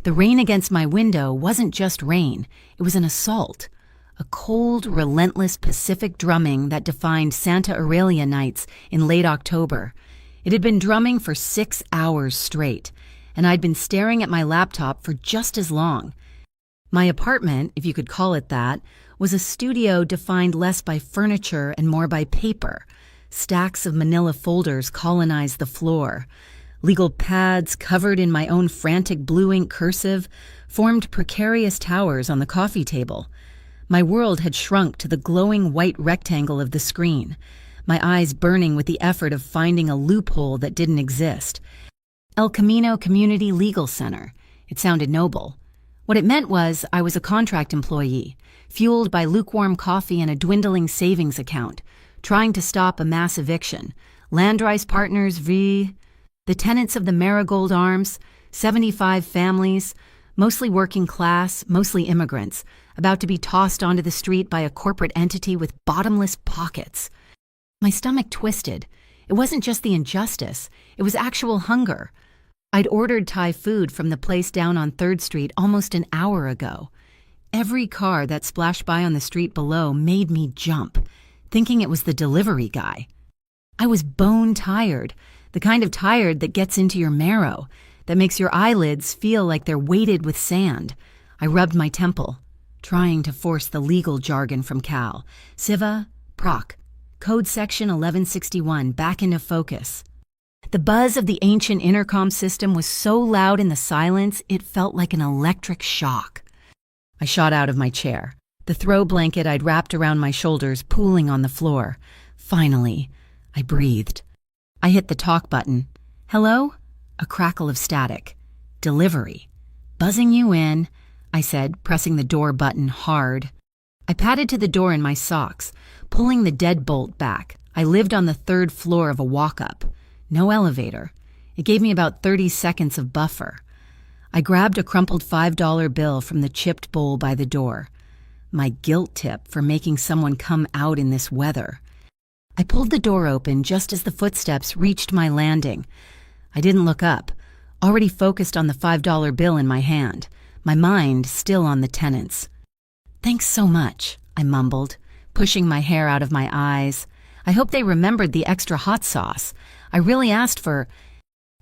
The rain against my window wasn't just rain, it was an assault. A cold, relentless Pacific drumming that defined Santa Aurelia nights in late October. It had been drumming for 6 hours straight, and I'd been staring at my laptop for just as long. My apartment, if you could call it that, was a studio defined less by furniture and more by paper. Stacks of manila folders colonized the floor. Legal pads, covered in my own frantic blue ink cursive, formed precarious towers on the coffee table. My world had shrunk to the glowing white rectangle of the screen, my eyes burning with the effort of finding a loophole that didn't exist. El Camino Community Legal Center. It sounded noble. What it meant was I was a contract employee, fueled by lukewarm coffee and a dwindling savings account, trying to stop a mass eviction. Landrise Partners v. The tenants of the Marigold Arms, 75 families, mostly working class, mostly immigrants, about to be tossed onto the street by a corporate entity with bottomless pockets. My stomach twisted. It wasn't just the injustice, it was actual hunger. I'd ordered Thai food from the place down on 3rd Street almost an hour ago. Every car that splashed by on the street below made me jump, thinking it was the delivery guy. I was bone tired, the kind of tired that gets into your marrow, that makes your eyelids feel like they're weighted with sand. I rubbed my temple, trying to force the legal jargon from Cal. Siva, Proc, Code Section 1161, back into focus. The buzz of the ancient intercom system was so loud in the silence, it felt like an electric shock. I shot out of my chair, the throw blanket I'd wrapped around my shoulders pooling on the floor. Finally, I breathed. I hit the talk button. Hello? A crackle of static. Delivery. Buzzing you in, I said, pressing the door button hard. I padded to the door in my socks, pulling the deadbolt back. I lived on the 3rd floor of a walk-up. No elevator. It gave me about 30 seconds of buffer. I grabbed a crumpled $5 bill from the chipped bowl by the door. My guilt tip for making someone come out in this weather. I pulled the door open just as the footsteps reached my landing. I didn't look up, already focused on the $5 bill in my hand, my mind still on the tenants. Thanks so much, I mumbled, pushing my hair out of my eyes. I hope they remembered the extra hot sauce. I really asked for...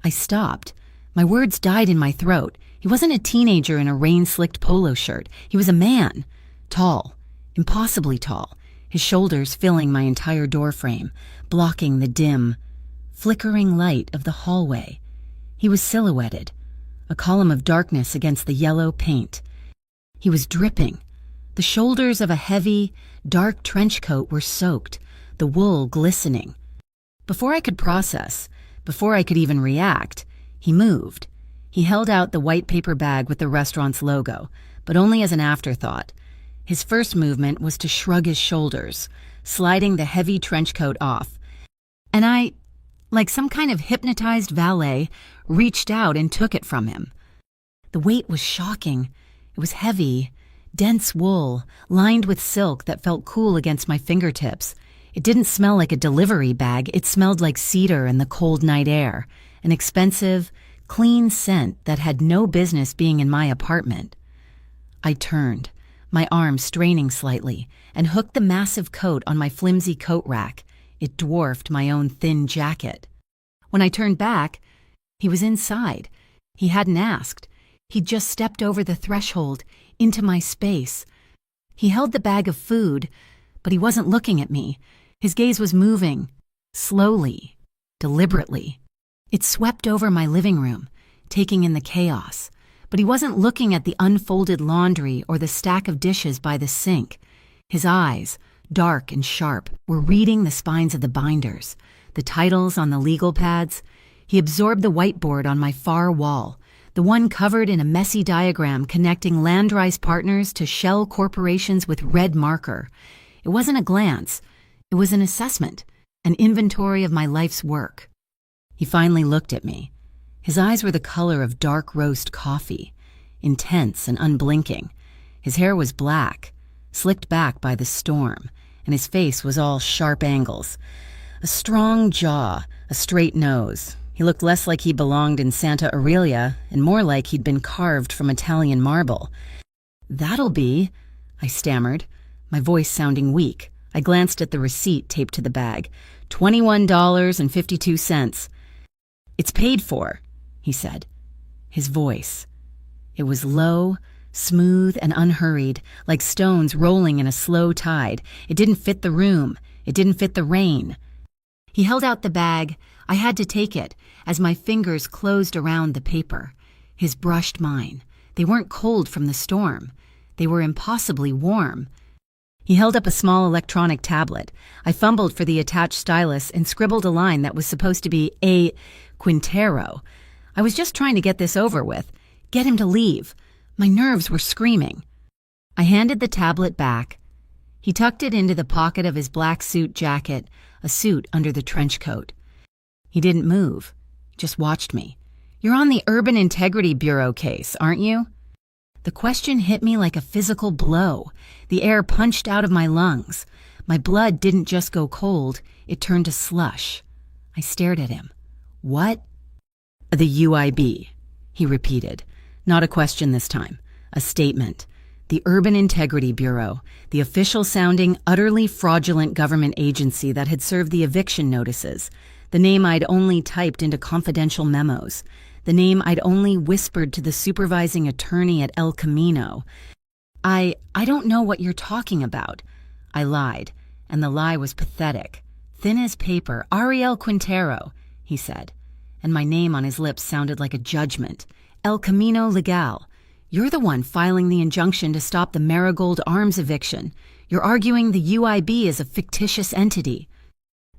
I stopped. My words died in my throat. He wasn't a teenager in a rain-slicked polo shirt. He was a man. Tall. Impossibly tall. His shoulders filling my entire doorframe, blocking the dim, flickering light of the hallway. He was silhouetted, a column of darkness against the yellow paint. He was dripping. The shoulders of a heavy, dark trench coat were soaked, the wool glistening. Before I could process, before I could even react, he moved. He held out the white paper bag with the restaurant's logo, but only as an afterthought. His first movement was to shrug his shoulders, sliding the heavy trench coat off. And I, like some kind of hypnotized valet, reached out and took it from him. The weight was shocking. It was heavy, dense wool, lined with silk that felt cool against my fingertips. It didn't smell like a delivery bag. It smelled like cedar in the cold night air, an expensive, clean scent that had no business being in my apartment. I turned, my arm straining slightly, and hooked the massive coat on my flimsy coat rack. It dwarfed my own thin jacket. When I turned back, he was inside. He hadn't asked. He'd just stepped over the threshold, into my space. He held the bag of food, but he wasn't looking at me. His gaze was moving, slowly, deliberately. It swept over my living room, taking in the chaos. But he wasn't looking at the unfolded laundry or the stack of dishes by the sink. His eyes, dark and sharp, were reading the spines of the binders, the titles on the legal pads. He absorbed the whiteboard on my far wall, the one covered in a messy diagram connecting Landrise Partners to shell corporations with red marker. It wasn't a glance. It was an assessment, an inventory of my life's work. He finally looked at me. His eyes were the color of dark roast coffee, intense and unblinking. His hair was black, slicked back by the storm, and his face was all sharp angles. A strong jaw, a straight nose, He looked less like he belonged in Santa Aurelia and more like he'd been carved from Italian marble. "That'll be," I stammered, my voice sounding weak. I glanced at the receipt taped to the bag. $21.52. "It's paid for," he said. His voice. It was low, smooth, and unhurried, like stones rolling in a slow tide. It didn't fit the room. It didn't fit the rain. He held out the bag. I had to take it as my fingers closed around the paper. His brushed mine. They weren't cold from the storm. They were impossibly warm. He held up a small electronic tablet. I fumbled for the attached stylus and scribbled a line that was supposed to be a Quintero. I was just trying to get this over with. Get him to leave. My nerves were screaming. I handed the tablet back. He tucked it into the pocket of his black suit jacket, a suit under the trench coat. He didn't move, just watched me. "You're on the Urban Integrity Bureau case, aren't you?" The question hit me like a physical blow. The air punched out of my lungs. My blood didn't just go cold, it turned to slush. I stared at him. "What?" "The UIB," he repeated. Not a question this time, a statement. The Urban Integrity Bureau, the official-sounding, utterly fraudulent government agency that had served the eviction notices, the name I'd only typed into confidential memos, the name I'd only whispered to the supervising attorney at El Camino. I don't know what you're talking about." I lied, and the lie was pathetic. "Thin as paper, Ariel Quintero," he said, and my name on his lips sounded like a judgment. "El Camino Legal. You're the one filing the injunction to stop the Marigold Arms eviction. You're arguing the UIB is a fictitious entity."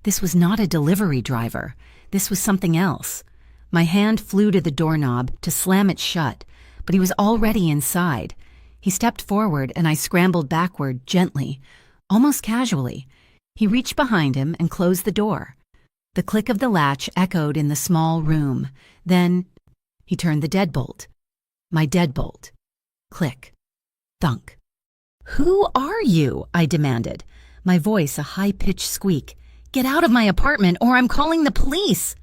This was not a delivery driver. This was something else. My hand flew to the doorknob to slam it shut, but he was already inside. He stepped forward and I scrambled backward gently, almost casually. He reached behind him and closed the door. The click of the latch echoed in the small room. Then he turned the deadbolt. My deadbolt. Click. Thunk. "Who are you?" I demanded, my voice a high-pitched squeak. "Get out of my apartment or I'm calling the police!"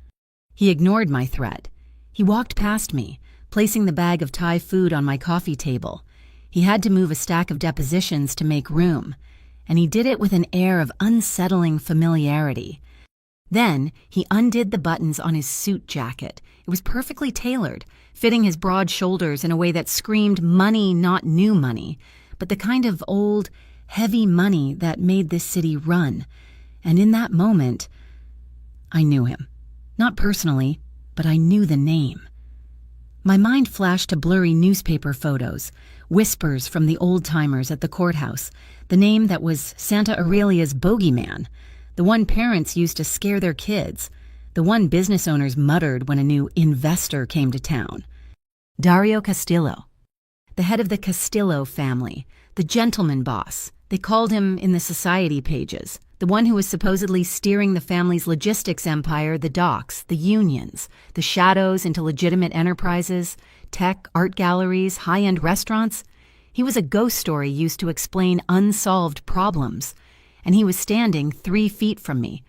He ignored my threat. He walked past me, placing the bag of Thai food on my coffee table. He had to move a stack of depositions to make room, and he did it with an air of unsettling familiarity. Then he undid the buttons on his suit jacket. It was perfectly tailored, fitting his broad shoulders in a way that screamed money, not new money, but the kind of old, heavy money that made this city run. And in that moment, I knew him. Not personally, but I knew the name. My mind flashed to blurry newspaper photos, whispers from the old-timers at the courthouse, the name that was Santa Aurelia's bogeyman, the one parents used to scare their kids, the one business owners muttered when a new investor came to town. Dario Castillo, the head of the Castillo family, the gentleman boss. They called him in the society pages, the one who was supposedly steering the family's logistics empire, the docks, the unions, the shadows into legitimate enterprises, tech, art galleries, high-end restaurants. He was a ghost story used to explain unsolved problems, and he was standing 3 feet from me.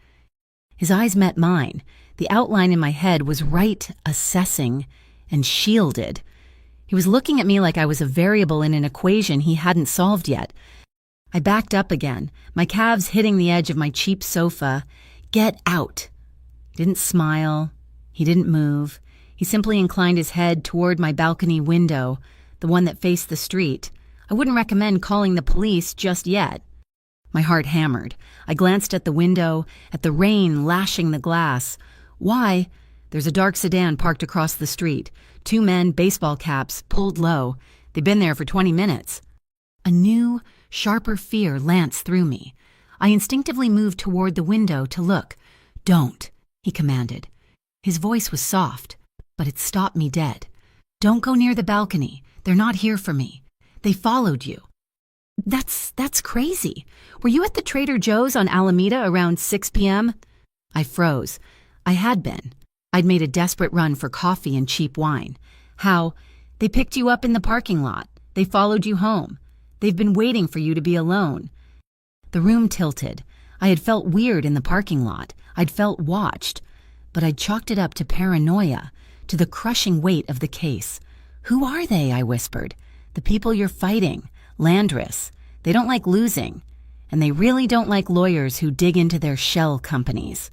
His eyes met mine. The outline in my head was right, assessing, and shielded. He was looking at me like I was a variable in an equation he hadn't solved yet. I backed up again, my calves hitting the edge of my cheap sofa. "Get out!" He didn't smile. He didn't move. He simply inclined his head toward my balcony window, the one that faced the street. I wouldn't recommend calling the police just yet. My heart hammered. I glanced at the window, at the rain lashing the glass. Why? There's a dark sedan parked across the street. 2 men, baseball caps, pulled low. They've been there for 20 minutes. A new, sharper fear lanced through me. I instinctively moved toward the window to look. "Don't," he commanded. His voice was soft, but it stopped me dead. "Don't go near the balcony. They're not here for me. They followed you." That's crazy. Were you at the Trader Joe's on Alameda around 6 p.m.? I froze. I had been. I'd made a desperate run for coffee and cheap wine. How? They picked you up in the parking lot. They followed you home. They've been waiting for you to be alone. The room tilted. I had felt weird in the parking lot. I'd felt watched. but I'd chalked it up to paranoia, to the crushing weight of the case. "Who are they?" I whispered. "The people you're fighting. Landris. They don't like losing. And they really don't like lawyers who dig into their shell companies."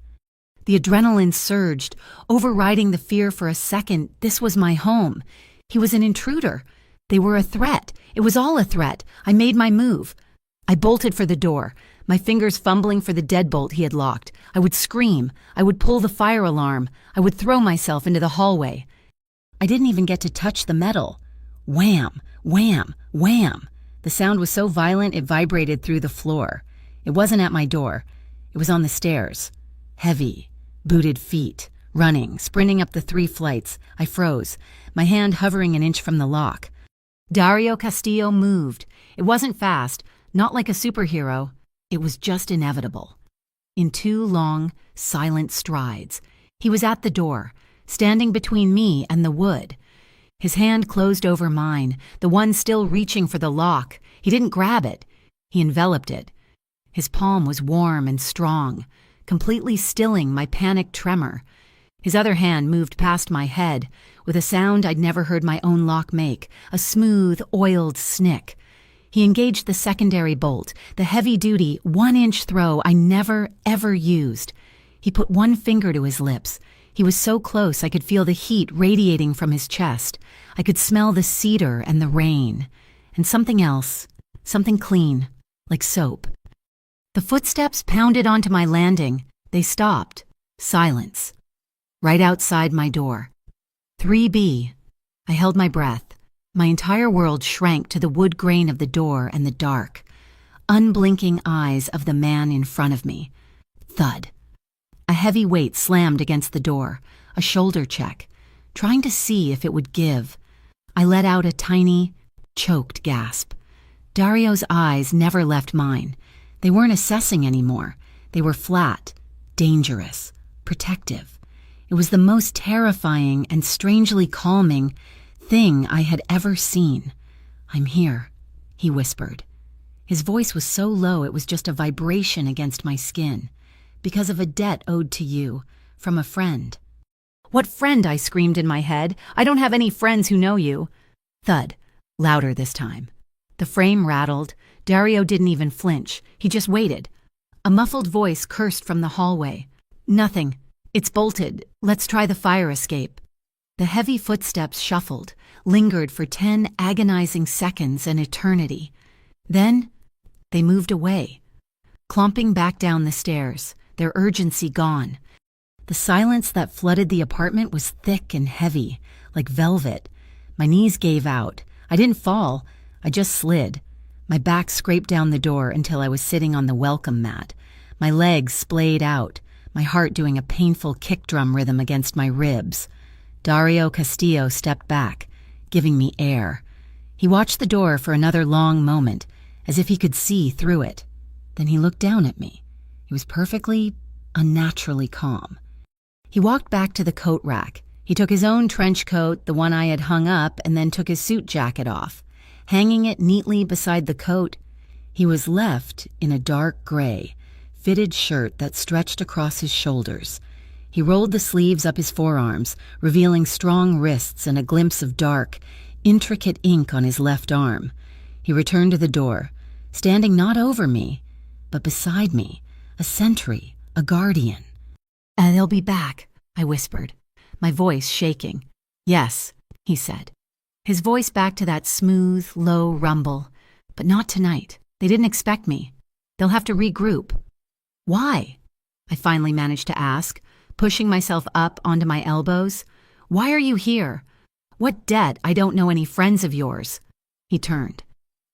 The adrenaline surged, overriding the fear for a second. This was my home. He was an intruder. They were a threat. It was all a threat. I made my move. I bolted for the door, my fingers fumbling for the deadbolt he had locked. I would scream. I would pull the fire alarm. I would throw myself into the hallway. I didn't even get to touch the metal. Wham! Wham! Wham! The sound was so violent it vibrated through the floor. It wasn't at my door. It was on the stairs. Heavy, booted feet, running, sprinting up the 3 flights. I froze, my hand hovering an inch from the lock. Dario Castillo moved. It wasn't fast, not like a superhero. It was just inevitable. In 2 long, silent strides, he was at the door, standing between me and the wood. His hand closed over mine, the one still reaching for the lock. He didn't grab it. He enveloped it. His palm was warm and strong, completely stilling my panicked tremor. His other hand moved past my head, with a sound I'd never heard my own lock make, a smooth, oiled snick. He engaged the secondary bolt, the heavy-duty, 1-inch throw I never, ever used. He put 1 finger to his lips. He was so close I could feel the heat radiating from his chest. I could smell the cedar and the rain. And something else, something clean, like soap. The footsteps pounded onto my landing. They stopped. Silence. Right outside my door. 3B. I held my breath. My entire world shrank to the wood grain of the door and the dark, unblinking eyes of the man in front of me. Thud. A heavy weight slammed against the door, a shoulder check, trying to see if it would give. I let out a tiny, choked gasp. Dario's eyes never left mine. They weren't assessing anymore. They were flat, dangerous, protective. It was the most terrifying and strangely calming thing I had ever seen. "I'm here," he whispered. His voice was so low it was just a vibration against my skin. "Because of a debt owed to you, from a friend." "What friend?" I screamed in my head. "I don't have any friends who know you." Thud, louder this time. The frame rattled. Dario didn't even flinch. He just waited. A muffled voice cursed from the hallway. "Nothing. It's bolted. Let's try the fire escape." The heavy footsteps shuffled, lingered for 10 agonizing seconds, an eternity. Then they moved away, clomping back down the stairs, their urgency gone. The silence that flooded the apartment was thick and heavy, like velvet. My knees gave out. I didn't fall. I just slid. My back scraped down the door until I was sitting on the welcome mat. My legs splayed out, my heart doing a painful kick drum rhythm against my ribs. Dario Castillo stepped back, giving me air. He watched the door for another long moment, as if he could see through it. Then he looked down at me. He was perfectly, unnaturally calm. He walked back to the coat rack. He took his own trench coat, the one I had hung up, and then took his suit jacket off. Hanging it neatly beside the coat, he was left in a dark gray, fitted shirt that stretched across his shoulders. He rolled the sleeves up his forearms, revealing strong wrists and a glimpse of dark, intricate ink on his left arm. He returned to the door, standing not over me, but beside me, a sentry, a guardian. "They'll be back," I whispered, my voice shaking. "Yes," he said. His voice back to that smooth, low rumble. "But not tonight. They didn't expect me. They'll have to regroup." "Why?" I finally managed to ask, pushing myself up onto my elbows. "Why are you here? What debt? I don't know any friends of yours." He turned.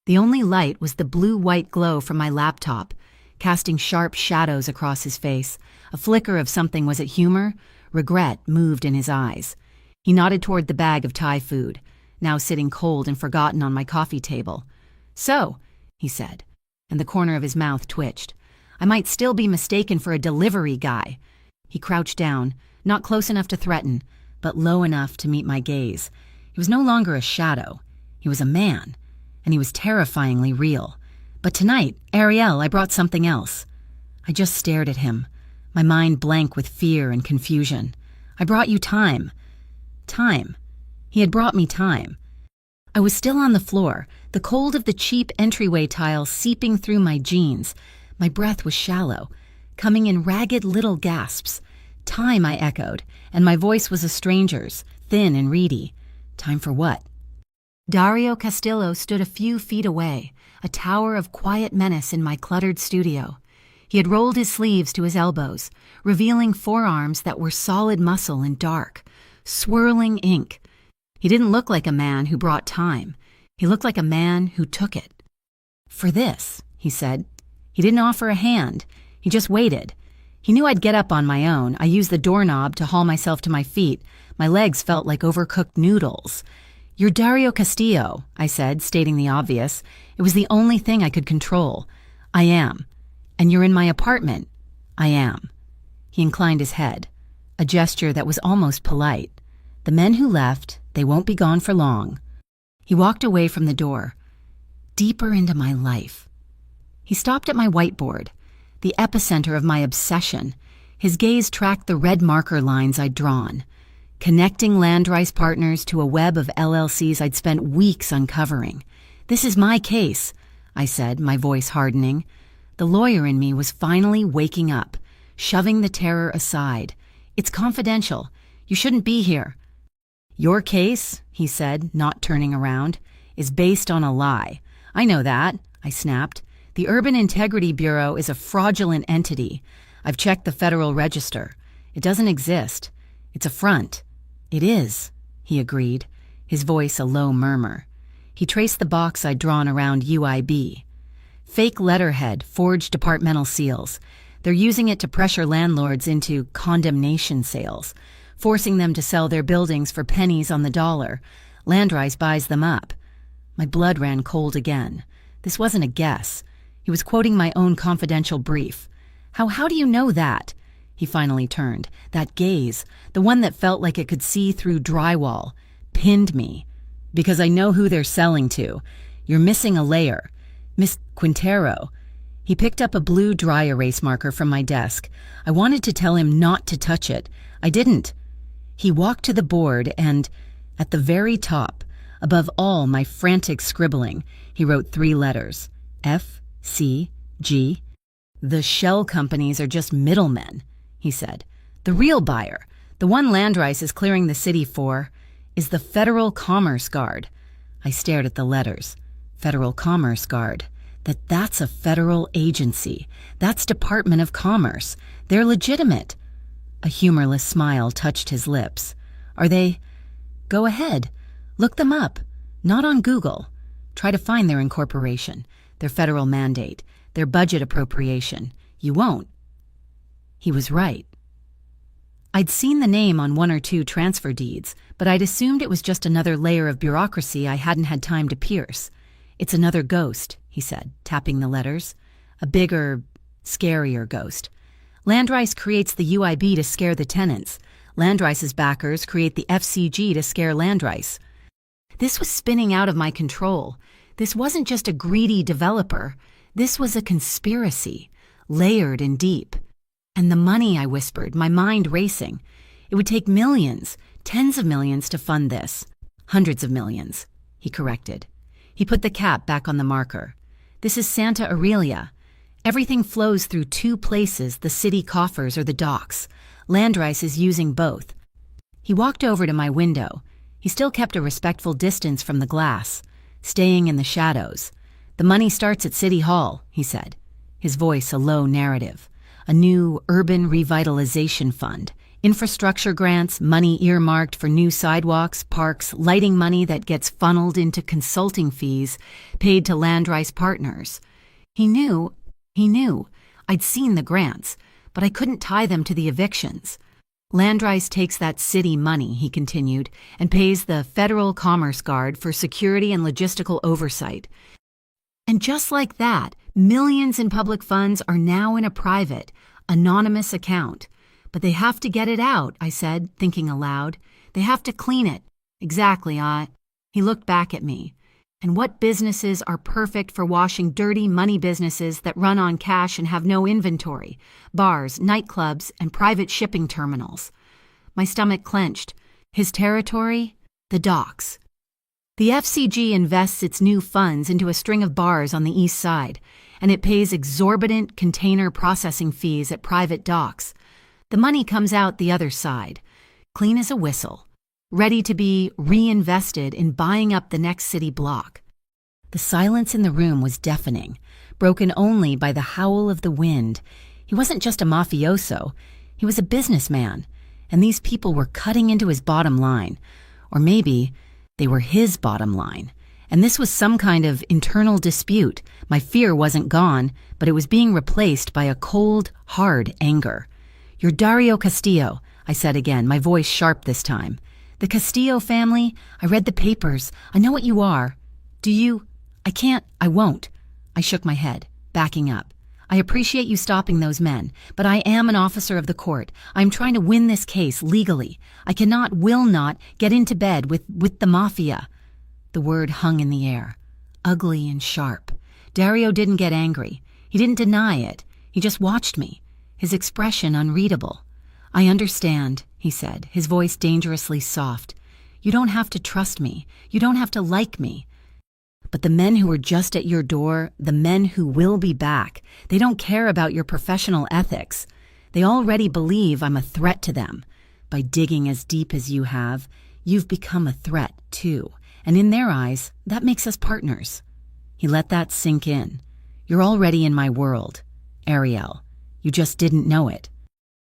The only light was the blue-white glow from my laptop, casting sharp shadows across his face. A flicker of something. Was it humor? Regret moved in his eyes. He nodded toward the bag of Thai food, now sitting cold and forgotten on my coffee table. "So," he said, and the corner of his mouth twitched. "I might still be mistaken for a delivery guy." He crouched down, not close enough to threaten, but low enough to meet my gaze. He was no longer a shadow. He was a man, and he was terrifyingly real. "But tonight, Ariel, I brought something else." I just stared at him, my mind blank with fear and confusion. I brought you time. Time. He had brought me time. I was still on the floor, the cold of the cheap entryway tile seeping through my jeans. My breath was shallow, coming in ragged little gasps. Time, I echoed, and my voice was a stranger's, thin and reedy. Time for what? Dario Castillo stood a few feet away, a tower of quiet menace in my cluttered studio. He had rolled his sleeves to his elbows, revealing forearms that were solid muscle and dark, swirling ink. He didn't look like a man who brought time. He looked like a man who took it. For this, he said. He didn't offer a hand. He just waited. He knew I'd get up on my own. I used the doorknob to haul myself to my feet. My legs felt like overcooked noodles. "You're Dario Castillo," I said, stating the obvious. It was the only thing I could control. "I am." "And you're in my apartment." "I am." He inclined his head, a gesture that was almost polite. "The men who left, they won't be gone for long." He walked away from the door, deeper into my life. He stopped at my whiteboard, the epicenter of my obsession. His gaze tracked the red marker lines I'd drawn, connecting Landrice Partners to a web of LLCs I'd spent weeks uncovering. "This is my case," I said, my voice hardening. The lawyer in me was finally waking up, shoving the terror aside. "It's confidential. You shouldn't be here." "Your case," he said, not turning around, "is based on a lie. I know that," I snapped. "The Urban Integrity Bureau is a fraudulent entity. I've checked the Federal Register. It doesn't exist. It's a front." "It is," he agreed, his voice a low murmur. He traced the box I'd drawn around UIB. "Fake letterhead, forged departmental seals. They're using it to pressure landlords into condemnation sales, forcing them to sell their buildings for pennies on the dollar. Landrice buys them up." My blood ran cold again. This wasn't a guess. He was quoting my own confidential brief. How do you know that?" He finally turned. That gaze, the one that felt like it could see through drywall, pinned me. "Because I know who they're selling to. You're missing a layer. Miss Quintero." He picked up a blue dry erase marker from my desk. I wanted to tell him not to touch it. I didn't. He walked to the board and, at the very top, above all my frantic scribbling, he wrote 3 letters. F, C, G. "The shell companies are just middlemen," he said. "The real buyer, the one Landrice is clearing the city for, is the Federal Commerce Guard." I stared at the letters. Federal Commerce Guard. That's a federal agency. That's Department of Commerce. They're legitimate. A humorless smile touched his lips. "Are they?" "Go ahead. Look them up. Not on Google. Try to find their incorporation, their federal mandate, their budget appropriation. You won't." He was right. I'd seen the name on 1 or 2 transfer deeds, but I'd assumed it was just another layer of bureaucracy I hadn't had time to pierce. "It's another ghost," he said, tapping the letters. "A bigger, scarier ghost. Landrice creates the UIB to scare the tenants. Landrice's backers create the FCG to scare Landrice." This was spinning out of my control. This wasn't just a greedy developer. This was a conspiracy, layered and deep. "And the money," I whispered, my mind racing. "It would take millions, tens of millions to fund this." "Hundreds of millions," he corrected. He put the cap back on the marker. "This is Santa Aurelia. Everything flows through 2 places, the city coffers or the docks. Landrice is using both." He walked over to my window. He still kept a respectful distance from the glass, staying in the shadows. "The money starts at City Hall," he said, his voice a low narrative. "A new urban revitalization fund. Infrastructure grants, money earmarked for new sidewalks, parks, lighting money that gets funneled into consulting fees paid to Landrice Partners." He knew. I'd seen the grants, but I couldn't tie them to the evictions. "Landrice takes that city money," he continued, "and pays the Federal Commerce Guard for security and logistical oversight. And just like that, millions in public funds are now in a private, anonymous account. But they have to get it out," I said, thinking aloud. "They have to clean it." "Exactly, He looked back at me. And what businesses are perfect for washing dirty money businesses that run on cash and have no inventory? Bars, nightclubs, and private shipping terminals. My stomach clenched. His territory? The docks. The FCG invests its new funds into a string of bars on the east side, and it pays exorbitant container processing fees at private docks. The money comes out the other side, clean as a whistle, ready to be reinvested in buying up the next city block. The silence in the room was deafening, broken only by the howl of the wind. He wasn't just a mafioso, he was a businessman, and these people were cutting into his bottom line. Or maybe they were his bottom line. And this was some kind of internal dispute. My fear wasn't gone, but it was being replaced by a cold, hard anger. "You're Dario Castillo," I said again, my voice sharp this time. "The Castillo family? I read the papers. I know what you are. Do you? I can't. I won't." I shook my head, backing up. "I appreciate you stopping those men, but I am an officer of the court. I am trying to win this case legally. I cannot, will not, get into bed with the Mafia." The word hung in the air, ugly and sharp. Dario didn't get angry. He didn't deny it. He just watched me, his expression unreadable. "I understand," he said, his voice dangerously soft. "You don't have to trust me. You don't have to like me. But the men who are just at your door, the men who will be back, they don't care about your professional ethics. They already believe I'm a threat to them. By digging as deep as you have, you've become a threat, too. And in their eyes, that makes us partners." He let that sink in. "You're already in my world, Ariel. You just didn't know it."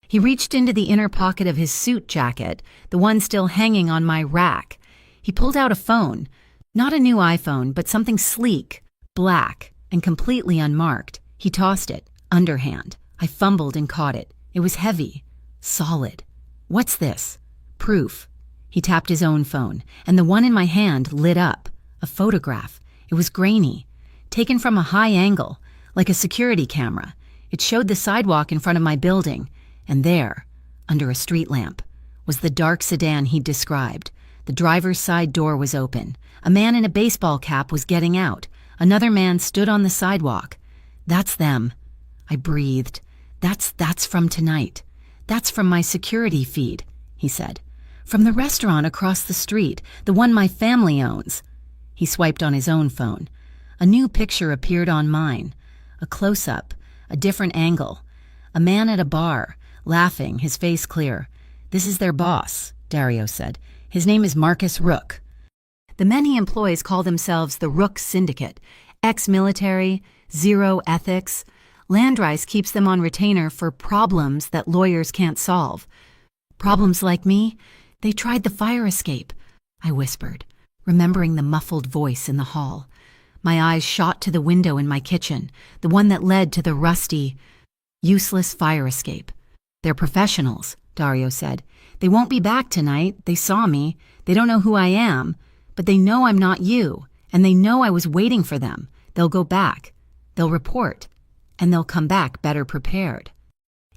He reached into the inner pocket of his suit jacket, the one still hanging on my rack. He pulled out a phone. Not a new iPhone, but something sleek, black, and completely unmarked. He tossed it, underhand. I fumbled and caught it. It was heavy, solid. "What's this?" "Proof." He tapped his own phone, and the one in my hand lit up. A photograph. It was grainy, taken from a high angle, like a security camera. It showed the sidewalk in front of my building, and there, under a street lamp, was the dark sedan he'd described. The driver's side door was open. A man in a baseball cap was getting out. Another man stood on the sidewalk. "That's them." I breathed. That's from tonight. That's from my security feed," he said. "From the restaurant across the street, the one my family owns." He swiped on his own phone. A new picture appeared on mine. A close-up, a different angle. A man at a bar, laughing, his face clear. "This is their boss," Dario said. "His name is Marcus Rook. The men he employs call themselves the Rook Syndicate. Ex-military, zero ethics. Landrice keeps them on retainer for problems that lawyers can't solve. Problems like me? They tried the fire escape," I whispered, remembering the muffled voice in the hall. My eyes shot to the window in my kitchen, the one that led to the rusty, useless fire escape. "They're professionals," Dario said. "They won't be back tonight. They saw me. They don't know who I am, but they know I'm not you, and they know I was waiting for them. They'll go back. They'll report, and they'll come back better prepared."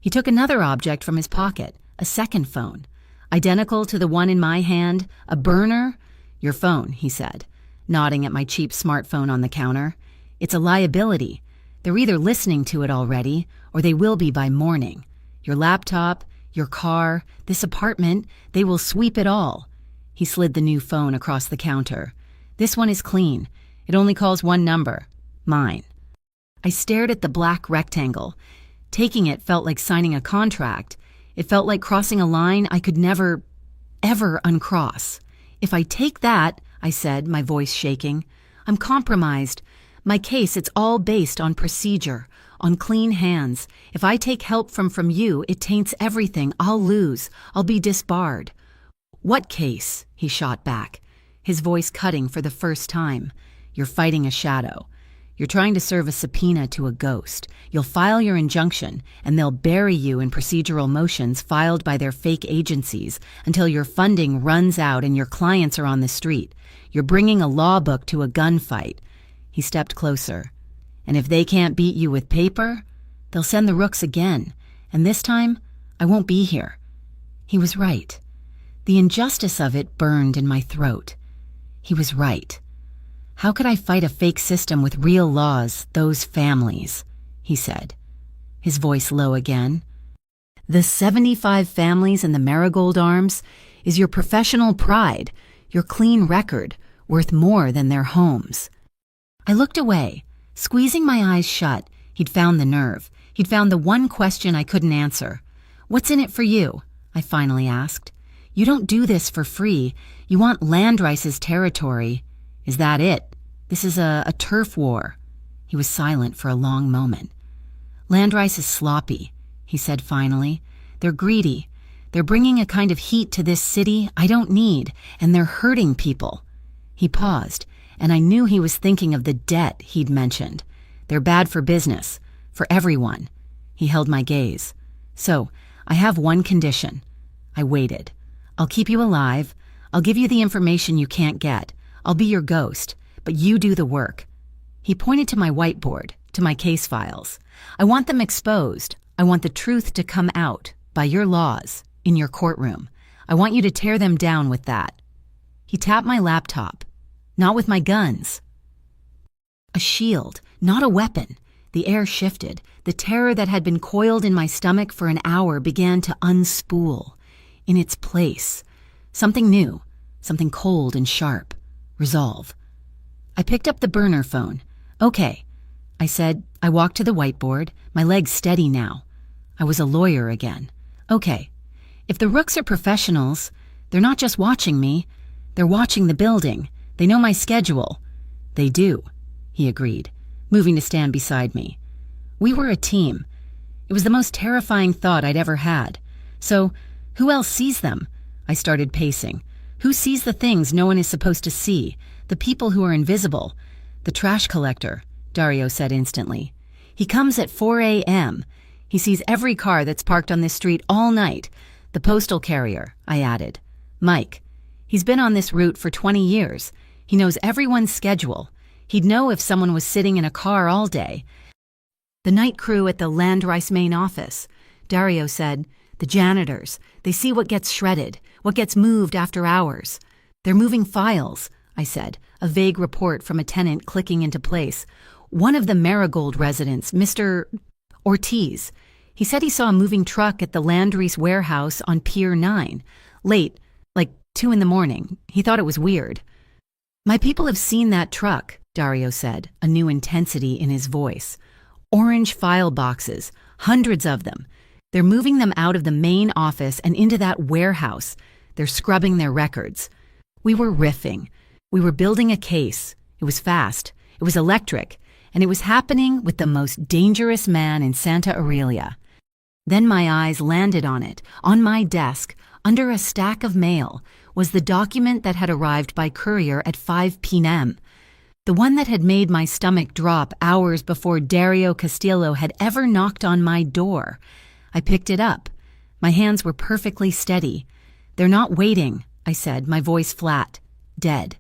He took another object from his pocket, a second phone. "Identical to the one in my hand, a burner?" "Your phone," he said, nodding at my cheap smartphone on the counter. "It's a liability. They're either listening to it already, or they will be by morning. Your laptop, your car, this apartment, they will sweep it all." He slid the new phone across the counter. "This one is clean. It only calls one number. Mine." I stared at the black rectangle. Taking it felt like signing a contract. It felt like crossing a line I could never, ever uncross. "If I take that," I said, my voice shaking, "I'm compromised. My case, it's all based on procedure, on clean hands. If I take help from you, it taints everything. I'll lose. I'll be disbarred." "What case?" he shot back, his voice cutting for the first time. "You're fighting a shadow. You're trying to serve a subpoena to a ghost. You'll file your injunction, and they'll bury you in procedural motions filed by their fake agencies until your funding runs out and your clients are on the street. You're bringing a law book to a gunfight." He stepped closer. "And if they can't beat you with paper, they'll send the Rooks again, and this time, I won't be here." He was right. The injustice of it burned in my throat. He was right. How could I fight a fake system with real laws, those families? He said, his voice low again. The 75 families in the Marigold Arms is your professional pride, your clean record, worth more than their homes. I looked away, squeezing my eyes shut. He'd found the nerve. He'd found the one question I couldn't answer. What's in it for you? I finally asked. You don't do this for free. You want Landrice's territory. Is that it? This is a turf war. He was silent for a long moment. Landrice is sloppy, he said finally. They're greedy. They're bringing a kind of heat to this city I don't need, and they're hurting people. He paused, and I knew he was thinking of the debt he'd mentioned. They're bad for business, for everyone. He held my gaze. So, I have one condition. I waited. I'll keep you alive. I'll give you the information you can't get. I'll be your ghost, but you do the work. He pointed to my whiteboard, to my case files. I want them exposed. I want the truth to come out, by your laws, in your courtroom. I want you to tear them down with that. He tapped my laptop. Not with my guns. A shield, not a weapon. The air shifted. The terror that had been coiled in my stomach for an hour began to unspool. In its place, something new, something cold and sharp. Resolve. I picked up the burner phone. Okay, I said. I walked to the whiteboard, my legs steady now. I was a lawyer again. Okay, if the Rooks are professionals, they're not just watching me, they're watching the building. They know my schedule. They do, he agreed, moving to stand beside me. We were a team. It was the most terrifying thought I'd ever had. So, who else sees them? I started pacing. Who sees the things no one is supposed to see? The people who are invisible. The trash collector, Dario said instantly. He comes at 4 a.m. He sees every car that's parked on this street all night. The postal carrier, I added. Mike. He's been on this route for 20 years. He knows everyone's schedule. He'd know if someone was sitting in a car all day. The night crew at the Landrice main office, Dario said. The janitors. They see what gets shredded, what gets moved after hours. They're moving files, I said, a vague report from a tenant clicking into place. One of the Marigold residents, Mr. Ortiz. He said he saw a moving truck at the Landrice warehouse on Pier 9. Late, like 2 a.m. He thought it was weird. My people have seen that truck, Dario said, a new intensity in his voice. Orange file boxes, hundreds of them. They're moving them out of the main office and into that warehouse. They're scrubbing their records. We were riffing. We were building a case. It was fast. It was electric. And it was happening with the most dangerous man in Santa Aurelia. Then my eyes landed on it. On my desk, under a stack of mail, was the document that had arrived by courier at 5 p.m. The one that had made my stomach drop hours before Dario Castillo had ever knocked on my door. I picked it up. My hands were perfectly steady. They're not waiting, I said, my voice flat, dead.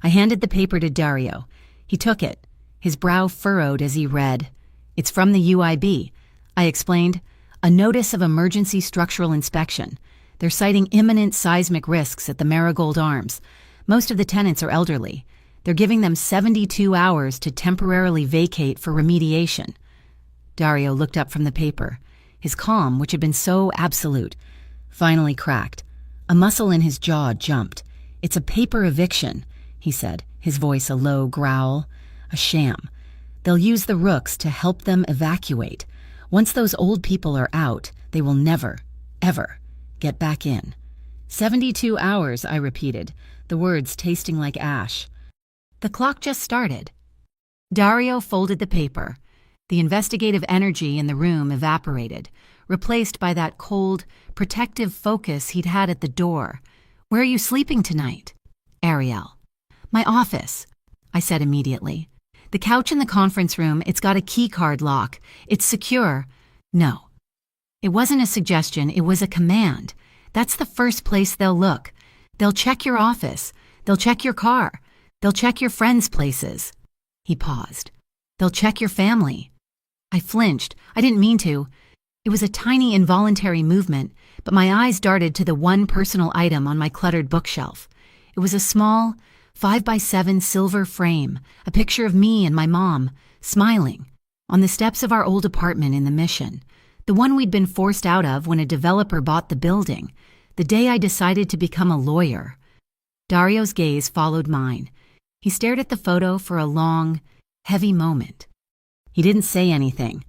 I handed the paper to Dario. He took it, his brow furrowed as he read. It's from the UIB. I explained. A notice of emergency structural inspection. They're citing imminent seismic risks at the Marigold Arms. Most of the tenants are elderly. They're giving them 72 hours to temporarily vacate for remediation. Dario looked up from the paper. His calm, which had been so absolute, finally cracked. A muscle in his jaw jumped. It's a paper eviction, he said, his voice a low growl. A sham. They'll use the Rooks to help them evacuate. Once those old people are out, they will never, ever get back in. 72 hours, I repeated, the words tasting like ash. The clock just started. Dario folded the paper. The investigative energy in the room evaporated, replaced by that cold, protective focus he'd had at the door. Where are you sleeping tonight? Ariel. My office, I said immediately. The couch in the conference room, it's got a keycard lock. It's secure. No. It wasn't a suggestion, it was a command. That's the first place they'll look. They'll check your office. They'll check your car. They'll check your friends' places. He paused. They'll check your family. I flinched. I didn't mean to. It was a tiny involuntary movement, but my eyes darted to the one personal item on my cluttered bookshelf. It was a small, 5x7 silver frame, a picture of me and my mom, smiling, on the steps of our old apartment in the Mission, the one we'd been forced out of when a developer bought the building, the day I decided to become a lawyer. Dario's gaze followed mine. He stared at the photo for a long, heavy moment. He didn't say anything,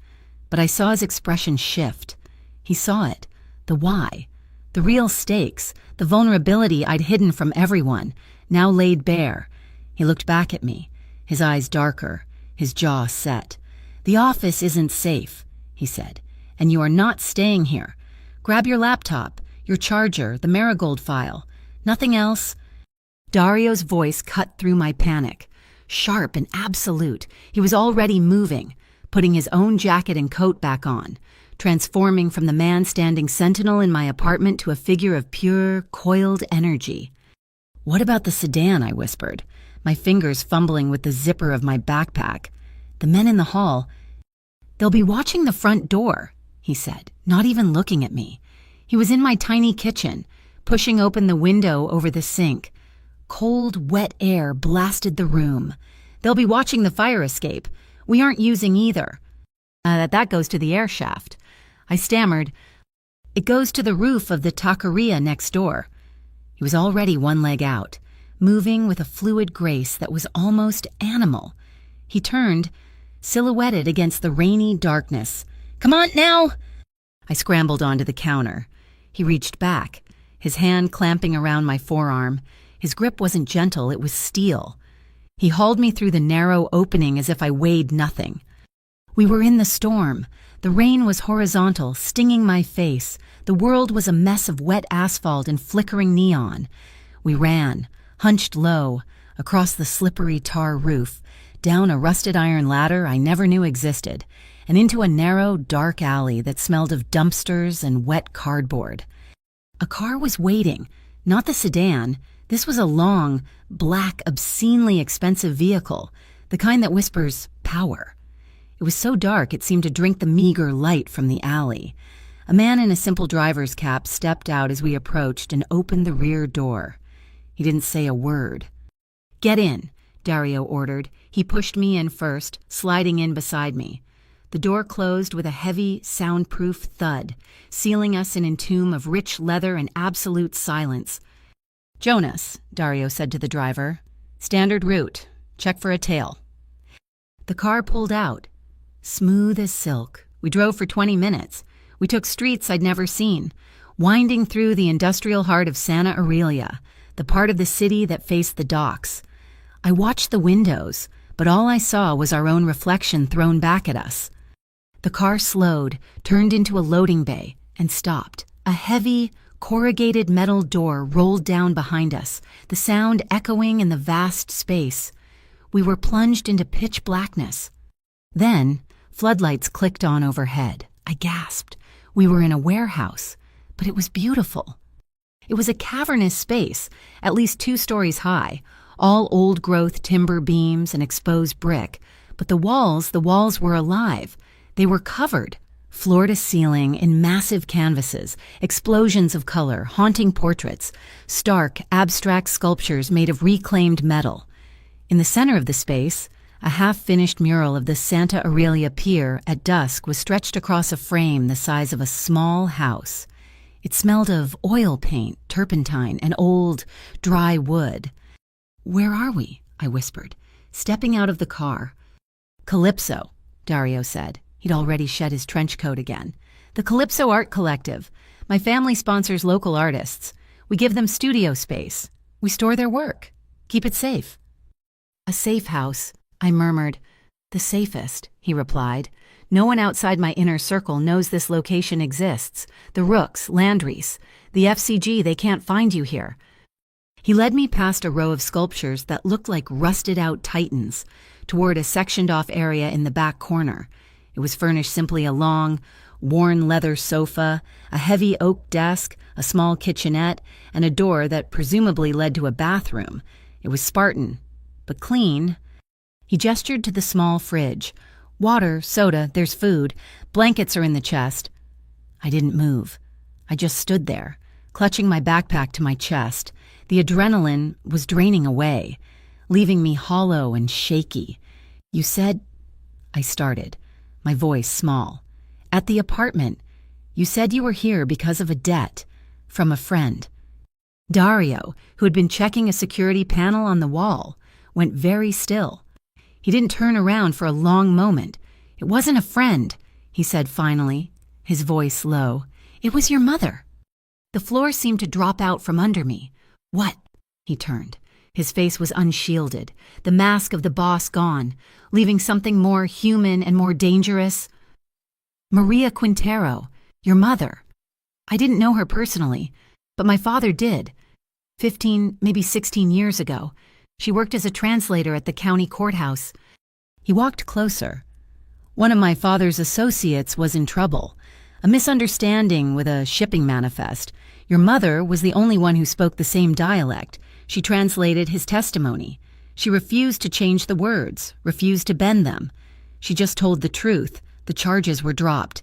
but I saw his expression shift. He saw it, the why, the real stakes, the vulnerability I'd hidden from everyone, now laid bare. He looked back at me, his eyes darker, his jaw set. "The office isn't safe," he said, "and you are not staying here. Grab your laptop, your charger, the Marigold file. Nothing else." Dario's voice cut through my panic. Sharp and absolute, he was already moving, putting his own jacket and coat back on, transforming from the man standing sentinel in my apartment to a figure of pure, coiled energy. "What about the sedan?" I whispered, my fingers fumbling with the zipper of my backpack. "The men in the hall, they'll be watching the front door," he said, not even looking at me. He was in my tiny kitchen, pushing open the window over the sink. Cold, wet air blasted the room. "They'll be watching the fire escape. We aren't using either." That goes to the air shaft." I stammered. "It goes to the roof of the taqueria next door." He was already one leg out, moving with a fluid grace that was almost animal. He turned, silhouetted against the rainy darkness. "Come on now!" I scrambled onto the counter. He reached back, his hand clamping around my forearm. His grip wasn't gentle, it was steel. He hauled me through the narrow opening as if I weighed nothing. We were in the storm. The rain was horizontal, stinging my face. The world was a mess of wet asphalt and flickering neon. We ran, hunched low, across the slippery tar roof, down a rusted iron ladder I never knew existed, and into a narrow, dark alley that smelled of dumpsters and wet cardboard. A car was waiting, not the sedan. This was a long, black, obscenely expensive vehicle, the kind that whispers power. It was so dark it seemed to drink the meager light from the alley. A man in a simple driver's cap stepped out as we approached and opened the rear door. He didn't say a word. "Get in," Dario ordered. He pushed me in first, sliding in beside me. The door closed with a heavy, soundproof thud, sealing us in an entomb of rich leather and absolute silence. "Jonas," Dario said to the driver. "Standard route. Check for a tail." The car pulled out. Smooth as silk. We drove for 20 minutes. We took streets I'd never seen, winding through the industrial heart of Santa Aurelia, the part of the city that faced the docks. I watched the windows, but all I saw was our own reflection thrown back at us. The car slowed, turned into a loading bay, and stopped. A heavy, corrugated metal door rolled down behind us, the sound echoing in the vast space. We were plunged into pitch blackness. Then, floodlights clicked on overhead. I gasped. We were in a warehouse, but it was beautiful. It was a cavernous space, at least 2 stories high, all old-growth timber beams and exposed brick, but the walls were alive. They were covered, floor to ceiling, in massive canvases, explosions of color, haunting portraits, stark, abstract sculptures made of reclaimed metal. In the center of the space, a half-finished mural of the Santa Aurelia Pier at dusk was stretched across a frame the size of a small house. It smelled of oil paint, turpentine, and old, dry wood. "Where are we?" I whispered, stepping out of the car. "Calypso," Dario said. He'd already shed his trench coat again. "The Calypso Art Collective. My family sponsors local artists. We give them studio space. We store their work. Keep it safe." "A safe house," I murmured. "The safest," he replied. "No one outside my inner circle knows this location exists. The Rooks, Landry's, the FCG, they can't find you here." He led me past a row of sculptures that looked like rusted-out titans, toward a sectioned-off area in the back corner. It was furnished simply a long, worn leather sofa, a heavy oak desk, a small kitchenette, and a door that presumably led to a bathroom. It was Spartan, but clean. He gestured to the small fridge. "Water, soda, there's food. Blankets are in the chest." I didn't move. I just stood there, clutching my backpack to my chest. The adrenaline was draining away. leaving me hollow and shaky. You said, I started, my voice small. At the apartment, you said you were here because of a debt from a friend. Dario, who had been checking a security panel on the wall, went very still. He didn't turn around for a long moment. It wasn't a friend, he said finally, his voice low. It was your mother. The floor seemed to drop out from under me. What? He turned. His face was unshielded, the mask of the boss gone, leaving something more human and more dangerous. Maria Quintero, your mother. I didn't know her personally, but my father did. 15, maybe 16 years ago. She worked as a translator at the county courthouse. He walked closer. One of my father's associates was in trouble. A misunderstanding with a shipping manifest. Your mother was the only one who spoke the same dialect. She translated his testimony. She refused to change the words, refused to bend them. She just told the truth. The charges were dropped.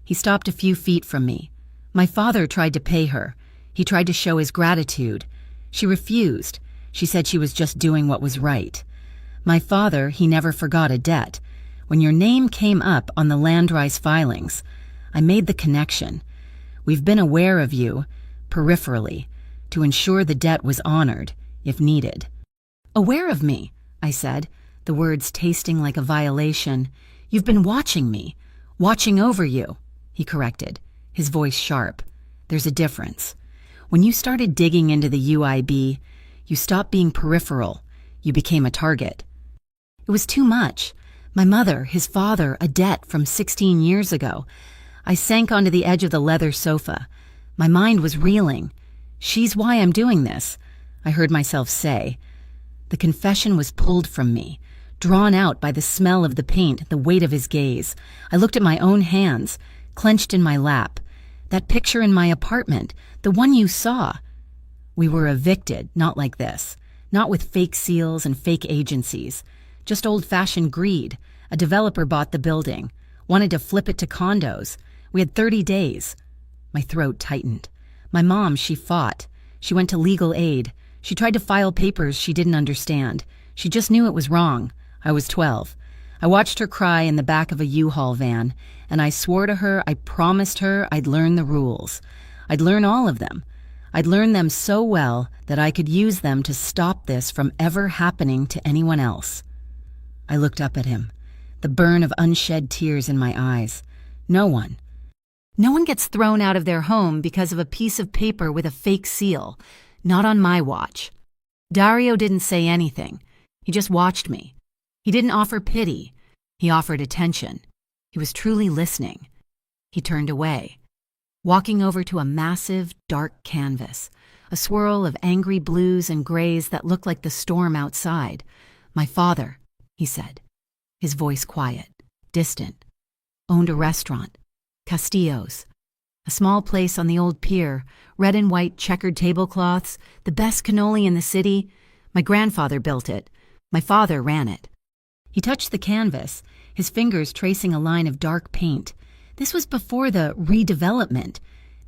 He stopped a few feet from me. My father tried to pay her. He tried to show his gratitude. She refused. She said she was just doing what was right. My father, he never forgot a debt. When your name came up on the Landrise filings, I made the connection. We've been aware of you, peripherally, to ensure the debt was honored, if needed. Aware of me, I said, the words tasting like a violation. You've been watching me, watching over you, he corrected, his voice sharp. There's a difference. When you started digging into the UIB, you stopped being peripheral. You became a target. It was too much. My mother, his father, a debt from 16 years ago. I sank onto the edge of the leather sofa. My mind was reeling. She's why I'm doing this, I heard myself say. The confession was pulled from me, drawn out by the smell of the paint, the weight of his gaze. I looked at my own hands, clenched in my lap. That picture in my apartment, the one you saw. We were evicted, not like this. Not with fake seals and fake agencies. Just old-fashioned greed. A developer bought the building, wanted to flip it to condos. We had 30 days. My throat tightened. My mom, she fought. She went to legal aid. She tried to file papers she didn't understand. She just knew it was wrong. I was 12. I watched her cry in the back of a U-Haul van, and I swore to her, I promised her I'd learn the rules. I'd learn all of them. I'd learn them so well that I could use them to stop this from ever happening to anyone else. I looked up at him, the burn of unshed tears in my eyes. No one gets thrown out of their home because of a piece of paper with a fake seal. Not on my watch. Dario didn't say anything. He just watched me. He didn't offer pity. He offered attention. He was truly listening. He turned away, walking over to a massive, dark canvas, a swirl of angry blues and grays that looked like the storm outside. My father, he said, his voice quiet, distant, owned a restaurant, Castillo's, a small place on the old pier, red and white checkered tablecloths, the best cannoli in the city. My grandfather built it. My father ran it. He touched the canvas, his fingers tracing a line of dark paint. This was before the redevelopment.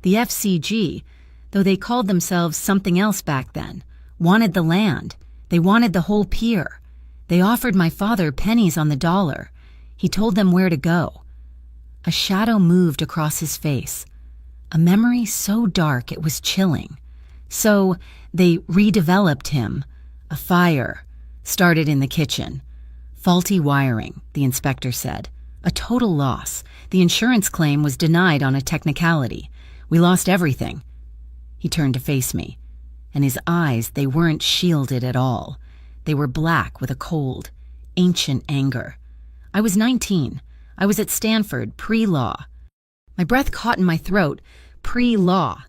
The FCG, though they called themselves something else back then, wanted the land. They wanted the whole pier. They offered my father pennies on the dollar. He told them where to go. A shadow moved across his face, a memory so dark it was chilling. So they redeveloped him. A fire started in the kitchen. Faulty wiring, the inspector said. A total loss. The insurance claim was denied on a technicality. We lost everything. He turned to face me, and his eyes, they weren't shielded at all. They were black with a cold, ancient anger. I was 19. I was at Stanford, pre-law. My breath caught in my throat. Pre-law.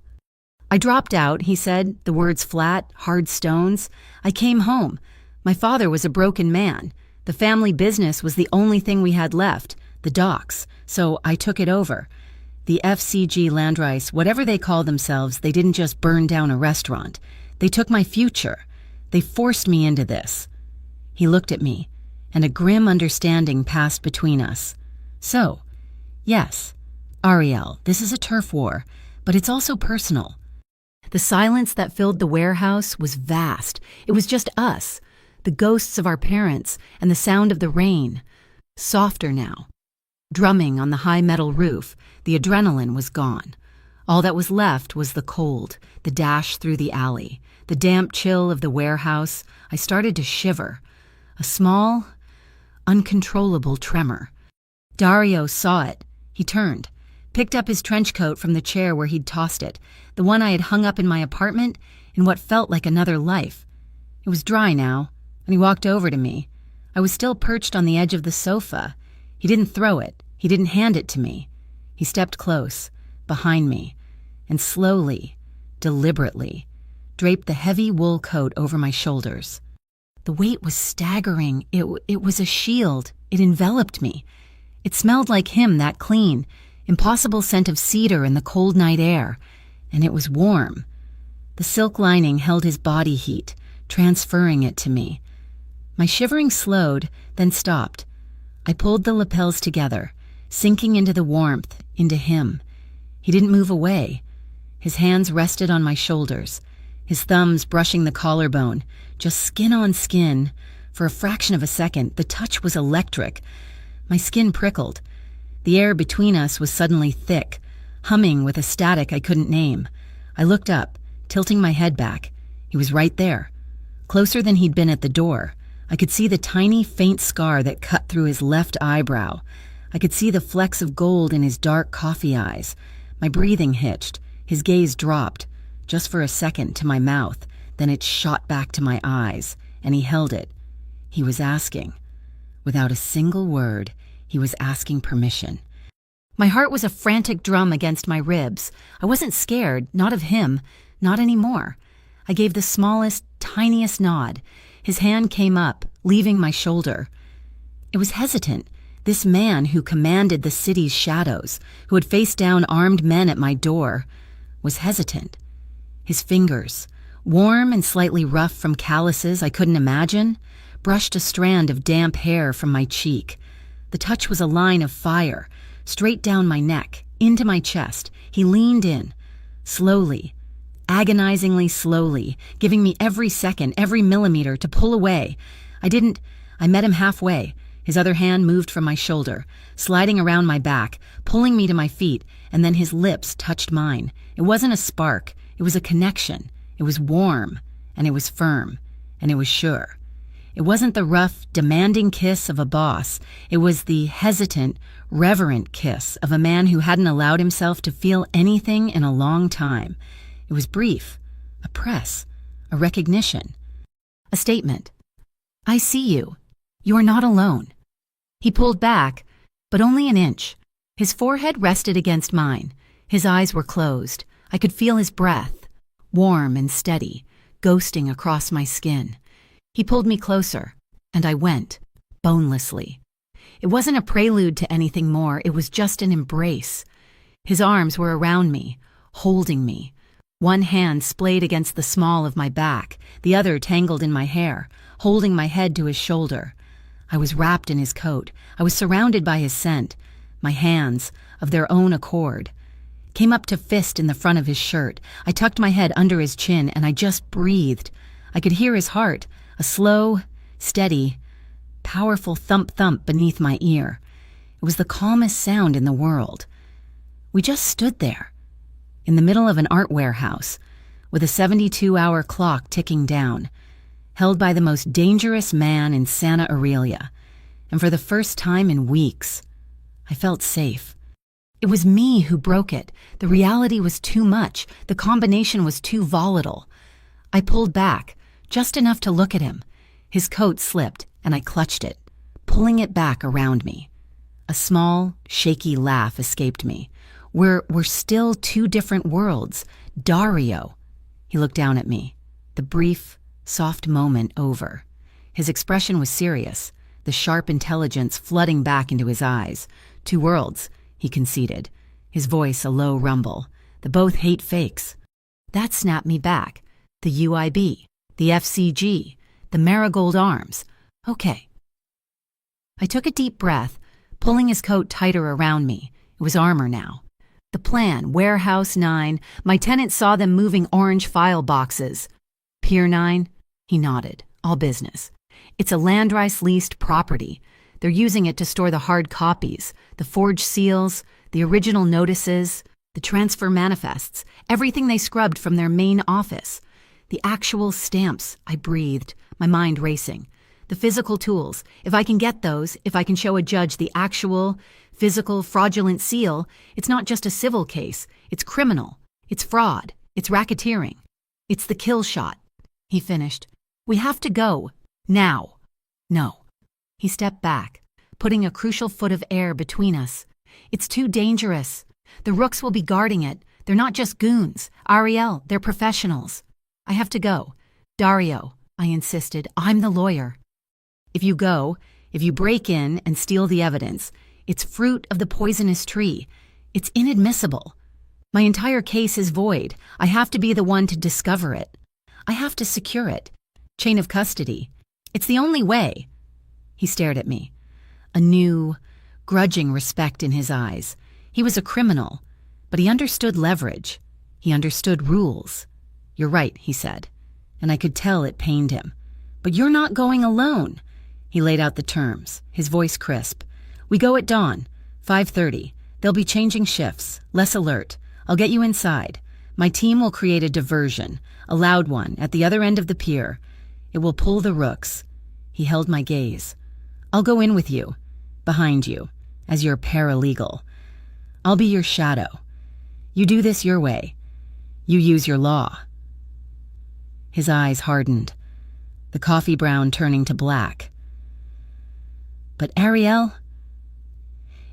I dropped out, he said, the words flat, hard stones. I came home. My father was a broken man. The family business was the only thing we had left, the docks, so I took it over. The FCG Landrise, whatever they call themselves, they didn't just burn down a restaurant. They took my future. They forced me into this. He looked at me, and a grim understanding passed between us. So, yes, Ariel, this is a turf war, but it's also personal. The silence that filled the warehouse was vast. It was just us. the ghosts of our parents, and the sound of the rain. Softer now. Drumming on the high metal roof, the adrenaline was gone. All that was left was the cold, the dash through the alley, the damp chill of the warehouse. I started to shiver. A small, uncontrollable tremor. Dario saw it. He turned, picked up his trench coat from the chair where he'd tossed it, the one I had hung up in my apartment in what felt like another life. It was dry now, and he walked over to me. I was still perched on the edge of the sofa. He didn't throw it. He didn't hand it to me. He stepped close, behind me, and slowly, deliberately, draped the heavy wool coat over my shoulders. The weight was staggering. It was a shield. It enveloped me. It smelled like him, that clean, impossible scent of cedar in the cold night air, and it was warm. The silk lining held his body heat, transferring it to me. My shivering slowed, then stopped. I pulled the lapels together, sinking into the warmth, into him. He didn't move away. His hands rested on my shoulders, his thumbs brushing the collarbone, just skin on skin. For a fraction of a second, the touch was electric. My skin prickled. The air between us was suddenly thick, humming with a static I couldn't name. I looked up, tilting my head back. He was right there, closer than he'd been at the door. I could see the tiny, faint scar that cut through his left eyebrow. I could see the flecks of gold in his dark coffee eyes. My breathing hitched. His gaze dropped, just for a second, to my mouth. Then it shot back to my eyes, and he held it. He was asking. Without a single word, he was asking permission. My heart was a frantic drum against my ribs. I wasn't scared, not of him, not anymore. I gave the smallest, tiniest nod. His hand came up, leaving my shoulder. It was hesitant. This man who commanded the city's shadows, who had faced down armed men at my door, was hesitant. His fingers, warm and slightly rough from calluses I couldn't imagine, brushed a strand of damp hair from my cheek. The touch was a line of fire, straight down my neck, into my chest. He leaned in, slowly, agonizingly slowly, giving me every second, every millimeter to pull away. I met him halfway. His other hand moved from my shoulder, sliding around my back, pulling me to my feet, and then his lips touched mine. It wasn't a spark, it was a connection. It was warm, and it was firm, and it was sure. It wasn't the rough, demanding kiss of a boss. It was the hesitant, reverent kiss of a man who hadn't allowed himself to feel anything in a long time. It was brief, a press, a recognition, a statement. I see you. You are not alone. He pulled back, but only an inch. His forehead rested against mine. His eyes were closed. I could feel his breath, warm and steady, ghosting across my skin. He pulled me closer, and I went, bonelessly. It wasn't a prelude to anything more, it was just an embrace. His arms were around me, holding me. One hand splayed against the small of my back, the other tangled in my hair, holding my head to his shoulder. I was wrapped in his coat. I was surrounded by his scent. My hands, of their own accord, came up to fist in the front of his shirt. I tucked my head under his chin, and I just breathed. I could hear his heart, a slow, steady, powerful thump-thump beneath my ear. It was the calmest sound in the world. We just stood there, in the middle of an art warehouse, with a 72-hour clock ticking down, held by the most dangerous man in Santa Aurelia. And for the first time in weeks, I felt safe. It was me who broke it. The reality was too much. The combination was too volatile. I pulled back, just enough to look at him. His coat slipped, and I clutched it, pulling it back around me. A small, shaky laugh escaped me. We're still two different worlds. Dario. He looked down at me. The brief, soft moment over. His expression was serious, the sharp intelligence flooding back into his eyes. Two worlds, he conceded, his voice a low rumble. The both hate fakes. That snapped me back. The UIB, the FCG, the Marigold Arms. Okay. I took a deep breath, pulling his coat tighter around me. It was armor now. The plan, Warehouse 9, my tenant saw them moving orange file boxes. Pier 9? He nodded. All business. It's a Landrice leased property. They're using it to store the hard copies, the forged seals, the original notices, the transfer manifests, everything they scrubbed from their main office. The actual stamps, I breathed, my mind racing. The physical tools, if I can get those, if I can show a judge the actual, physical, fraudulent seal, it's not just a civil case, it's criminal, it's fraud, it's racketeering. It's the kill shot. He finished. We have to go. Now. No. He stepped back, putting a crucial foot of air between us. It's too dangerous. The rooks will be guarding it. They're not just goons. Ariel, they're professionals. I have to go. Dario, I insisted, I'm the lawyer. If you go, if you break in and steal the evidence, it's fruit of the poisonous tree. It's inadmissible. My entire case is void. I have to be the one to discover it. I have to secure it. Chain of custody. It's the only way. He stared at me, a new, grudging respect in his eyes. He was a criminal, but he understood leverage. He understood rules. You're right, he said, and I could tell it pained him. But you're not going alone. He laid out the terms, his voice crisp. We go at dawn, 5:30. They'll be changing shifts, less alert. I'll get you inside. My team will create a diversion, a loud one, at the other end of the pier. It will pull the rooks. He held my gaze. I'll go in with you, behind you, as your paralegal. I'll be your shadow. You do this your way. You use your law. His eyes hardened, the coffee brown turning to black. But Ariel,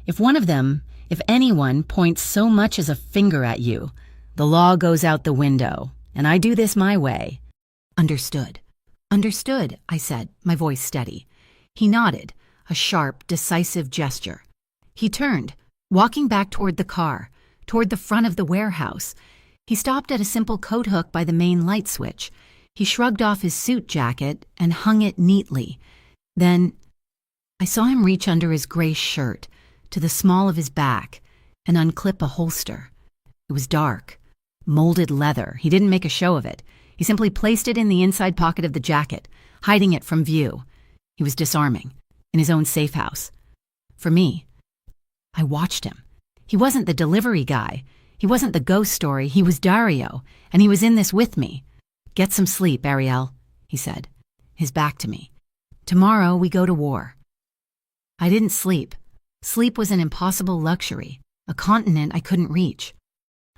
if one of them, if anyone points so much as a finger at you, the law goes out the window, and I do this my way. Understood. Understood, I said, my voice steady. He nodded, a sharp, decisive gesture. He turned, walking back toward the car, toward the front of the warehouse. He stopped at a simple coat hook by the main light switch. He shrugged off his suit jacket and hung it neatly. Then I saw him reach under his gray shirt, to the small of his back, and unclip a holster. It was dark, molded leather. He didn't make a show of it. He simply placed it in the inside pocket of the jacket, hiding it from view. He was disarming, in his own safe house. For me, I watched him. He wasn't the delivery guy. He wasn't the ghost story. He was Dario, and he was in this with me. Get some sleep, Ariel, he said, his back to me. Tomorrow we go to war. I didn't sleep. Sleep was an impossible luxury, a continent I couldn't reach.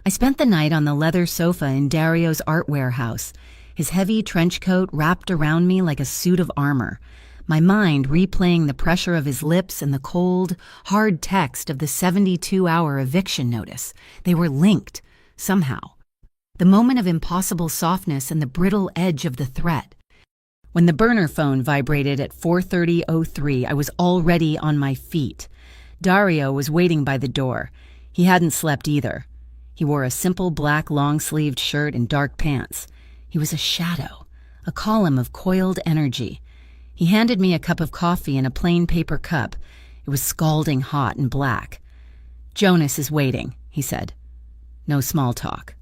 I spent the night on the leather sofa in Dario's art warehouse, his heavy trench coat wrapped around me like a suit of armor, my mind replaying the pressure of his lips and the cold, hard text of the 72-hour eviction notice. They were linked, somehow. The moment of impossible softness and the brittle edge of the threat. When the burner phone vibrated at 4:30:03, I was already on my feet. Dario was waiting by the door. He hadn't slept either. He wore a simple black long-sleeved shirt and dark pants. He was a shadow, a column of coiled energy. He handed me a cup of coffee in a plain paper cup. It was scalding hot and black. Jonas is waiting, he said. No small talk.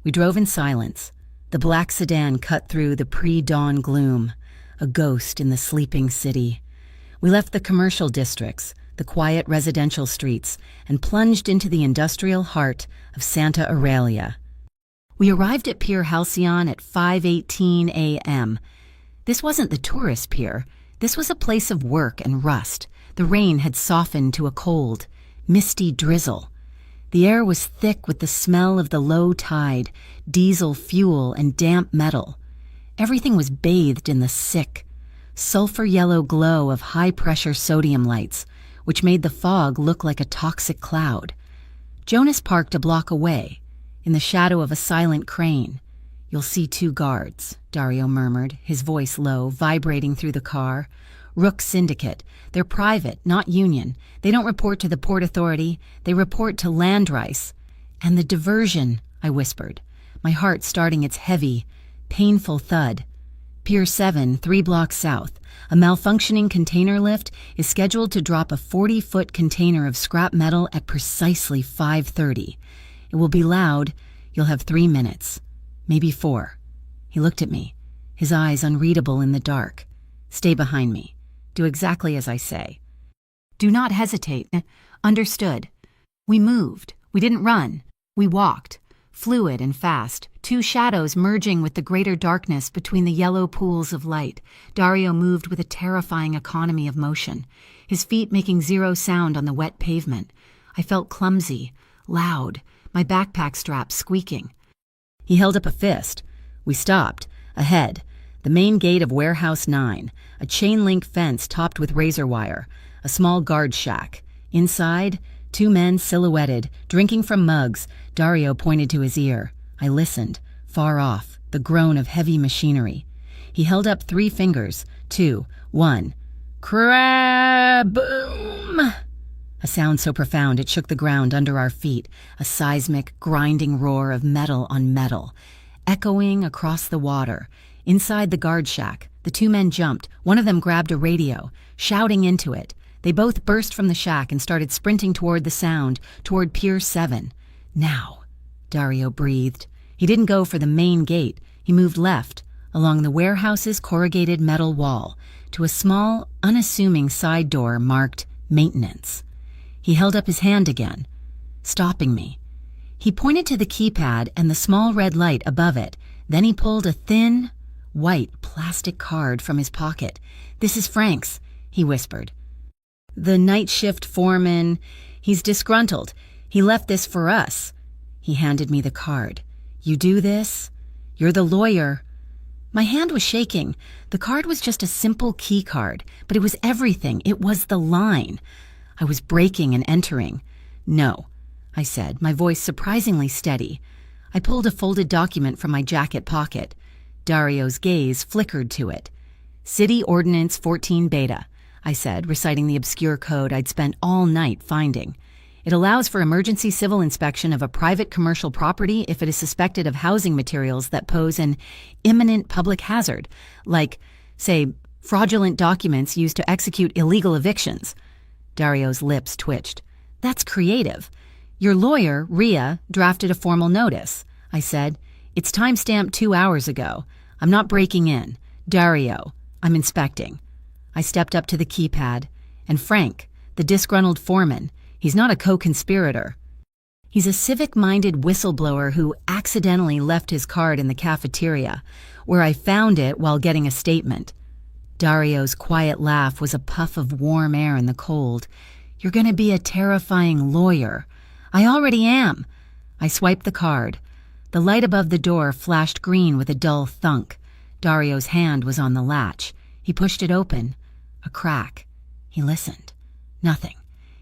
We drove in silence. The black sedan cut through the pre-dawn gloom, a ghost in the sleeping city. We left the commercial districts, the quiet residential streets, and plunged into the industrial heart of Santa Aurelia. We arrived at Pier Halcyon at 5:18 a.m. This wasn't the tourist pier. This was a place of work and rust. The rain had softened to a cold, misty drizzle. The air was thick with the smell of the low tide, diesel fuel, and damp metal. Everything was bathed in the sick, sulfur-yellow glow of high-pressure sodium lights, which made the fog look like a toxic cloud. Jonas parked a block away, in the shadow of a silent crane. You'll see 2 guards, Dario murmured, his voice low, vibrating through the car. Rook Syndicate. They're private, not union. They don't report to the Port Authority. They report to Landrice. And the diversion, I whispered, my heart starting its heavy, painful thud. Pier 7, 3 blocks south. A malfunctioning container lift is scheduled to drop a 40-foot container of scrap metal at precisely 5:30. It will be loud. You'll have 3 minutes. Maybe 4. He looked at me, his eyes unreadable in the dark. Stay behind me. Do exactly as I say. Do not hesitate. Understood. We moved. We didn't run. We walked. Fluid and fast, two shadows merging with the greater darkness between the yellow pools of light. Dario moved with a terrifying economy of motion, his feet making zero sound on the wet pavement. I felt clumsy, loud, my backpack strap squeaking. He held up a fist. We stopped. Ahead, the main gate of Warehouse 9, a chain-link fence topped with razor wire, a small guard shack. Inside, two men silhouetted, drinking from mugs. Dario pointed to his ear. I listened. Far off, the groan of heavy machinery. He held up 3 fingers. 2, 1. Crab-boom! A sound so profound it shook the ground under our feet, a seismic, grinding roar of metal on metal, echoing across the water. Inside the guard shack, the 2 men jumped. One of them grabbed a radio, shouting into it. They both burst from the shack and started sprinting toward the sound, toward Pier 7. Now, Dario breathed. He didn't go for the main gate. He moved left, along the warehouse's corrugated metal wall, to a small, unassuming side door marked Maintenance. He held up his hand again, stopping me. He pointed to the keypad and the small red light above it. Then he pulled a thin, white plastic card from his pocket. "This is Frank's," he whispered. "The night shift foreman. He's disgruntled. He left this for us." He handed me the card. "You do this? You're the lawyer." My hand was shaking. The card was just a simple key card, but it was everything. It was the line. I was breaking and entering. "No," I said, my voice surprisingly steady. I pulled a folded document from my jacket pocket. Dario's gaze flickered to it. "City Ordinance 14 Beta," I said, reciting the obscure code I'd spent all night finding. "It allows for emergency civil inspection of a private commercial property if it is suspected of housing materials that pose an imminent public hazard, like, say, fraudulent documents used to execute illegal evictions." Dario's lips twitched. "That's creative. Your lawyer, Rhea, drafted a formal notice," I said. "It's time-stamped 2 hours ago. I'm not breaking in. Dario, I'm inspecting." I stepped up to the keypad, and Frank, the disgruntled foreman, he's not a co-conspirator. He's a civic-minded whistleblower who accidentally left his card in the cafeteria, where I found it while getting a statement. Dario's quiet laugh was a puff of warm air in the cold. "You're going to be a terrifying lawyer." "I already am." I swiped the card. The light above the door flashed green with a dull thunk. Dario's hand was on the latch. He pushed it open. A crack. He listened. Nothing.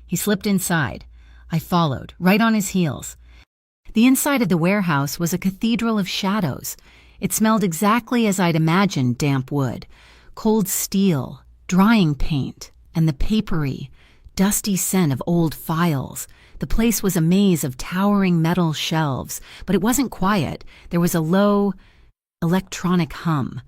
He slipped inside. I followed, right on his heels. The inside of the warehouse was a cathedral of shadows. It smelled exactly as I'd imagined damp wood. Cold steel, drying paint, and the papery, dusty scent of old files. The place was a maze of towering metal shelves, but it wasn't quiet. There was a low, electronic hum.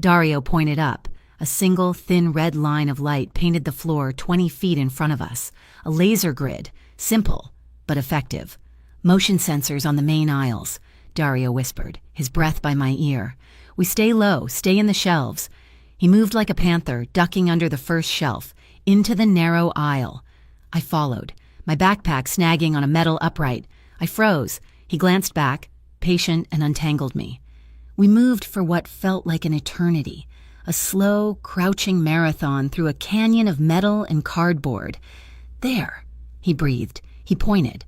Dario pointed up. A single, thin red line of light painted the floor 20 feet in front of us. A laser grid, simple, but effective. "Motion sensors on the main aisles," Dario whispered, his breath by my ear. "We stay low, stay in the shelves." He moved like a panther, ducking under the first shelf, into the narrow aisle. I followed, my backpack snagging on a metal upright. I froze. He glanced back, patient, and untangled me. We moved for what felt like an eternity. A slow, crouching marathon through a canyon of metal and cardboard. "There," he breathed. He pointed.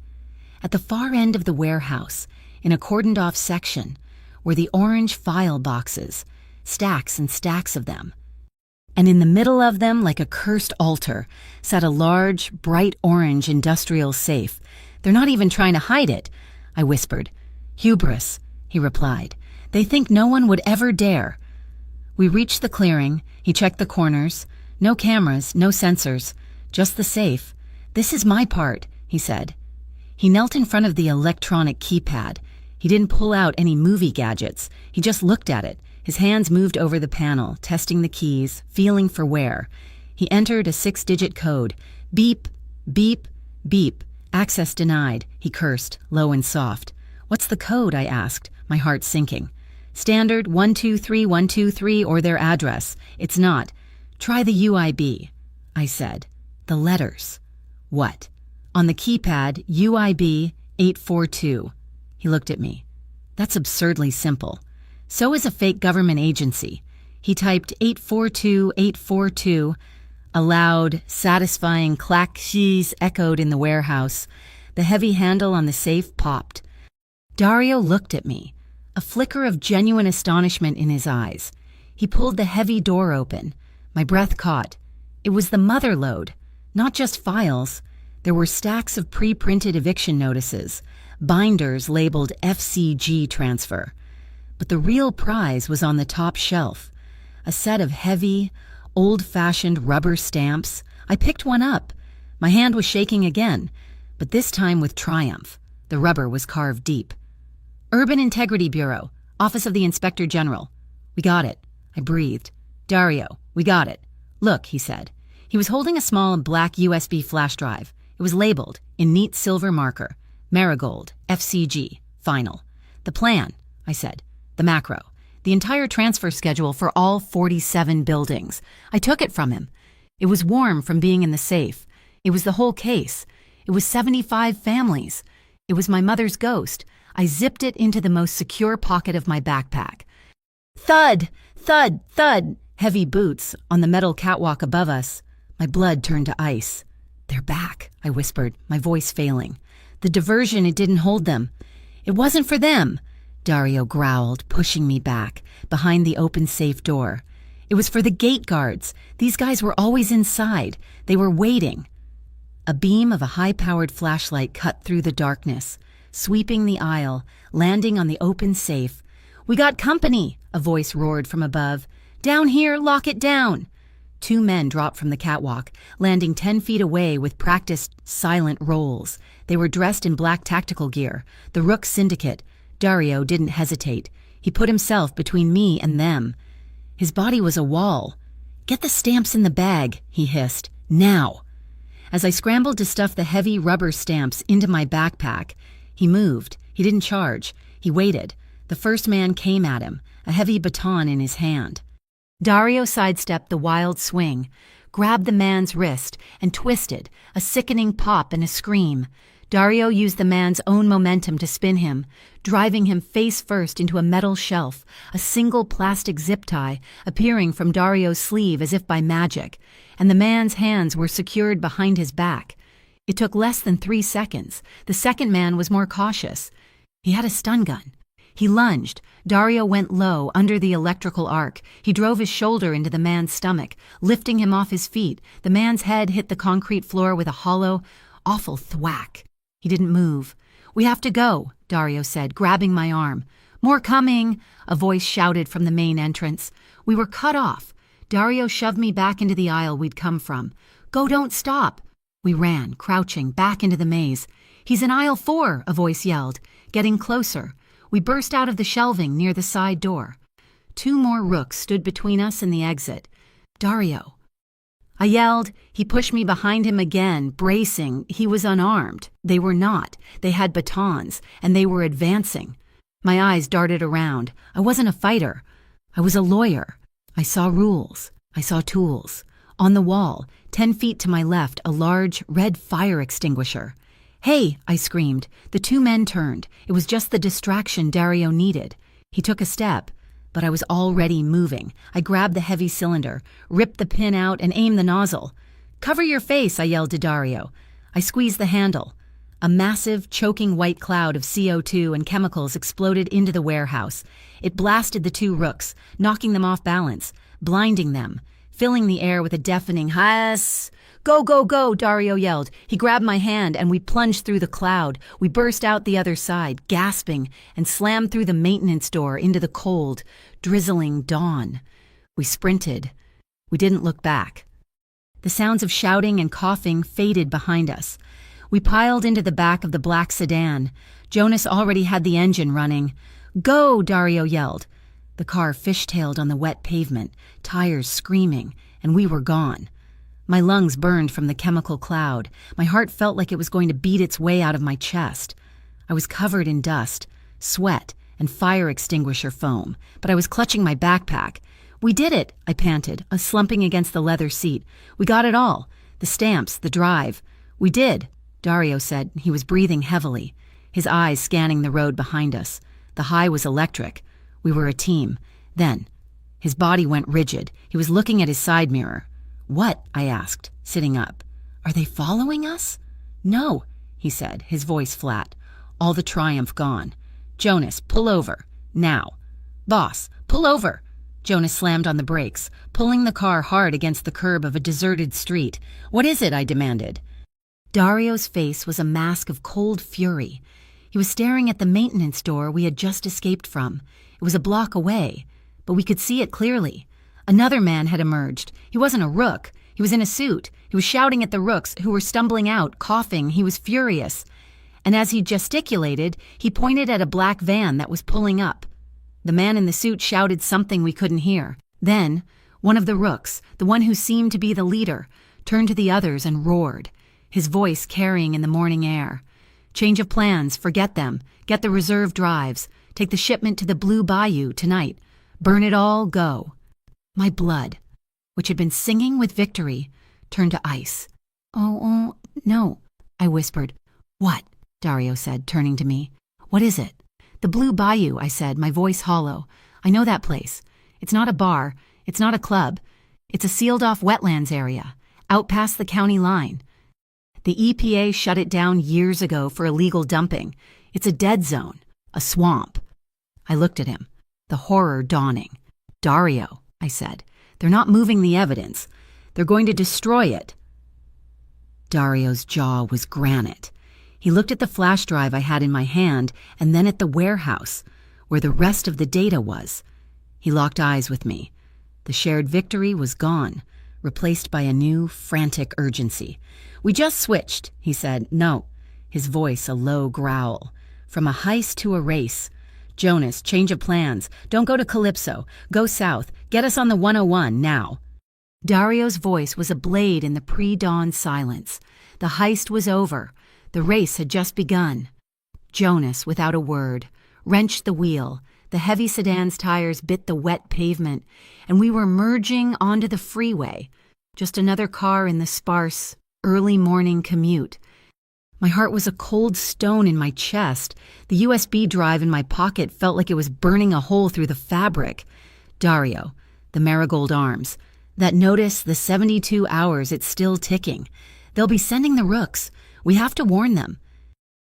At the far end of the warehouse, in a cordoned-off section, were the orange file boxes, stacks and stacks of them. And in the middle of them, like a cursed altar, sat a large, bright orange industrial safe. "They're not even trying to hide it," I whispered. "Hubris," he replied. "They think no one would ever dare." We reached the clearing. He checked the corners. No cameras, no sensors, just the safe. "This is my part," he said. He knelt in front of the electronic keypad. He didn't pull out any movie gadgets. He just looked at it. His hands moved over the panel, testing the keys, feeling for wear. He entered a 6-digit code. "Beep, beep, beep. Access denied," he cursed, low and soft. "What's the code?" I asked, my heart sinking. Standard 123123 or their address. It's not. Try the UIB, I said. The letters. What? On the keypad, UIB 842. He looked at me. That's absurdly simple. So is a fake government agency. He typed 842-842. A loud, satisfying clack-shees echoed in the warehouse. The heavy handle on the safe popped. Dario looked at me, a flicker of genuine astonishment in his eyes. He pulled the heavy door open. My breath caught. It was the mother lode, not just files. There were stacks of pre-printed eviction notices, binders labeled FCG transfer. But the real prize was on the top shelf. A set of heavy, old-fashioned rubber stamps. I picked one up. My hand was shaking again, but this time with triumph. The rubber was carved deep. Urban Integrity Bureau, Office of the Inspector General. We got it. I breathed. Dario, we got it. Look, he said. He was holding a small black USB flash drive. It was labeled, in neat silver marker, Marigold, FCG, Final. The plan, I said. The macro. The entire transfer schedule for all 47 buildings. I took it from him. It was warm from being in the safe. It was the whole case. It was 75 families. It was my mother's ghost. I zipped it into the most secure pocket of my backpack. Thud! Thud! Thud! Heavy boots on the metal catwalk above us. My blood turned to ice. They're back, I whispered, my voice failing. The diversion, it didn't hold them. It wasn't for them, Dario growled, pushing me back, behind the open safe door. It was for the gate guards. These guys were always inside. They were waiting. A beam of a high-powered flashlight cut through the darkness, sweeping the aisle, landing on the open safe. We got company, a voice roared from above. Down here, lock it down. 2 men dropped from the catwalk, landing 10 feet away with practiced, silent rolls. They were dressed in black tactical gear, the Rook Syndicate. Dario didn't hesitate. He put himself between me and them. His body was a wall. Get the stamps in the bag, he hissed. Now. As I scrambled to stuff the heavy rubber stamps into my backpack, he moved. He didn't charge. He waited. The first man came at him, a heavy baton in his hand. Dario sidestepped the wild swing, grabbed the man's wrist, and twisted, a sickening pop and a scream. Dario used the man's own momentum to spin him, driving him face first into a metal shelf, a single plastic zip tie appearing from Dario's sleeve as if by magic, and the man's hands were secured behind his back. It took less than 3 seconds. The second man was more cautious. He had a stun gun. He lunged. Dario went low, under the electrical arc. He drove his shoulder into the man's stomach, lifting him off his feet. The man's head hit the concrete floor with a hollow, awful thwack. He didn't move. We have to go, Dario said, grabbing my arm. More coming, a voice shouted from the main entrance. We were cut off. Dario shoved me back into the aisle we'd come from. Go, don't stop. We ran, crouching, back into the maze. He's in aisle 4, a voice yelled, getting closer. We burst out of the shelving near the side door. 2 more Rooks stood between us and the exit. Dario. I yelled. He pushed me behind him again, bracing. He was unarmed. They were not. They had batons, and they were advancing. My eyes darted around. I wasn't a fighter. I was a lawyer. I saw rules. I saw tools. On the wall, 10 feet to my left, a large red fire extinguisher. Hey, I screamed. The 2 men turned. It was just the distraction Dario needed. He took a step, but I was already moving. I grabbed the heavy cylinder, ripped the pin out, and aimed the nozzle. Cover your face, I yelled to Dario. I squeezed the handle. A massive, choking white cloud of CO2 and chemicals exploded into the warehouse. It blasted the 2 Rooks, knocking them off balance, blinding them, filling the air with a deafening hiss. Go, go, go, Dario yelled. He grabbed my hand and we plunged through the cloud. We burst out the other side, gasping, and slammed through the maintenance door into the cold, drizzling dawn. We sprinted. We didn't look back. The sounds of shouting and coughing faded behind us. We piled into the back of the black sedan. Jonas already had the engine running. Go, Dario yelled. The car fishtailed on the wet pavement, tires screaming, and we were gone. My lungs burned from the chemical cloud. My heart felt like it was going to beat its way out of my chest. I was covered in dust, sweat, and fire extinguisher foam, but I was clutching my backpack. "We did it," I panted, slumping against the leather seat. "We got it all. The stamps, the drive. We did," Dario said. He was breathing heavily, his eyes scanning the road behind us. The high was electric. We were a team. Then, his body went rigid. He was looking at his side mirror. "What?" I asked, sitting up. "Are they following us?" "No," he said, his voice flat, all the triumph gone. "Jonas, pull over. Now." "Boss, pull over." Jonas slammed on the brakes, pulling the car hard against the curb of a deserted street. "What is it?" I demanded. Dario's face was a mask of cold fury. He was staring at the maintenance door we had just escaped from. It was a block away, but we could see it clearly. Another man had emerged. He wasn't a rook. He was in a suit. He was shouting at the rooks who were stumbling out, coughing. He was furious. And as he gesticulated, he pointed at a black van that was pulling up. The man in the suit shouted something we couldn't hear. Then, one of the rooks, the one who seemed to be the leader, turned to the others and roared, his voice carrying in the morning air. "Change of plans, forget them. Get the reserve drives. Take the shipment to the Blue Bayou tonight. Burn it all, go." My blood, which had been singing with victory, turned to ice. Oh, no," I whispered. "What?" Dario said, turning to me. "What is it?" "The Blue Bayou," I said, my voice hollow. "I know that place. It's not a bar. It's not a club. It's a sealed-off wetlands area, out past the county line. The EPA shut it down years ago for illegal dumping. It's a dead zone, a swamp." I looked at him, the horror dawning. "Dario," I said, "they're not moving the evidence. They're going to destroy it." Dario's jaw was granite. He looked at the flash drive I had in my hand and then at the warehouse, where the rest of the data was. He locked eyes with me. The shared victory was gone, replaced by a new, frantic urgency. "We just switched," he said. "No," his voice a low growl. "From a heist to a race. Jonas, change of plans. Don't go to Calypso. Go south. Get us on the 101 now." Dario's voice was a blade in the pre-dawn silence. The heist was over. The race had just begun. Jonas, without a word, wrenched the wheel. The heavy sedan's tires bit the wet pavement, and we were merging onto the freeway. Just another car in the sparse, early morning commute. My heart was a cold stone in my chest. The USB drive in my pocket felt like it was burning a hole through the fabric. Dario, the marigold arms. That notice, the 72 hours, it's still ticking. They'll be sending the rooks. We have to warn them.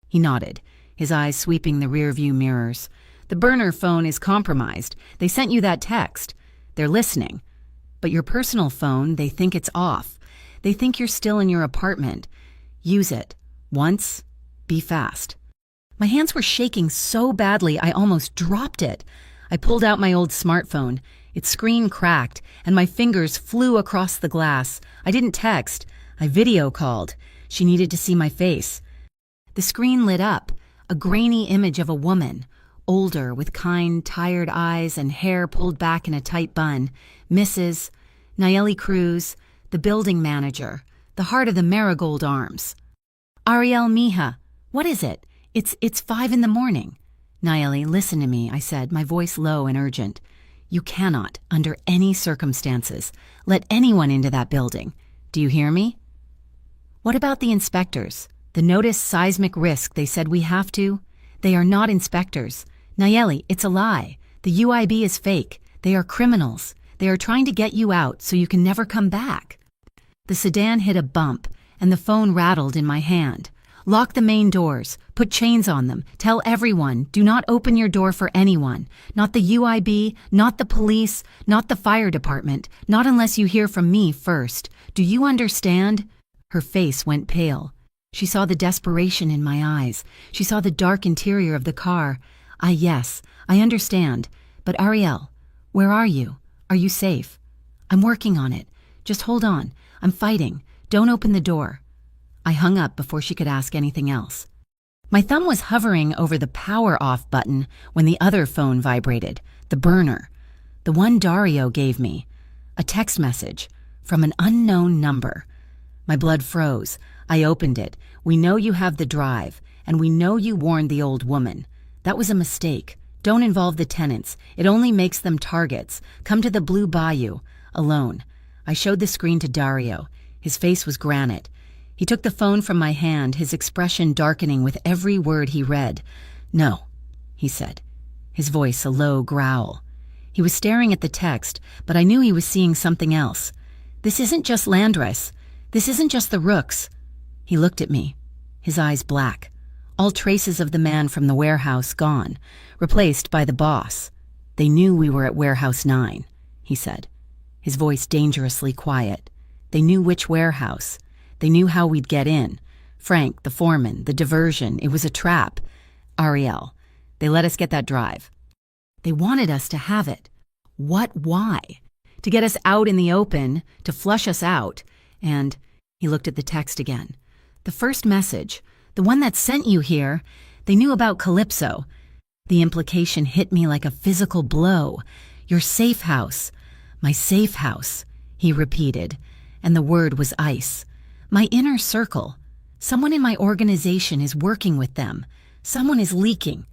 He nodded, his eyes sweeping the rearview mirrors. "The burner phone is compromised. They sent you that text. They're listening. But your personal phone, they think it's off. They think you're still in your apartment. Use it. Once. Be fast." My hands were shaking so badly I almost dropped it. I pulled out my old smartphone. Its screen cracked, and my fingers flew across the glass. I didn't text. I video called. She needed to see my face. The screen lit up, a grainy image of a woman, older, with kind, tired eyes and hair pulled back in a tight bun. Mrs. Nayeli Cruz, the building manager, the heart of the Marigold Arms. "Ariel, mija, what is it? It's 5 a.m. "Nayeli, listen to me," I said, my voice low and urgent. "You cannot, under any circumstances, let anyone into that building. Do you hear me?" "What about the inspectors? The notice seismic risk they said we have to? They are not inspectors. Nayeli, it's a lie. The UIB is fake. They are criminals. They are trying to get you out so you can never come back." The sedan hit a bump, and the phone rattled in my hand. "Lock the main doors. Put chains on them. Tell everyone, do not open your door for anyone. Not the UIB, not the police, not the fire department. Not unless you hear from me first. Do you understand?" Her face went pale. She saw the desperation in my eyes. She saw the dark interior of the car. Yes, I understand. But Ariel, where are you? Are you safe?" "I'm working on it. Just hold on. I'm fighting. Don't open the door." I hung up before she could ask anything else. My thumb was hovering over the power off button when the other phone vibrated, the burner, the one Dario gave me. A text message from an unknown number. My blood froze. I opened it. "We know you have the drive, and we know you warned the old woman. That was a mistake. Don't involve the tenants. It only makes them targets. Come to the Blue Bayou. Alone. I showed the screen to Dario. His face was granite. He took the phone from my hand, his expression darkening with every word he read. No, he said, his voice a low growl. He was staring at the text, but I knew he was seeing something else. This isn't just Landress. This isn't just the Rooks. He looked at me, his eyes black. All traces of the man from the warehouse gone, replaced by the boss. They knew we were at Warehouse 9, he said, his voice dangerously quiet. They knew which warehouse. They knew how we'd get in. Frank, the foreman, the diversion. It was a trap. Ariel. They let us get that drive. They wanted us to have it. Why? To get us out in the open, to flush us out. And he looked at the text again. The first message, the one that sent you here, they knew about Calypso. The implication hit me like a physical blow. Your safe house. My safe house, he repeated, and the word was ice. My inner circle. Someone in my organization is working with them. Someone is leaking.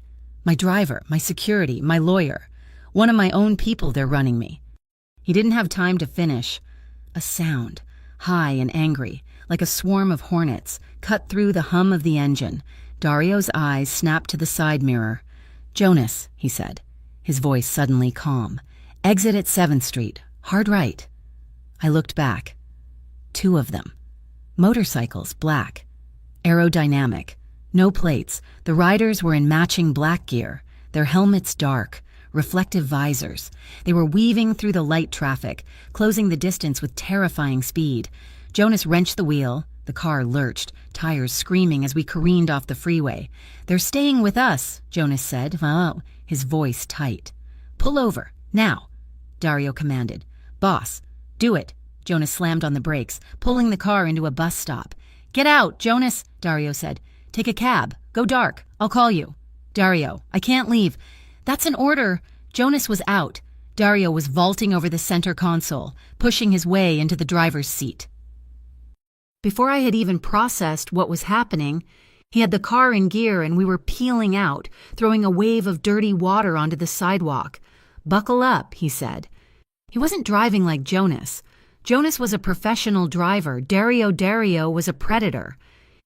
My driver, my security, my lawyer. One of my own people, they're running me. He didn't have time to finish. A sound, high and angry, like a swarm of hornets, cut through the hum of the engine. Dario's eyes snapped to the side mirror. Jonas, he said, his voice suddenly calm. Exit at 7th Street, hard right. I looked back. 2 of them. Motorcycles, black. Aerodynamic. No plates. The riders were in matching black gear, their helmets dark, reflective visors. They were weaving through the light traffic, closing the distance with terrifying speed. Jonas wrenched the wheel. The car lurched, tires screaming as we careened off the freeway. They're staying with us, Jonas said, his voice tight. Pull over, now, Dario commanded. Boss, do it. Jonas slammed on the brakes, pulling the car into a bus stop. Get out, Jonas, Dario said. Take a cab. Go dark. I'll call you. Dario, I can't leave. That's an order. Jonas was out. Dario was vaulting over the center console, pushing his way into the driver's seat. Before I had even processed what was happening, he had the car in gear and we were peeling out, throwing a wave of dirty water onto the sidewalk. Buckle up, he said. He wasn't driving like Jonas. Jonas was a professional driver. Dario was a predator.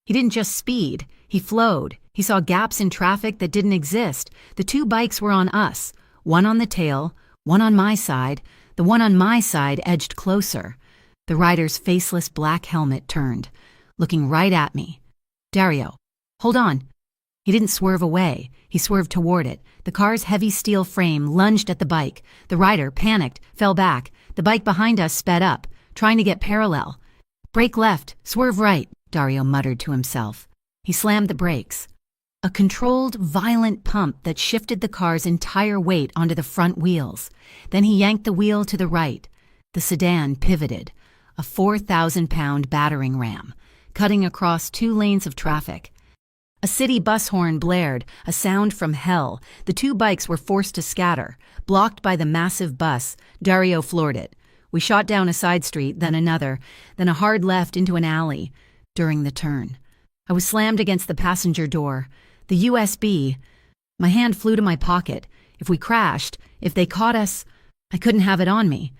He didn't just speed, he flowed. He saw gaps in traffic that didn't exist. The 2 bikes were on us, one on the tail, one on my side. The one on my side edged closer. The rider's faceless black helmet turned, looking right at me. Dario, hold on. He didn't swerve away. He swerved toward it. The car's heavy steel frame lunged at the bike. The rider, panicked, fell back. The bike behind us sped up, trying to get parallel. Brake left, swerve right, Dario muttered to himself. He slammed the brakes. A controlled, violent pump that shifted the car's entire weight onto the front wheels. Then he yanked the wheel to the right. The sedan pivoted, a 4,000-pound battering ram, cutting across 2 lanes of traffic. A city bus horn blared, a sound from hell. The 2 bikes were forced to scatter. Blocked by the massive bus, Dario floored it. We shot down a side street, then another, then a hard left into an alley. During the turn, I was slammed against the passenger door. The USB. My hand flew to my pocket. If we crashed, if they caught us, I couldn't have it on me.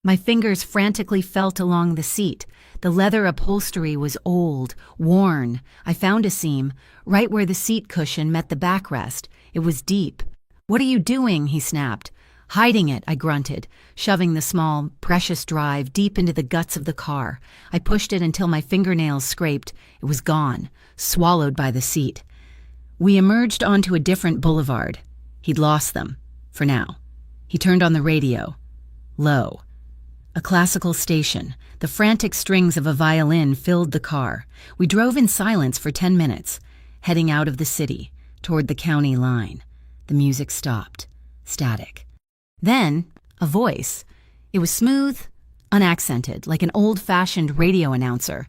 My fingers frantically felt along the seat. The leather upholstery was old, worn. I found a seam, right where the seat cushion met the backrest. It was deep. What are you doing? He snapped. Hiding it, I grunted, shoving the small, precious drive deep into the guts of the car. I pushed it until my fingernails scraped. It was gone, swallowed by the seat. We emerged onto a different boulevard. He'd lost them, for now. He turned on the radio. Low. A classical station. The frantic strings of a violin filled the car. We drove in silence for 10 minutes, heading out of the city, toward the county line. The music stopped. Static. Then, a voice. It was smooth, unaccented, like an old-fashioned radio announcer.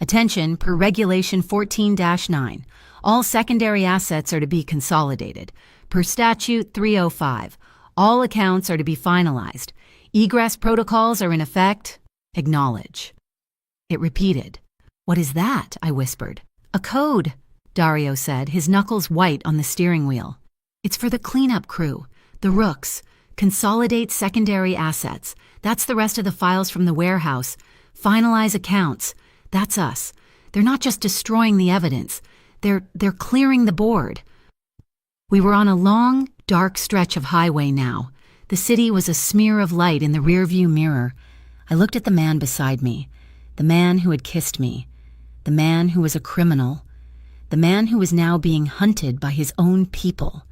Attention, per Regulation 14-9. All secondary assets are to be consolidated. Per Statute 305. All accounts are to be finalized. Egress protocols are in effect. Acknowledge. It repeated. What is that? I whispered. A code, Dario said, his knuckles white on the steering wheel. It's for the cleanup crew, the Rooks. Consolidate secondary assets. That's the rest of the files from the warehouse. Finalize accounts. That's us. They're not just destroying the evidence. They're clearing the board. We were on a long, dark stretch of highway now. The city was a smear of light in the rearview mirror. I looked at the man beside me, the man who had kissed me, the man who was a criminal, the man who was now being hunted by his own people.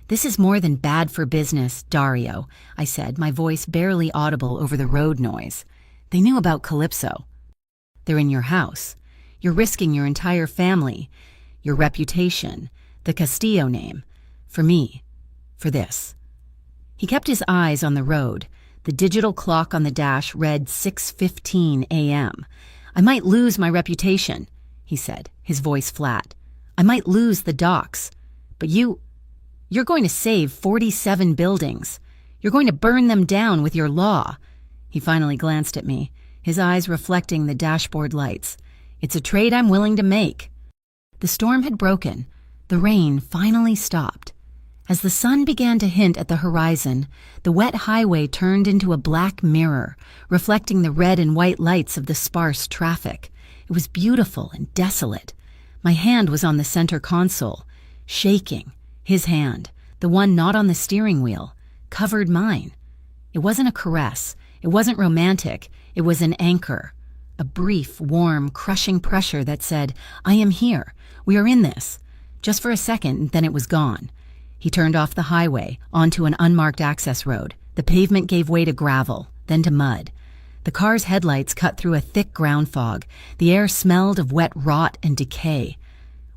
"This is more than bad for business, Dario," I said, my voice barely audible over the road noise. "They knew about Calypso. They're in your house. You're risking your entire family, your reputation, the Castillo name, for me, for this." He kept his eyes on the road. The digital clock on the dash read 6:15 a.m. "I might lose my reputation," he said, his voice flat. "I might lose the docks. But you're going to save 47 buildings. You're going to burn them down with your law." He finally glanced at me, his eyes reflecting the dashboard lights. "It's a trade I'm willing to make." The storm had broken. The rain finally stopped. As the sun began to hint at the horizon, the wet highway turned into a black mirror, reflecting the red and white lights of the sparse traffic. It was beautiful and desolate. My hand was on the center console, shaking. His hand, the one not on the steering wheel, covered mine. It wasn't a caress. It wasn't romantic. It was an anchor. A brief, warm, crushing pressure that said, "I am here. We are in this." Just for a second, then it was gone. He turned off the highway, onto an unmarked access road. The pavement gave way to gravel, then to mud. The car's headlights cut through a thick ground fog. The air smelled of wet rot and decay.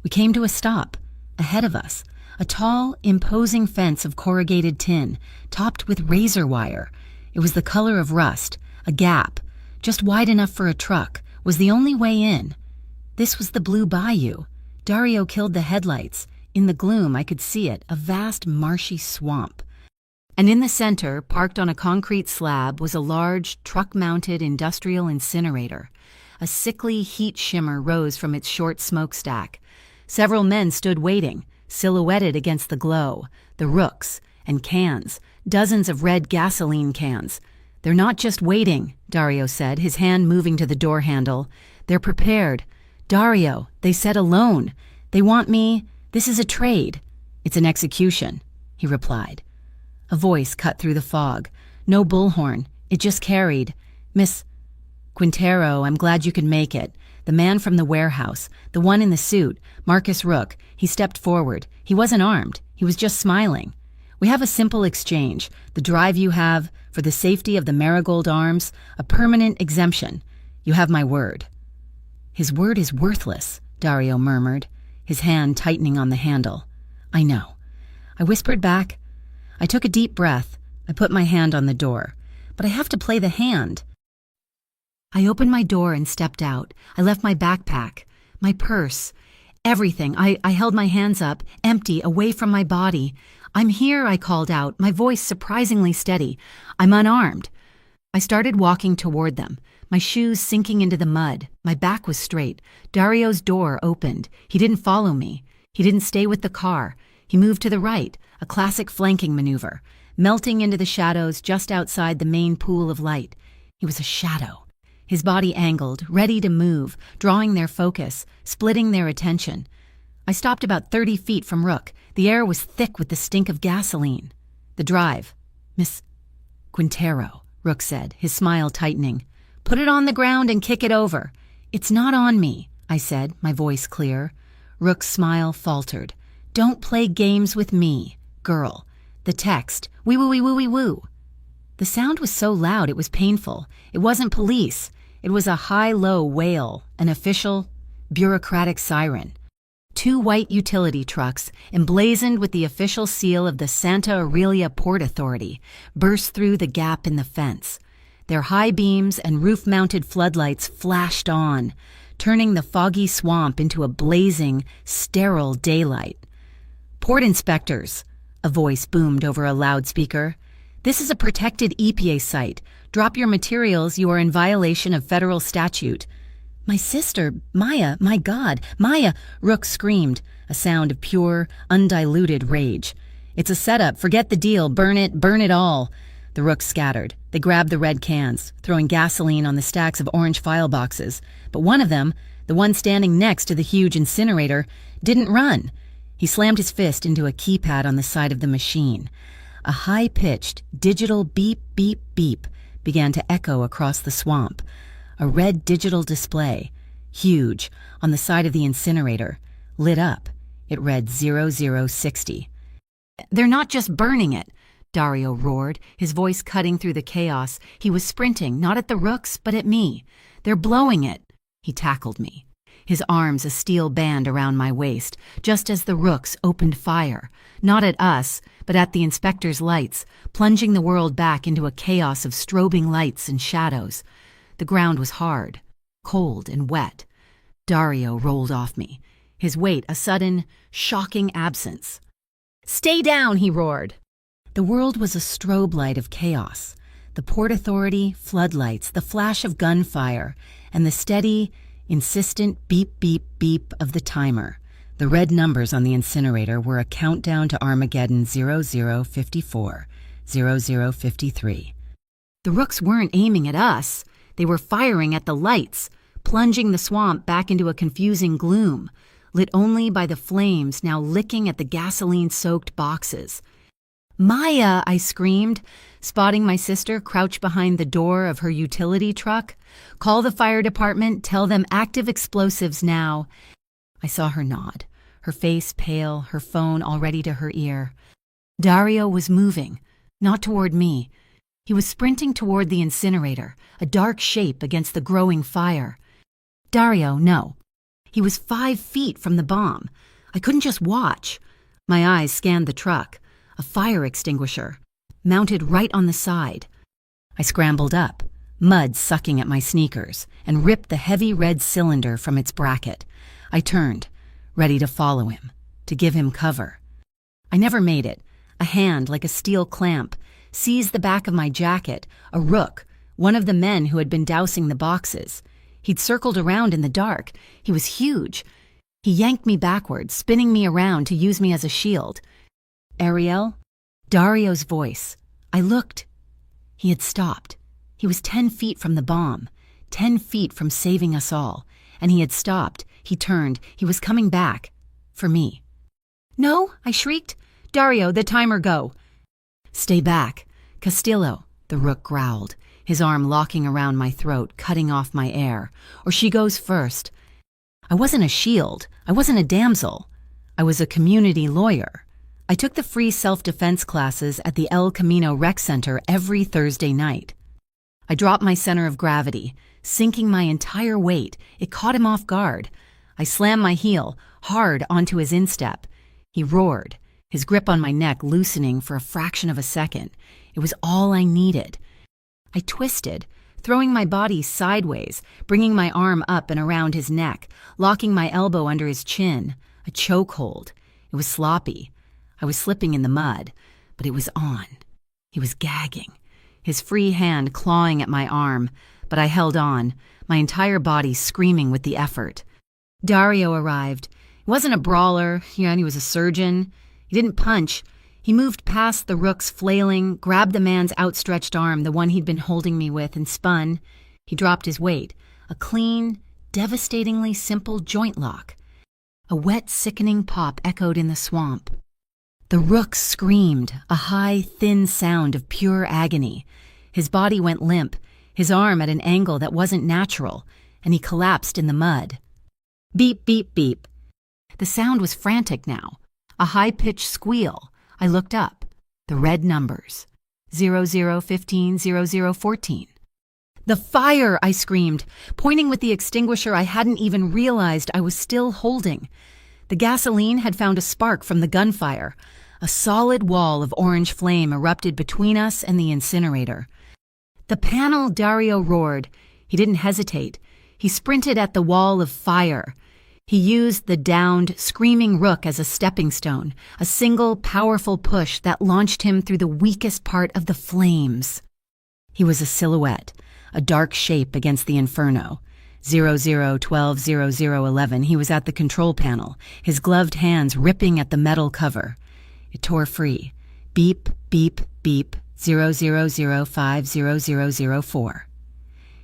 We came to a stop. Ahead of us, a tall, imposing fence of corrugated tin, topped with razor wire. It was the color of rust. A gap, just wide enough for a truck, was the only way in. This was the Blue Bayou. Dario killed the headlights. In the gloom, I could see it, a vast, marshy swamp. And in the center, parked on a concrete slab, was a large, truck-mounted industrial incinerator. A sickly heat shimmer rose from its short smokestack. Several men stood waiting, silhouetted against the glow, the Rooks, and cans, dozens of red gasoline cans. "They're not just waiting," Dario said, his hand moving to the door handle. "They're prepared. Dario, they said alone. They want me. This is a trade." "It's an execution," he replied. A voice cut through the fog. No bullhorn. It just carried, "Miss Quintero, I'm glad you could make it." The man from the warehouse, the one in the suit, Marcus Rook, he stepped forward. He wasn't armed. He was just smiling. "We have a simple exchange. The drive you have, for the safety of the Marigold Arms, a permanent exemption. You have my word." "His word is worthless," Dario murmured, his hand tightening on the handle. "I know." I whispered back. I took a deep breath. I put my hand on the door. "But I have to play the hand." I opened my door and stepped out. I left my backpack, my purse, everything. I held my hands up, empty, away from my body. "I'm here," I called out, my voice surprisingly steady. "I'm unarmed." I started walking toward them, my shoes sinking into the mud. My back was straight. Dario's door opened. He didn't follow me. He didn't stay with the car. He moved to the right, a classic flanking maneuver, melting into the shadows just outside the main pool of light. He was a shadow. His body angled, ready to move, drawing their focus, splitting their attention. I stopped about 30 feet from Rook. The air was thick with the stink of gasoline. "The drive, Miss Quintero," Rook said, his smile tightening. "Put it on the ground and kick it over." "It's not on me," I said, my voice clear. Rook's smile faltered. "Don't play games with me, girl." The text, "Wee woo wee woo wee woo." The sound was so loud it was painful. It wasn't police. It was a high-low wail, an official, bureaucratic siren. 2 white utility trucks, emblazoned with the official seal of the Santa Aurelia Port Authority, burst through the gap in the fence. Their high beams and roof-mounted floodlights flashed on, turning the foggy swamp into a blazing, sterile daylight. "Port inspectors," a voice boomed over a loudspeaker. "This is a protected EPA site. Drop your materials, you are in violation of federal statute." "My sister, Maya, my God, Maya!" Rook screamed, a sound of pure, undiluted rage. It's a setup. Forget the deal. Burn it all. The rooks scattered. They grabbed the red cans, throwing gasoline on the stacks of orange file boxes. But one of them, the one standing next to the huge incinerator, didn't run. He slammed his fist into a keypad on the side of the machine. A high-pitched, digital beep, beep, beep began to echo across the swamp. A red digital display, huge, on the side of the incinerator, lit up. It read 0060. "They're not just burning it," Dario roared, his voice cutting through the chaos. He was sprinting, not at the rooks, but at me. "They're blowing it." He tackled me, his arms a steel band around my waist, just as the rooks opened fire, not at us, but at the inspector's lights, plunging the world back into a chaos of strobing lights and shadows. The ground was hard, cold and wet. Dario rolled off me, his weight a sudden, shocking absence. "Stay down," he roared. The world was a strobe light of chaos. The Port Authority, floodlights, the flash of gunfire, and the steady, insistent beep, beep, beep of the timer. The red numbers on the incinerator were a countdown to Armageddon 0054, 0053. The rooks weren't aiming at us. They were firing at the lights, plunging the swamp back into a confusing gloom, lit only by the flames now licking at the gasoline-soaked boxes. "Maya!" I screamed, spotting my sister crouched behind the door of her utility truck. "Call the fire department, tell them active explosives now." I saw her nod, her face pale, her phone already to her ear. Dario was moving, not toward me. He was sprinting toward the incinerator, a dark shape against the growing fire. Dario, no. He was 5 feet from the bomb. I couldn't just watch. My eyes scanned the truck, a fire extinguisher, mounted right on the side. I scrambled up, mud sucking at my sneakers, and ripped the heavy red cylinder from its bracket. I turned, ready to follow him, to give him cover. I never made it. A hand, like a steel clamp, seized the back of my jacket, a rook, one of the men who had been dousing the boxes. He'd circled around in the dark. He was huge. He yanked me backward, spinning me around to use me as a shield. "Ariel?" Dario's voice. I looked. He had stopped. He was 10 feet from the bomb, 10 feet from saving us all. And he had stopped. He turned. He was coming back. For me. "No," I shrieked. "Dario, the timer, go." "Stay back. Castillo," the rook growled, his arm locking around my throat, cutting off my air. "Or she goes first." I wasn't a shield. I wasn't a damsel. I was a community lawyer. I took the free self-defense classes at the El Camino Rec Center every Thursday night. I dropped my center of gravity, sinking my entire weight. It caught him off guard. I slammed my heel hard onto his instep. He roared, his grip on my neck loosening for a fraction of a second. It was all I needed. I twisted, throwing my body sideways, bringing my arm up and around his neck, locking my elbow under his chin. A chokehold. It was sloppy. I was slipping in the mud, but it was on. He was gagging, his free hand clawing at my arm, but I held on, my entire body screaming with the effort. Dario arrived. He wasn't a brawler, and he was a surgeon. He didn't punch. He moved past the rooks flailing, grabbed the man's outstretched arm, the one he'd been holding me with, and spun. He dropped his weight, a clean, devastatingly simple joint lock. A wet, sickening pop echoed in the swamp. The rook screamed, a high, thin sound of pure agony. His body went limp, his arm at an angle that wasn't natural, and he collapsed in the mud. Beep, beep, beep. The sound was frantic now, a high-pitched squeal. I looked up. The red numbers. 0015, 0014. "The fire!" I screamed, pointing with the extinguisher I hadn't even realized I was still holding. The gasoline had found a spark from the gunfire. A solid wall of orange flame erupted between us and the incinerator. "The panel!" Dario roared. He didn't hesitate. He sprinted at the wall of fire. He used the downed, screaming rook as a stepping stone, a single, powerful push that launched him through the weakest part of the flames. He was a silhouette, a dark shape against the inferno. 0012, 0011, he was at the control panel, his gloved hands ripping at the metal cover. It tore free. Beep, beep, beep, 00050004.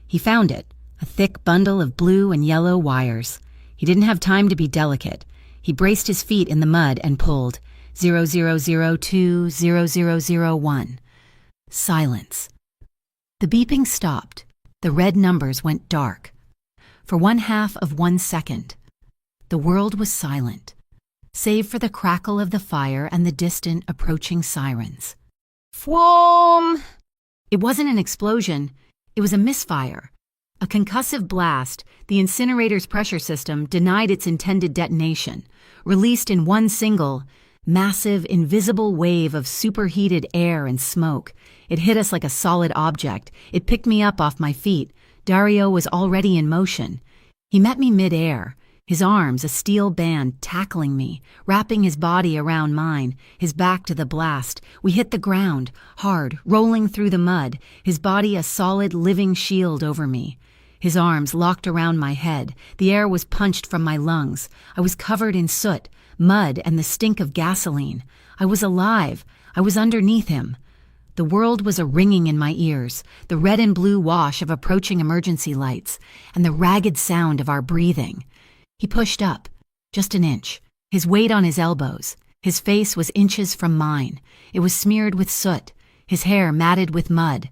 He found it, a thick bundle of blue and yellow wires. He didn't have time to be delicate. He braced his feet in the mud and pulled 0002 0001. Silence. The beeping stopped. The red numbers went dark. For 1/2 of 1 second, the world was silent, save for the crackle of the fire and the distant approaching sirens. Fwoom! It wasn't an explosion. It was a misfire. A concussive blast. The incinerator's pressure system denied its intended detonation, released in one single, massive, invisible wave of superheated air and smoke. It hit us like a solid object. It picked me up off my feet. Dario was already in motion. He met me mid-air, his arms a steel band tackling me, wrapping his body around mine, his back to the blast. We hit the ground, hard, rolling through the mud, his body a solid living shield over me. His arms locked around my head. The air was punched from my lungs. I was covered in soot, mud, and the stink of gasoline. I was alive. I was underneath him. The world was a ringing in my ears, the red and blue wash of approaching emergency lights, and the ragged sound of our breathing. He pushed up, just an inch, his weight on his elbows. His face was inches from mine. It was smeared with soot, his hair matted with mud.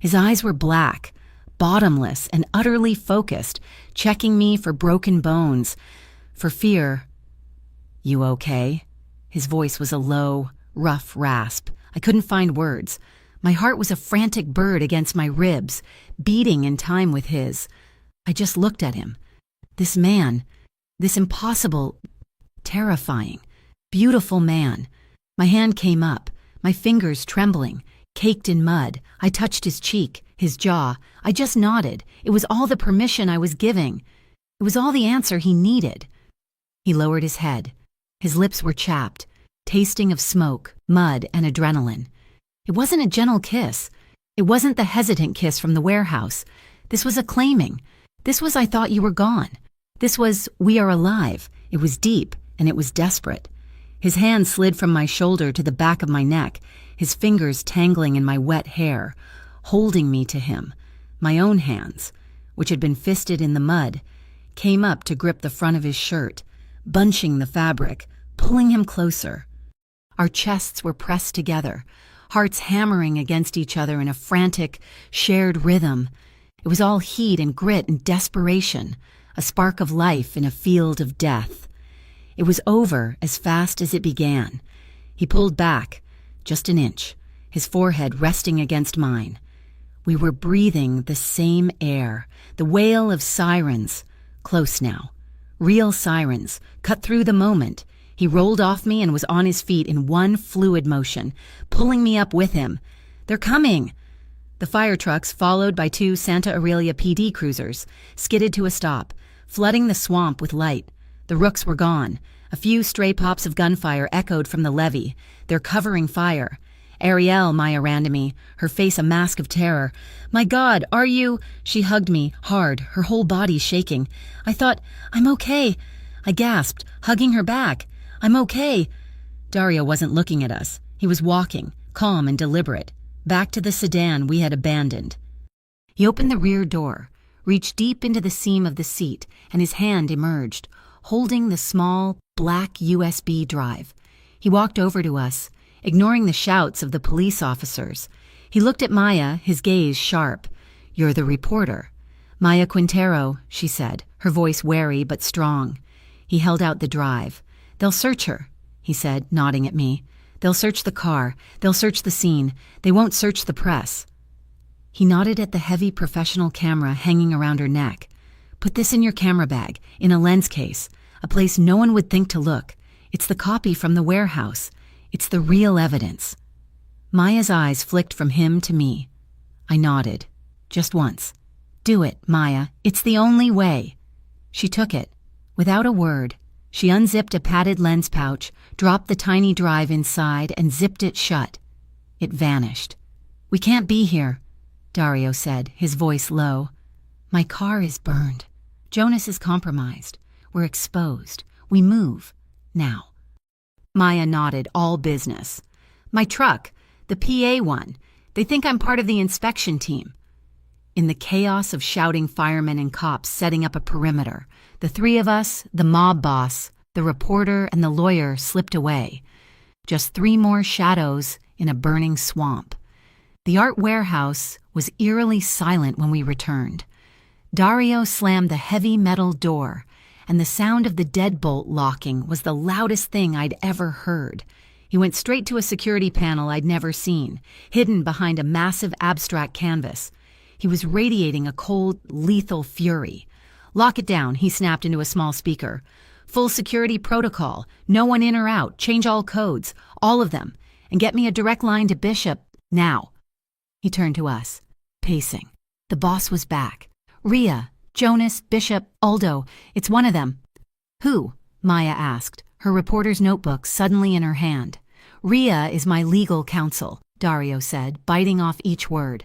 His eyes were black, bottomless and utterly focused, checking me for broken bones, for fear. "You okay?" His voice was a low, rough rasp. I couldn't find words. My heart was a frantic bird against my ribs, beating in time with his. I just looked at him. This man, this impossible, terrifying, beautiful man. My hand came up, my fingers trembling, caked in mud. I touched his cheek, his jaw. I just nodded. It was all the permission I was giving. It was all the answer he needed. He lowered his head. His lips were chapped, tasting of smoke, mud, and adrenaline. It wasn't a gentle kiss. It wasn't the hesitant kiss from the warehouse. This was a claiming. This was "I thought you were gone." This was "we are alive." It was deep, and it was desperate. His hand slid from my shoulder to the back of my neck, his fingers tangling in my wet hair, holding me to him. My own hands, which had been fisted in the mud, came up to grip the front of his shirt, bunching the fabric, pulling him closer. Our chests were pressed together, hearts hammering against each other in a frantic, shared rhythm. It was all heat and grit and desperation, a spark of life in a field of death. It was over as fast as it began. He pulled back, just an inch, his forehead resting against mine. We were breathing the same air, the wail of sirens, close now. Real sirens, cut through the moment. He rolled off me and was on his feet in one fluid motion, pulling me up with him. "They're coming!" The fire trucks, followed by 2 Santa Aurelia PD cruisers, skidded to a stop, flooding the swamp with light. The rooks were gone. A few stray pops of gunfire echoed from the levee. "They're covering fire." "Ariel," Maya ran to me, her face a mask of terror. "My God, are you—" She hugged me, hard, her whole body shaking. I thought, "I'm okay." I gasped, hugging her back. "I'm okay." Dario wasn't looking at us. He was walking, calm and deliberate, back to the sedan we had abandoned. He opened the rear door, reached deep into the seam of the seat, and his hand emerged, holding the small, black USB drive. He walked over to us, ignoring the shouts of the police officers. He looked at Maya, his gaze sharp. "You're the reporter." "Maya Quintero," she said, her voice wary but strong. He held out the drive. "They'll search her," he said, nodding at me. "They'll search the car. They'll search the scene. They won't search the press." He nodded at the heavy professional camera hanging around her neck. "Put this in your camera bag, in a lens case, a place no one would think to look. It's the copy from the warehouse. It's the real evidence." Maya's eyes flicked from him to me. I nodded, just once. "Do it, Maya. It's the only way." She took it. Without a word, she unzipped a padded lens pouch, dropped the tiny drive inside, and zipped it shut. It vanished. "We can't be here," Dario said, his voice low. "My car is burned. Jonas is compromised. We're exposed. We move. Now." Maya nodded, all business. My truck, the PA one. They think I'm part of the inspection team. In the chaos of shouting firemen and cops setting up a perimeter, the three of us, the mob boss, the reporter, and the lawyer slipped away. Just 3 more shadows in a burning swamp. The art warehouse was eerily silent when we returned. Dario slammed the heavy metal door, and the sound of the deadbolt locking was the loudest thing I'd ever heard. He went straight to a security panel I'd never seen, hidden behind a massive abstract canvas. He was radiating a cold, lethal fury. Lock it down, he snapped into a small speaker. Full security protocol, no one in or out, change all codes, all of them, and get me a direct line to Bishop, now. He turned to us, pacing. The boss was back. Rhea, Jonas, Bishop, Aldo, it's one of them. Who? Maya asked, her reporter's notebook suddenly in her hand. Rhea is my legal counsel, Dario said, biting off each word.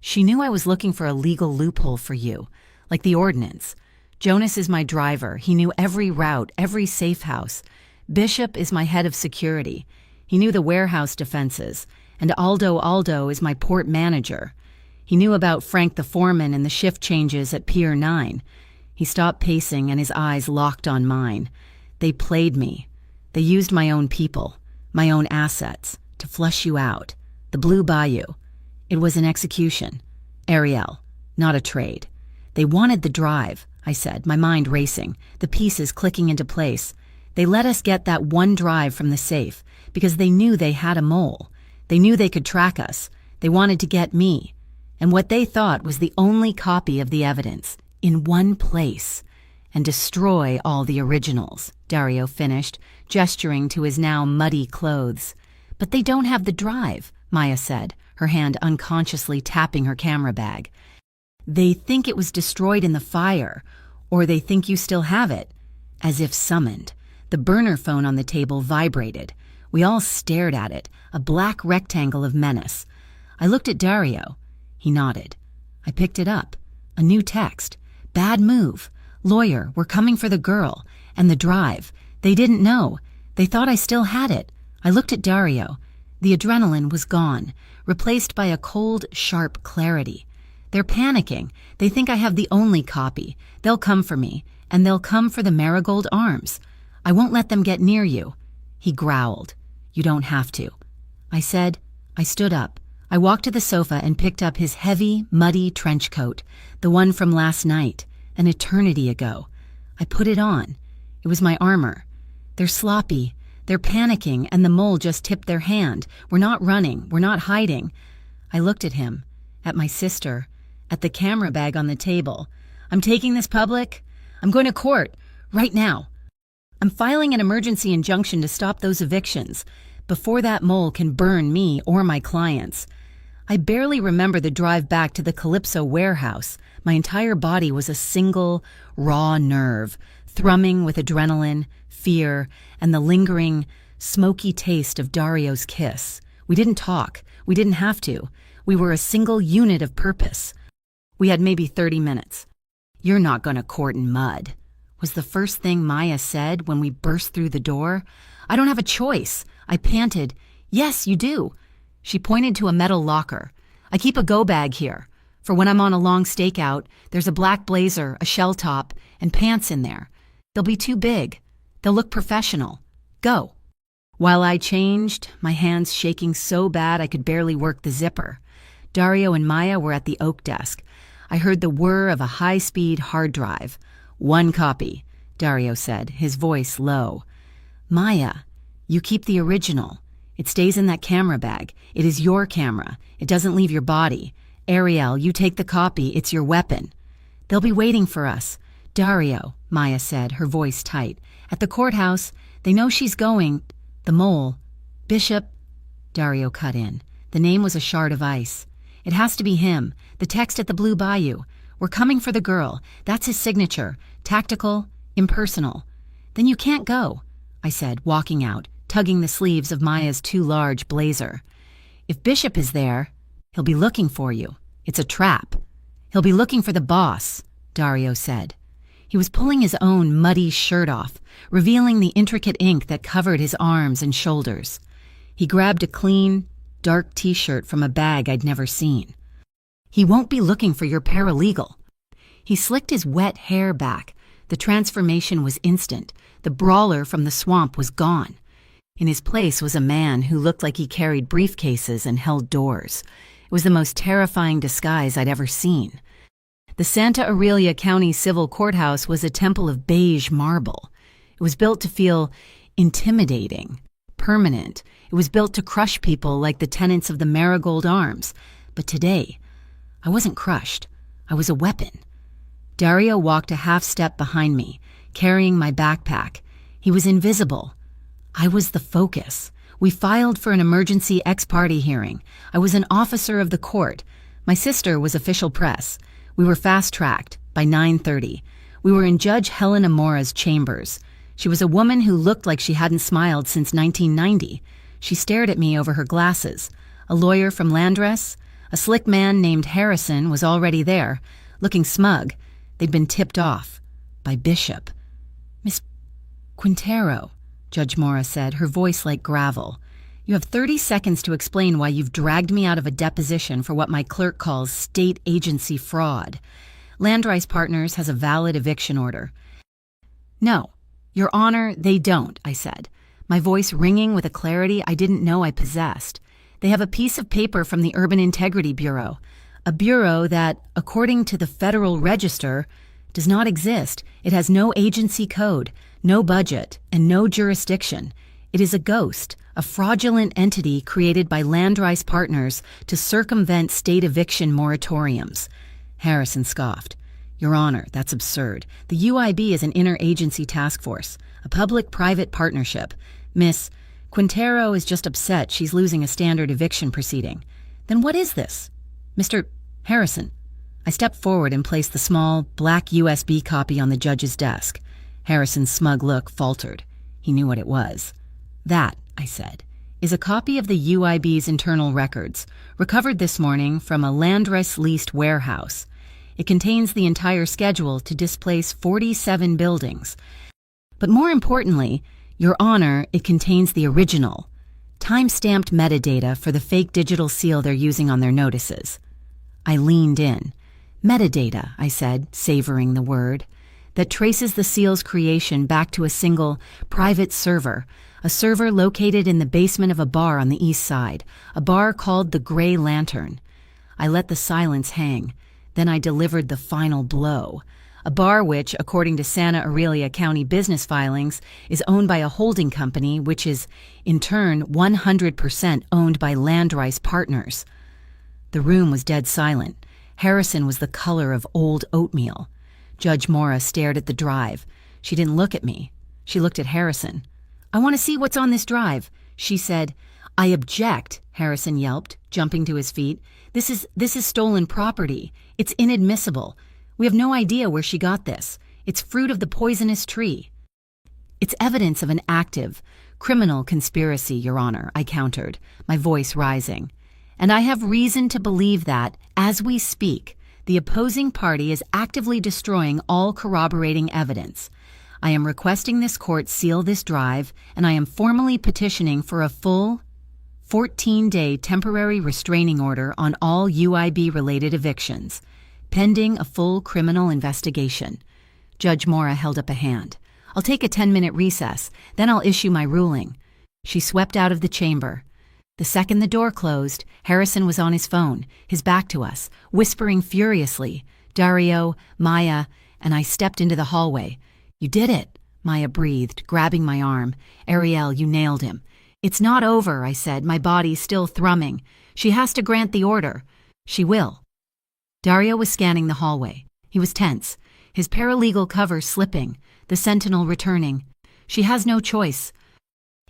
She knew I was looking for a legal loophole for you, like the ordinance. Jonas is my driver. He knew every route, every safe house. Bishop is my head of security. He knew the warehouse defenses. And Aldo is my port manager. He knew about Frank the foreman and the shift changes at Pier 9. He stopped pacing and his eyes locked on mine. They played me. They used my own people, my own assets, to flush you out. The Blue Bayou. It was an execution. Ariel, not a trade. They wanted the drive, I said, my mind racing, the pieces clicking into place. They let us get that one drive from the safe because they knew they had a mole. They knew they could track us. They wanted to get me. And what they thought was the only copy of the evidence, in one place, and destroy all the originals, Dario finished, gesturing to his now muddy clothes. But they don't have the drive, Maya said, her hand unconsciously tapping her camera bag. They think it was destroyed in the fire, or they think you still have it. As if summoned, the burner phone on the table vibrated. We all stared at it, a black rectangle of menace. I looked at Dario. He nodded. I picked it up. A new text. Bad move. Lawyer, we're coming for the girl. And the drive. They didn't know. They thought I still had it. I looked at Dario. The adrenaline was gone, replaced by a cold, sharp clarity. They're panicking. They think I have the only copy. They'll come for me, and they'll come for the marigold arms. I won't let them get near you. He growled. You don't have to. I said. I stood up. I walked to the sofa and picked up his heavy, muddy trench coat, the one from last night, an eternity ago. I put it on. It was my armor. They're sloppy. They're panicking, and the mole just tipped their hand. We're not running. We're not hiding. I looked at him, at my sister, at the camera bag on the table. I'm taking this public. I'm going to court, right now. I'm filing an emergency injunction to stop those evictions, before that mole can burn me or my clients. I barely remember the drive back to the Calypso warehouse. My entire body was a single, raw nerve, thrumming with adrenaline, fear, and the lingering, smoky taste of Dario's kiss. We didn't talk. We didn't have to. We were a single unit of purpose. We had maybe 30 minutes. You're not going to court in mud, was the first thing Maya said when we burst through the door. I don't have a choice. I panted. Yes, you do. She pointed to a metal locker. I keep a go bag here. For when I'm on a long stakeout, there's a black blazer, a shell top, and pants in there. They'll be too big. They'll look professional. Go. While I changed, my hands shaking so bad I could barely work the zipper. Dario and Maya were at the oak desk. I heard the whir of a high-speed hard drive. One copy, Dario said, his voice low. Maya, you keep the original. It stays in that camera bag. It is your camera. It doesn't leave your body. Ariel, you take the copy. It's your weapon. They'll be waiting for us. Dario, Maya said, her voice tight. At the courthouse, they know she's going. The mole. Bishop. Dario cut in. The name was a shard of ice. It has to be him. The text at the Blue Bayou. We're coming for the girl. That's his signature. Tactical, impersonal. Then you can't go, I said, walking out, tugging the sleeves of Maya's too large blazer. If Bishop is there, he'll be looking for you. It's a trap. He'll be looking for the boss, Dario said. He was pulling his own muddy shirt off, revealing the intricate ink that covered his arms and shoulders. He grabbed a clean, dark t-shirt from a bag I'd never seen. "He won't be looking for your paralegal." He slicked his wet hair back. The transformation was instant. The brawler from the swamp was gone. In his place was a man who looked like he carried briefcases and held doors. It was the most terrifying disguise I'd ever seen. The Santa Aurelia County Civil Courthouse was a temple of beige marble. It was built to feel intimidating, permanent. It was built to crush people like the tenants of the Marigold Arms. But today, I wasn't crushed. I was a weapon. Dario walked a half step behind me, carrying my backpack. He was invisible. I was the focus. We filed for an emergency ex-parte hearing. I was an officer of the court. My sister was official press. We were fast-tracked by 9:30. We were in Judge Helena Mora's chambers. She was a woman who looked like she hadn't smiled since 1990. She stared at me over her glasses. A lawyer from Landress, a slick man named Harrison, was already there, looking smug. They'd been tipped off by Bishop. "Miss Quintero," Judge Mora said, her voice like gravel. "You have 30 seconds to explain why you've dragged me out of a deposition for what my clerk calls state agency fraud. Landrise Partners has a valid eviction order." "No, Your Honor, they don't," I said, my voice ringing with a clarity I didn't know I possessed. "They have a piece of paper from the Urban Integrity Bureau, a bureau that, according to the Federal Register, does not exist. It has no agency code, no budget, and no jurisdiction. It is a ghost, a fraudulent entity created by Landrise Partners to circumvent state eviction moratoriums." Harrison scoffed. "Your Honor, that's absurd. The UIB is an interagency task force, a public-private partnership. Miss Quintero is just upset she's losing a standard eviction proceeding. Then what is this? Mr. Harrison." I stepped forward and placed the small, black USB copy on the judge's desk. Harrison's smug look faltered. He knew what it was. "That," I said, "is a copy of the UIB's internal records, recovered this morning from a Landress-leased warehouse. It contains the entire schedule to displace 47 buildings. But more importantly, Your Honor, it contains the original, time-stamped metadata for the fake digital seal they're using on their notices." I leaned in. "Metadata," I said, savoring the word, "that traces the seal's creation back to a single, private server, a server located in the basement of a bar on the east side, a bar called the Gray Lantern." I let the silence hang. Then I delivered the final blow. A bar which, according to Santa Aurelia County business filings, is owned by a holding company which is, in turn, 100% owned by Landrise Partners. The room was dead silent. Harrison was the color of old oatmeal. Judge Mora stared at the drive. She didn't look at me. She looked at Harrison. "I want to see what's on this drive," she said. "I object," Harrison yelped, jumping to his feet. This is stolen property. It's inadmissible. We have no idea where she got this. It's fruit of the poisonous tree." "It's evidence of an active, criminal conspiracy, Your Honor," I countered, my voice rising. "And I have reason to believe that, as we speak, the opposing party is actively destroying all corroborating evidence. I am requesting this court seal this drive, and I am formally petitioning for a full 14-day temporary restraining order on all UIB-related evictions, pending a full criminal investigation." Judge Mora held up a hand. "I'll take a 10-minute recess, then I'll issue my ruling." She swept out of the chamber. The second the door closed, Harrison was on his phone, his back to us, whispering furiously. Dario, Maya, and I stepped into the hallway. "You did it," Maya breathed, grabbing my arm. "Ariel, you nailed him." "It's not over," I said, my body still thrumming. "She has to grant the order." "She will." Dario was scanning the hallway. He was tense, his paralegal cover slipping, the sentinel returning. "She has no choice."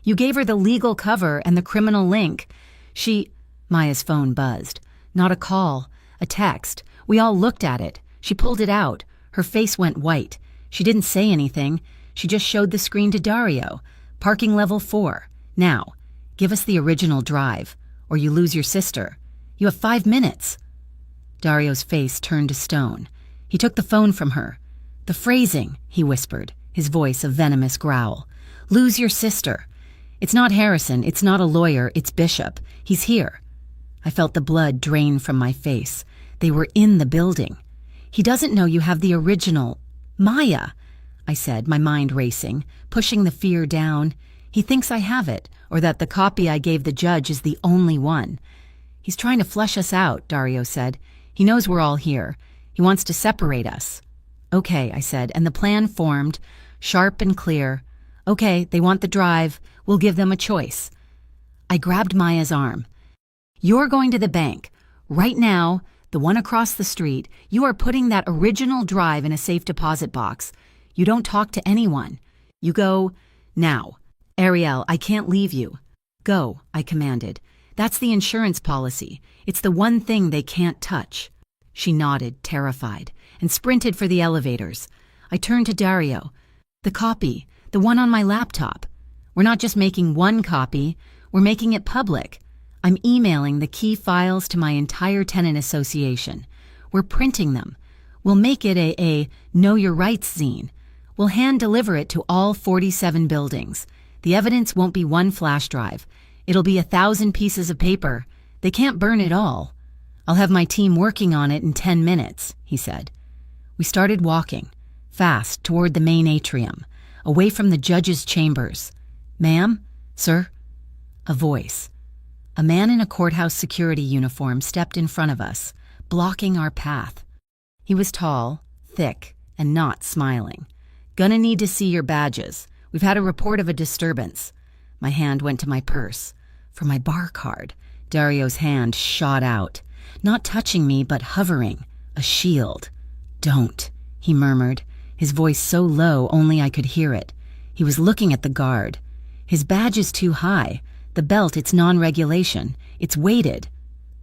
"You gave her the legal cover and the criminal link." Maya's phone buzzed. Not a call, a text. We all looked at it. She pulled it out. Her face went white. She didn't say anything. She just showed the screen to Dario. "Parking level 4. Now, give us the original drive, or you lose your sister. You have 5 minutes." Dario's face turned to stone. He took the phone from her. "The phrasing," he whispered. his voice a venomous growl. "Lose your sister. It's not Harrison, it's not a lawyer, it's Bishop. He's here." I felt the blood drain from my face. They were in the building. "He doesn't know you have the original." "Maya," I said, my mind racing, pushing the fear down. "He thinks I have it, or that the copy I gave the judge is the only one." "He's trying to flush us out," Dario said. "He knows we're all here. He wants to separate us." "Okay," I said, and the plan formed, sharp and clear. "Okay, they want the drive. We'll give them a choice." I grabbed Maya's arm. "You're going to the bank. Right now, the one across the street, you are putting that original drive in a safe deposit box. You don't talk to anyone. You go now. Ariel, I can't leave you." "Go," I commanded. "That's the insurance policy. It's the one thing they can't touch." She nodded, terrified, and sprinted for the elevators. I turned to Dario. "The copy, the one on my laptop. We're not just making one copy, we're making it public. I'm emailing the key files to my entire tenant association. We're printing them. We'll make it a Know Your Rights zine. We'll hand deliver it to all 47 buildings. The evidence won't be one flash drive. It'll be 1,000 pieces of paper. They can't burn it all. I'll have my team working on it in 10 minutes, he said. We started walking, fast, toward the main atrium, away from the judge's chambers. "Ma'am? Sir?" A voice. A man in a courthouse security uniform stepped in front of us, blocking our path. He was tall, thick, and not smiling. "Gonna need to see your badges. We've had a report of a disturbance." My hand went to my purse. For my bar card. Dario's hand shot out, not touching me but hovering, a shield. "Don't," he murmured, his voice so low only I could hear it. He was looking at the guard. "His badge is too high. The belt, it's non-regulation. It's weighted."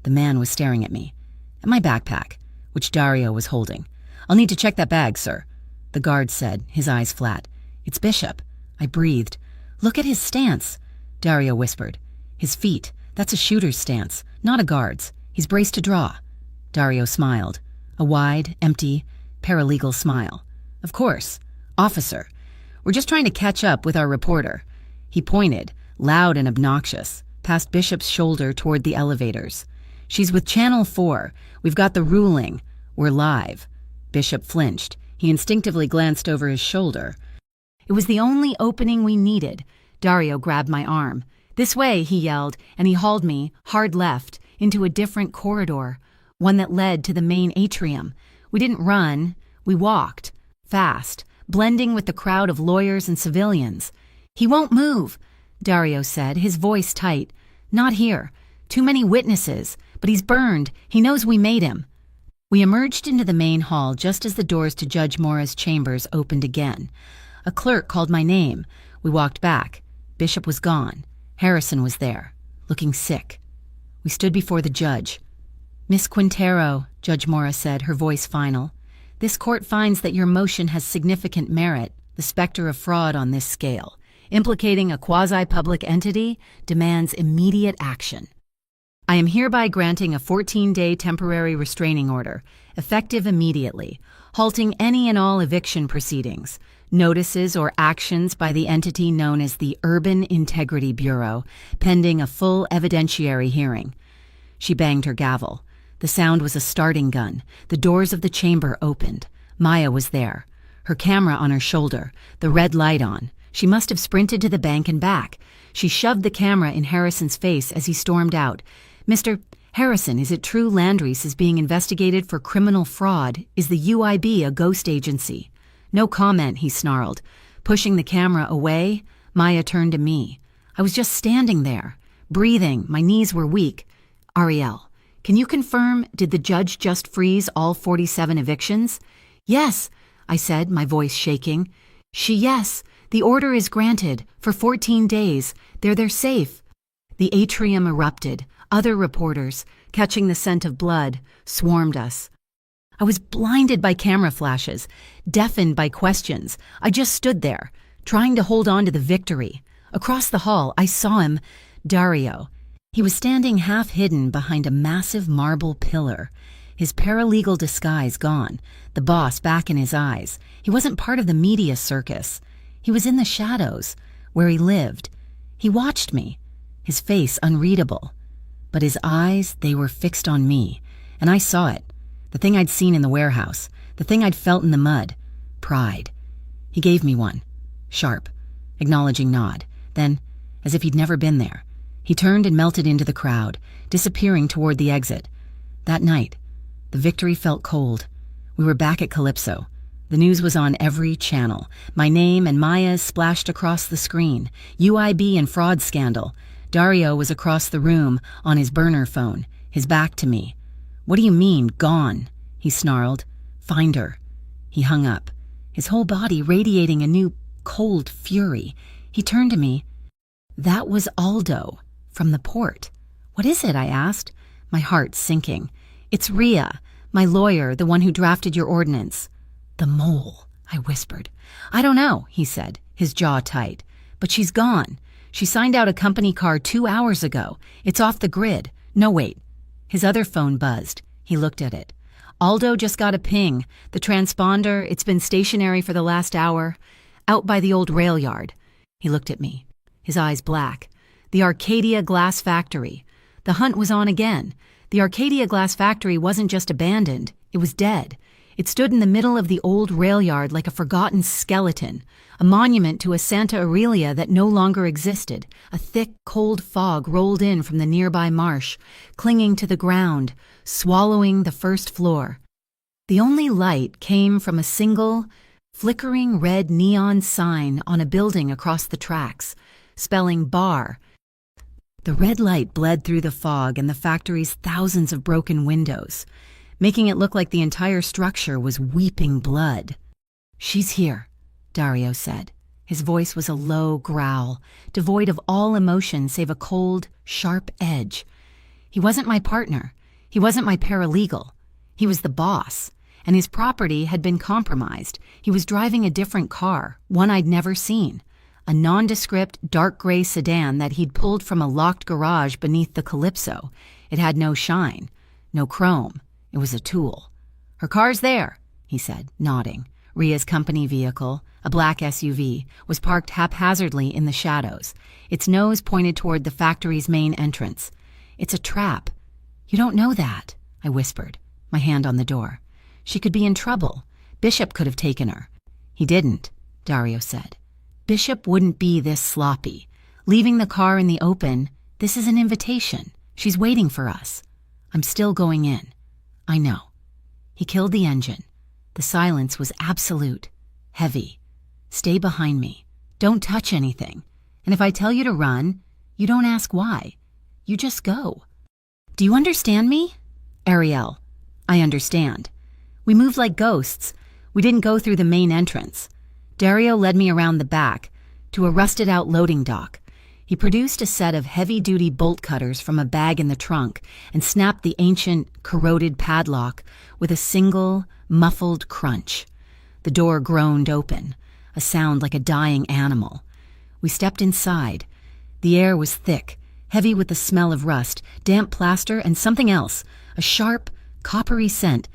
The man was staring at me. "And my backpack," which Dario was holding. "I'll need to check that bag, sir," the guard said, his eyes flat. "It's Bishop." I breathed. "Look at his stance," Dario whispered. "His feet, that's a shooter's stance, not a guard's. He's braced to draw." Dario smiled, a wide, empty, paralegal smile. "Of course. Officer, we're just trying to catch up with our reporter." He pointed, loud and obnoxious, past Bishop's shoulder toward the elevators. "She's with Channel 4. We've got the ruling. We're live." Bishop flinched. He instinctively glanced over his shoulder. It was the only opening we needed. Dario grabbed my arm. "This way," he yelled, and he hauled me, hard left, into a different corridor, one that led to the main atrium. We didn't run. We walked, fast, blending with the crowd of lawyers and civilians. "He won't move," Dario said, his voice tight. "Not here. Too many witnesses. But he's burned. He knows we made him." We emerged into the main hall just as the doors to Judge Mora's chambers opened again. A clerk called my name. We walked back. Bishop was gone. Harrison was there, looking sick. We stood before the judge. "Miss Quintero," Judge Mora said, her voice final, "this court finds that your motion has significant merit. The specter of fraud on this scale, implicating a quasi-public entity, demands immediate action. I am hereby granting a 14-day temporary restraining order, effective immediately, halting any and all eviction proceedings, notices or actions by the entity known as the Urban Integrity Bureau, pending a full evidentiary hearing." She banged her gavel. The sound was a starting gun. The doors of the chamber opened. Maya was there, her camera on her shoulder, the red light on. She must have sprinted to the bank and back. She shoved the camera in Harrison's face as he stormed out. "Mr. Harrison, is it true Landry's is being investigated for criminal fraud? Is the UIB a ghost agency?" "No comment," he snarled. Pushing the camera away, Maya turned to me. I was just standing there, breathing. My knees were weak. "Ariel, can you confirm, did the judge just freeze all 47 evictions?" "Yes," I said, my voice shaking. Yes, the order is granted for 14 days. They're safe." The atrium erupted. Other reporters, catching the scent of blood, swarmed us. I was blinded by camera flashes, deafened by questions. I just stood there, trying to hold on to the victory. Across the hall, I saw him, Dario. He was standing half hidden behind a massive marble pillar. His paralegal disguise gone, the boss back in his eyes. He wasn't part of the media circus. He was in the shadows, where he lived. He watched me, his face unreadable. But his eyes, they were fixed on me, and I saw it. The thing I'd seen in the warehouse, the thing I'd felt in the mud. Pride. He gave me one. Sharp, acknowledging nod. Then, as if he'd never been there, he turned and melted into the crowd, disappearing toward the exit. That night, the victory felt cold. We were back at Calypso. The news was on every channel. My name and Maya's splashed across the screen. UIB and fraud scandal. Dario was across the room on his burner phone, his back to me. "What do you mean, gone?" he snarled. "Find her." He hung up, his whole body radiating a new, cold fury. He turned to me. "That was Aldo, from the port." "What is it?" I asked, my heart sinking. "It's Rhea, my lawyer, the one who drafted your ordinance." "The mole," I whispered. "I don't know," he said, his jaw tight. "But she's gone. She signed out a company car 2 hours ago. It's off the grid. No, wait." His other phone buzzed. He looked at it. "Aldo just got a ping. The transponder, it's been stationary for the last hour. Out by the old rail yard." He looked at me, his eyes black. "The Arcadia Glass Factory. The hunt was on again. The Arcadia Glass Factory wasn't just abandoned, it was dead. It stood in the middle of the old rail yard like a forgotten skeleton, a monument to a Santa Aurelia that no longer existed. A thick, cold fog rolled in from the nearby marsh, clinging to the ground, swallowing the first floor. The only light came from a single, flickering red neon sign on a building across the tracks, spelling bar. The red light bled through the fog and the factory's thousands of broken windows, making it look like the entire structure was weeping blood. "She's here," Dario said. His voice was a low growl, devoid of all emotion save a cold, sharp edge. He wasn't my partner. He wasn't my paralegal. He was the boss, and his property had been compromised. He was driving a different car, one I'd never seen. A nondescript, dark gray sedan that he'd pulled from a locked garage beneath the Calypso. It had no shine, no chrome. It was a tool. "Her car's there," he said, nodding. Rhea's company vehicle, a black SUV, was parked haphazardly in the shadows. Its nose pointed toward the factory's main entrance. "It's a trap." "You don't know that," I whispered, my hand on the door. "She could be in trouble. Bishop could have taken her." "He didn't," Dario said. "Bishop wouldn't be this sloppy. Leaving the car in the open, this is an invitation. She's waiting for us. I'm still going in." "I know." He killed the engine. The silence was absolute, heavy. "Stay behind me. Don't touch anything. And if I tell you to run, you don't ask why. You just go." "Do you understand me?" "Ariel, I understand. We moved like ghosts. We didn't go through the main entrance." Dario led me around the back to a rusted-out loading dock. He produced a set of heavy-duty bolt cutters from a bag in the trunk and snapped the ancient, corroded padlock with a single, muffled crunch. The door groaned open, a sound like a dying animal. We stepped inside. The air was thick, heavy with the smell of rust, damp plaster, and something else, a sharp, coppery scent.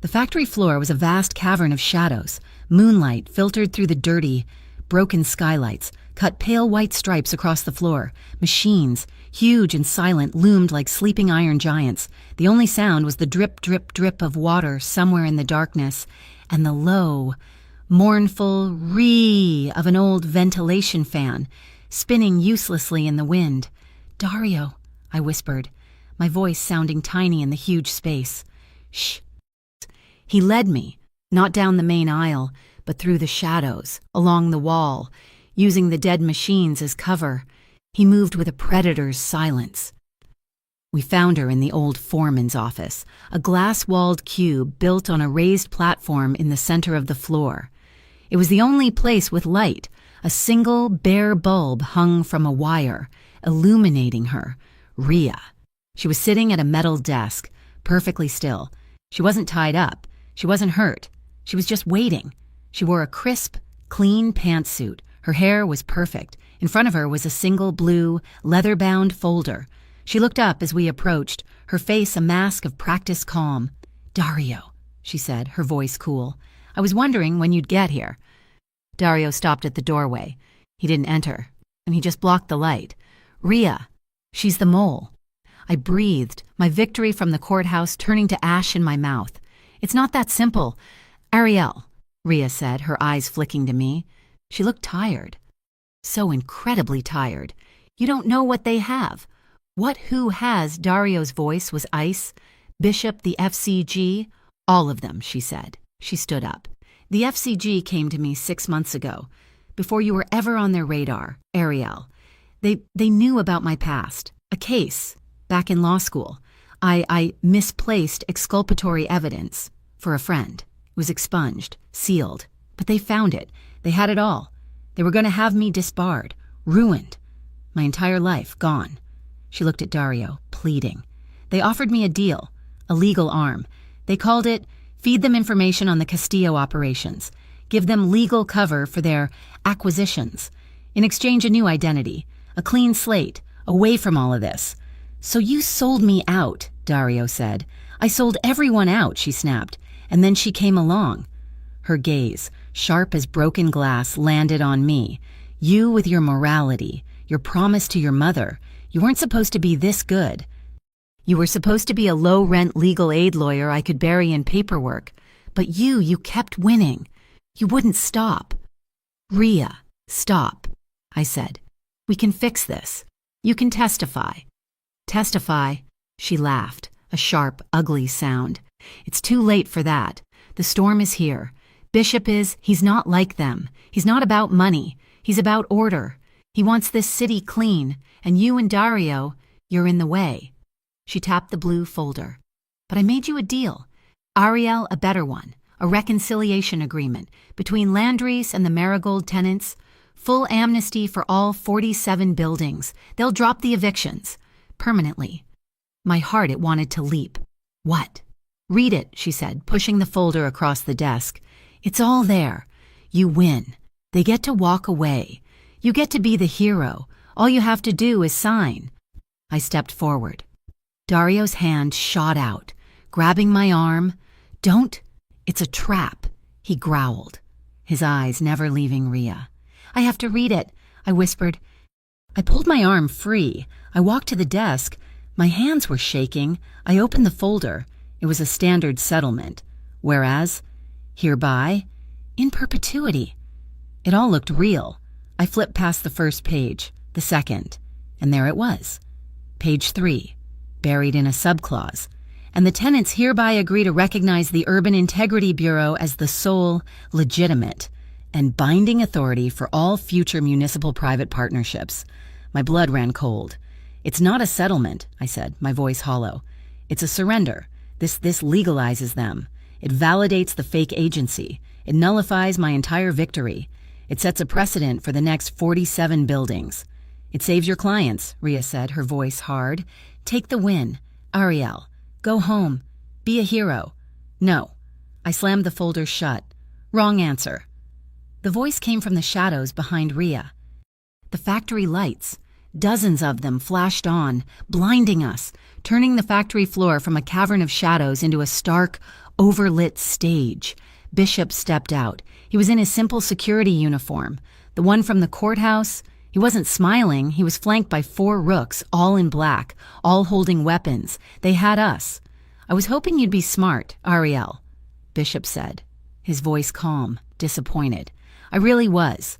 The factory floor was a vast cavern of shadows. Moonlight filtered through the dirty, broken skylights, cut pale white stripes across the floor. Machines, huge and silent, loomed like sleeping iron giants. The only sound was the drip, drip, drip of water somewhere in the darkness, and the low, mournful ree of an old ventilation fan, spinning uselessly in the wind. "Dario," I whispered, my voice sounding tiny in the huge space. "Shh." He led me, not down the main aisle, but through the shadows, along the wall, using the dead machines as cover. He moved with a predator's silence. We found her in the old foreman's office, a glass-walled cube built on a raised platform in the center of the floor. It was the only place with light. A single, bare bulb hung from a wire, illuminating her, Rhea. She was sitting at a metal desk, perfectly still. She wasn't tied up. She wasn't hurt. She was just waiting. She wore a crisp, clean pantsuit. Her hair was perfect. In front of her was a single blue, leather-bound folder. She looked up as we approached, her face a mask of practiced calm. "Dario," she said, her voice cool. "I was wondering when you'd get here." Dario stopped at the doorway. He didn't enter, and he just blocked the light. "Rhea, she's the mole." I breathed, my victory from the courthouse turning to ash in my mouth. "It's not that simple." "Ariel," Rhea said, her eyes flicking to me. She looked tired. So incredibly tired. "You don't know what they have." Who has? Dario's voice was ice. "Bishop, the FCG, all of them," she said. She stood up. "The FCG came to me 6 months ago, before you were ever on their radar, Ariel. They knew about my past, a case, back in law school. I misplaced exculpatory evidence for a friend. It was expunged, sealed, but they found it. They had it all. They were going to have me disbarred, ruined. My entire life gone." She looked at Dario, pleading. "They offered me a deal, a legal arm. They called it feed them information on the Castillo operations, give them legal cover for their acquisitions. In exchange, a new identity, a clean slate, away from all of this." "So you sold me out," Dario said. "I sold everyone out," she snapped, and then she came along. Her gaze, sharp as broken glass, landed on me. "You with your morality, your promise to your mother. You weren't supposed to be this good. You were supposed to be a low-rent legal aid lawyer I could bury in paperwork. But you kept winning. You wouldn't stop." "Rhea, stop," I said. "We can fix this. You can testify." "Testify?" She laughed, a sharp, ugly sound. "It's too late for that. The storm is here. Bishop he's not like them. He's not about money. He's about order. He wants this city clean, and you and Dario, you're in the way." She tapped the blue folder. "But I made you a deal. Ariel, a better one. A reconciliation agreement between Landry's and the Marigold tenants. Full amnesty for all 47 buildings. They'll drop the evictions. Permanently." My heart, it wanted to leap. "What?" "Read it," she said, pushing the folder across the desk. "It's all there. You win. They get to walk away. You get to be the hero. All you have to do is sign." I stepped forward. Dario's hand shot out, grabbing my arm. "Don't. It's a trap," he growled, his eyes never leaving Rhea. "I have to read it," I whispered. I pulled my arm free. I walked to the desk. My hands were shaking. I opened the folder. It was a standard settlement. Whereas, hereby, in perpetuity. It all looked real. I flipped past the first page, the second, and there it was. Page 3, buried in a subclause. "And the tenants hereby agree to recognize the Urban Integrity Bureau as the sole, legitimate, and binding authority for all future municipal-private partnerships." My blood ran cold. "It's not a settlement," I said, my voice hollow. "It's a surrender. This legalizes them. It validates the fake agency. It nullifies my entire victory. It sets a precedent for the next 47 buildings. It saves your clients," Rhea said, her voice hard. "Take the win. Ariel, go home. Be a hero." "No." I slammed the folder shut. "Wrong answer." The voice came from the shadows behind Rhea. The factory lights, dozens of them, flashed on, blinding us, turning the factory floor from a cavern of shadows into a stark, overlit stage. Bishop stepped out. He was in his simple security uniform, the one from the courthouse. He wasn't smiling. He was flanked by 4 rooks, all in black, all holding weapons. They had us. "I was hoping you'd be smart, Ariel," Bishop said, his voice calm, disappointed. "I really was."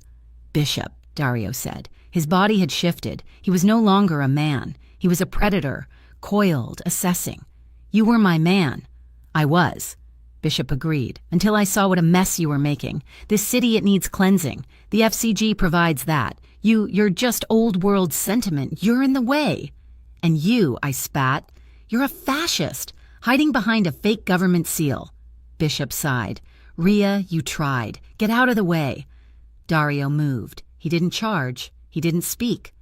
"Bishop," Dario said. His body had shifted. He was no longer a man. He was a predator, coiled, assessing. "You were my man." "I was." Bishop agreed, "until I saw what a mess you were making. This city, it needs cleansing. The FCG provides that. You're just old world sentiment. You're in the way." "And you," I spat, "you're a fascist, hiding behind a fake government seal." Bishop sighed. "Rhea, you tried. Get out of the way." Dario moved. He didn't charge. He didn't speak.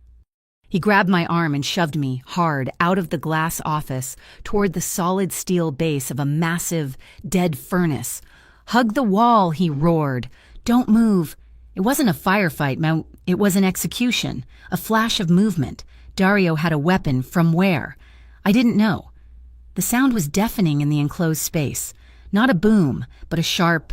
He grabbed my arm and shoved me, hard, out of the glass office, toward the solid steel base of a massive, dead furnace. "Hug the wall," he roared. "Don't move." It wasn't a firefight, it was an execution, a flash of movement. Dario had a weapon. From where? I didn't know. The sound was deafening in the enclosed space. Not a boom, but a sharp,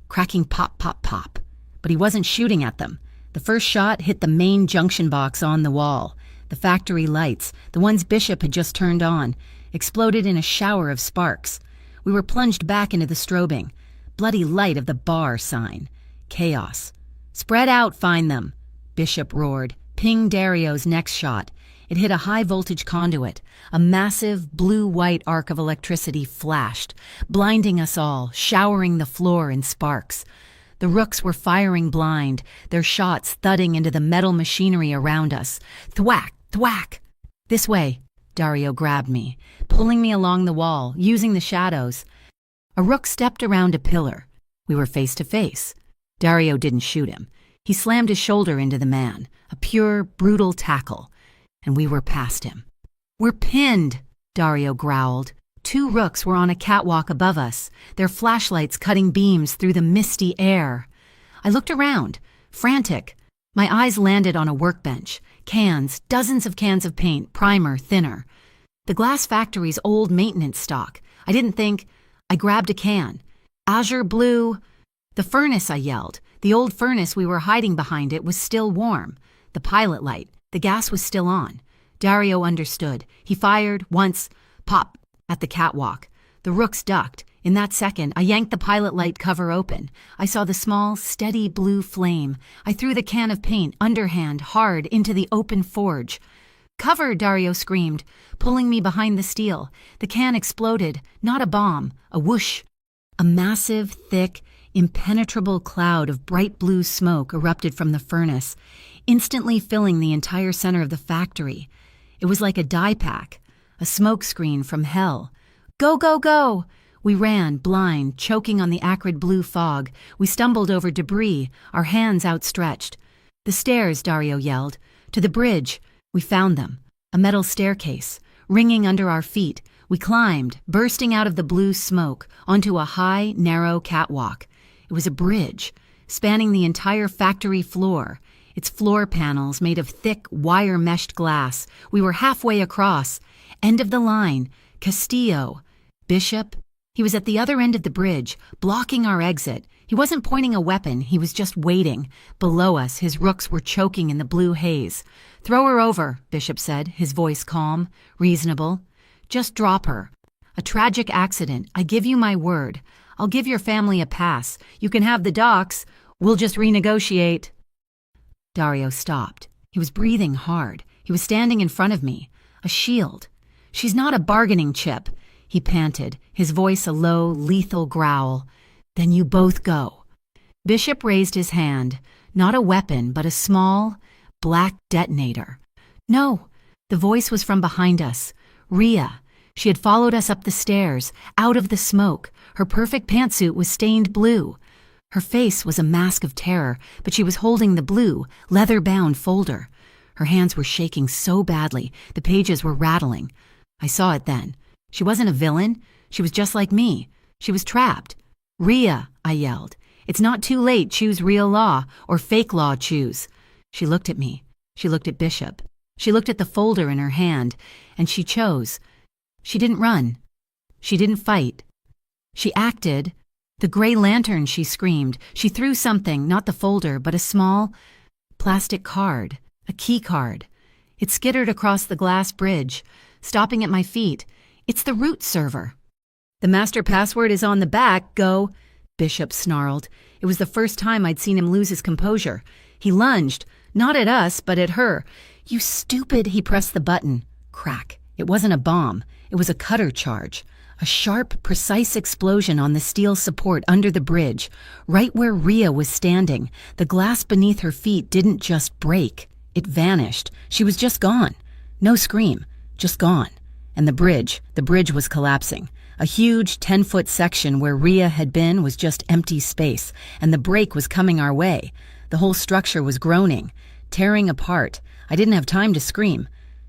cracking pop, pop, pop. But he wasn't shooting at them. The first shot hit the main junction box on the wall. The factory lights, the ones Bishop had just turned on, exploded in a shower of sparks. We were plunged back into the strobing. Bloody light of the bar sign. Chaos. "Spread out, find them," Bishop roared. Ping Dario's next shot. It hit a high-voltage conduit. A massive, blue-white arc of electricity flashed, blinding us all, showering the floor in sparks. The rooks were firing blind, their shots thudding into the metal machinery around us. Thwack, thwack! "This way." Dario grabbed me, pulling me along the wall, using the shadows. A rook stepped around a pillar. We were face to face. Dario didn't shoot him. He slammed his shoulder into the man, a pure, brutal tackle. And we were past him. "We're pinned," Dario growled. Two rooks were on a catwalk above us, their flashlights cutting beams through the misty air. I looked around, frantic. My eyes landed on a workbench. Cans, dozens of cans of paint, primer, thinner. The glass factory's old maintenance stock. I didn't think. I grabbed a can. "Azure blue." "The furnace," I yelled. The old furnace we were hiding behind it was still warm. The pilot light. The gas was still on. Dario understood. He fired, once, pop, at the catwalk. The rooks ducked. In that second, I yanked the pilot light cover open. I saw the small, steady blue flame. I threw the can of paint, underhand, hard, into the open forge. "Cover!" Dario screamed, pulling me behind the steel. The can exploded. Not a bomb. A whoosh. A massive, thick, impenetrable cloud of bright blue smoke erupted from the furnace, instantly filling the entire center of the factory. It was like a dye pack, a smoke screen from hell. "Go, go, go!" We ran, blind, choking on the acrid blue fog. We stumbled over debris, our hands outstretched. "The stairs," Dario yelled. "To the bridge." We found them. A metal staircase, ringing under our feet. We climbed, bursting out of the blue smoke, onto a high, narrow catwalk. It was a bridge, spanning the entire factory floor. Its floor panels made of thick, wire-meshed glass. We were halfway across. End of the line. Castillo. Bishop. He was at the other end of the bridge, blocking our exit. He wasn't pointing a weapon, he was just waiting. Below us, his rooks were choking in the blue haze. "Throw her over," Bishop said, his voice calm, reasonable. "Just drop her. A tragic accident, I give you my word. I'll give your family a pass. You can have the docks. We'll just renegotiate." Dario stopped. He was breathing hard. He was standing in front of me. A shield. "She's not a bargaining chip," he panted, his voice a low, lethal growl. "Then you both go." Bishop raised his hand. Not a weapon, but a small, black detonator. "No." The voice was from behind us. Rhea. She had followed us up the stairs, out of the smoke. Her perfect pantsuit was stained blue. Her face was a mask of terror, but she was holding the blue, leather-bound folder. Her hands were shaking so badly, the pages were rattling. I saw it then. She wasn't a villain. She was just like me. She was trapped. "Rhea," I yelled. "It's not too late. Choose real law, or fake law choose." She looked at me. She looked at Bishop. She looked at the folder in her hand, and she chose. She didn't run. She didn't fight. She acted. "The gray lantern," she screamed. She threw something, not the folder, but a small plastic card, a key card. It skittered across the glass bridge, stopping at my feet. "It's the root server." "The master password is on the back, go," Bishop snarled. It was the first time I'd seen him lose his composure. He lunged, not at us, but at her. "You stupid," he pressed the button. Crack. It wasn't a bomb. It was a cutter charge. A sharp, precise explosion on the steel support under the bridge, right where Rhea was standing. The glass beneath her feet didn't just break. It vanished. She was just gone. No scream. Just gone. And the bridge was collapsing. A huge 10-foot section where Rhea had been was just empty space, and the break was coming our way. The whole structure was groaning, tearing apart. I didn't have time to scream.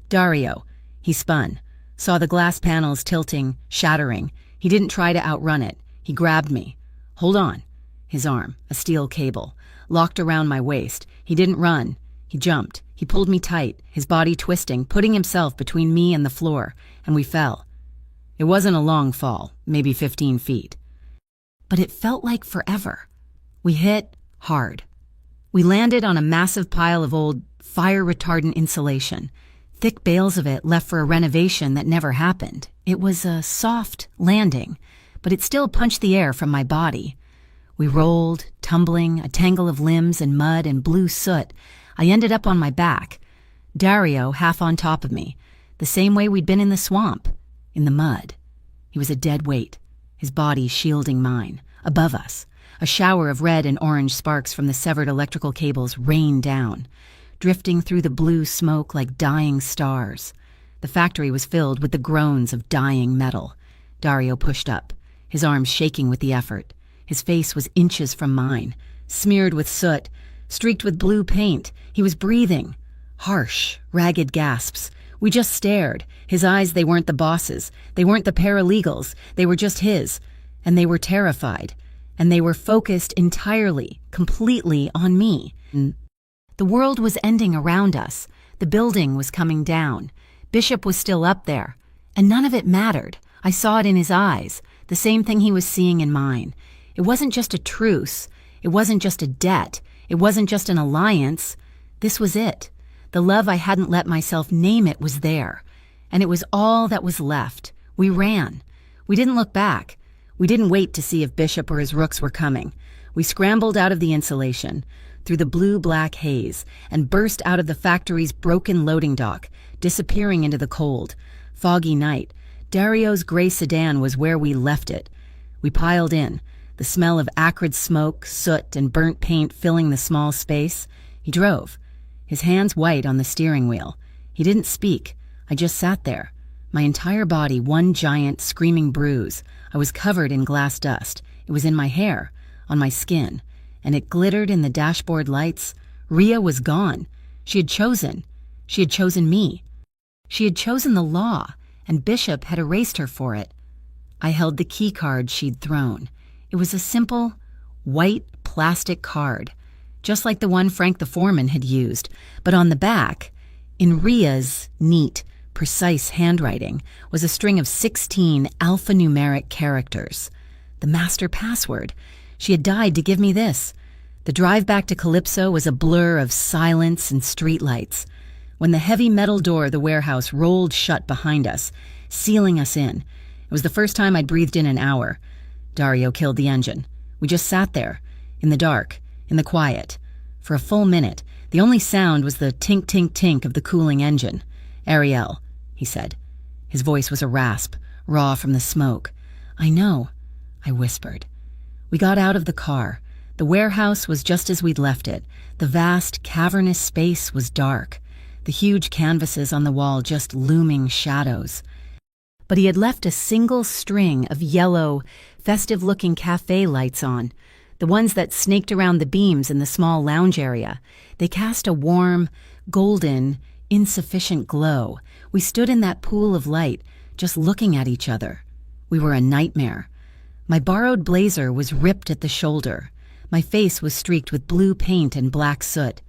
"Dario." He spun. Saw the glass panels tilting, shattering. He didn't try to outrun it. He grabbed me. "Hold on." His arm, a steel cable, locked around my waist. He didn't run. He jumped. He pulled me tight, his body twisting, putting himself between me and the floor, and we fell. It wasn't a long fall, maybe 15 feet. But it felt like forever. We hit hard. We landed on a massive pile of old fire-retardant insulation, thick bales of it left for a renovation that never happened. It was a soft landing, but it still punched the air from my body. We rolled, tumbling, a tangle of limbs and mud and blue soot. I ended up on my back, Dario half on top of me, the same way we'd been in the swamp, in the mud. He was a dead weight, his body shielding mine. Above us, a shower of red and orange sparks from the severed electrical cables rained down, drifting through the blue smoke like dying stars. The factory was filled with the groans of dying metal. Dario pushed up, his arms shaking with the effort. His face was inches from mine, smeared with soot, streaked with blue paint. He was breathing. Harsh, ragged gasps. We just stared. His eyes, they weren't the boss's. They weren't the paralegals. They were just his. And they were terrified. And they were focused entirely, completely on me. The world was ending around us. The building was coming down. Bishop was still up there. And none of it mattered. I saw it in his eyes, the same thing he was seeing in mine. It wasn't just a truce. It wasn't just a debt. It wasn't just an alliance. This was it. The love I hadn't let myself name it was there. And it was all that was left. We ran. We didn't look back. We didn't wait to see if Bishop or his rooks were coming. We scrambled out of the insulation, through the blue-black haze, and burst out of the factory's broken loading dock, disappearing into the cold, foggy night. Dario's gray sedan was where we left it. We piled in, the smell of acrid smoke, soot, and burnt paint filling the small space. He drove, his hands white on the steering wheel. He didn't speak. I just sat there, my entire body one giant, screaming bruise. I was covered in glass dust. It was in my hair, on my skin, and it glittered in the dashboard lights. Rhea was gone. She had chosen. She had chosen me. She had chosen the law, and Bishop had erased her for it. I held the key card she'd thrown. It was a simple, white plastic card, just like the one Frank the foreman had used, but on the back, in Rhea's neat, precise handwriting, was a string of 16 alphanumeric characters. The master password. She had died to give me this. The drive back to Calypso was a blur of silence and streetlights. When the heavy metal door of the warehouse rolled shut behind us, sealing us in, it was the first time I'd breathed in an hour. Dario killed the engine. We just sat there, in the dark, in the quiet. For a full minute, the only sound was the tink-tink-tink of the cooling engine. "Ariel," he said. His voice was a rasp, raw from the smoke. "I know," I whispered. We got out of the car. The warehouse was just as we'd left it. The vast, cavernous space was dark, the huge canvases on the wall just looming shadows. But he had left a single string of yellow, festive-looking cafe lights on, the ones that snaked around the beams in the small lounge area. They cast a warm, golden, insufficient glow. We stood in that pool of light, just looking at each other. We were a nightmare. My borrowed blazer was ripped at the shoulder. My face was streaked with blue paint and black soot.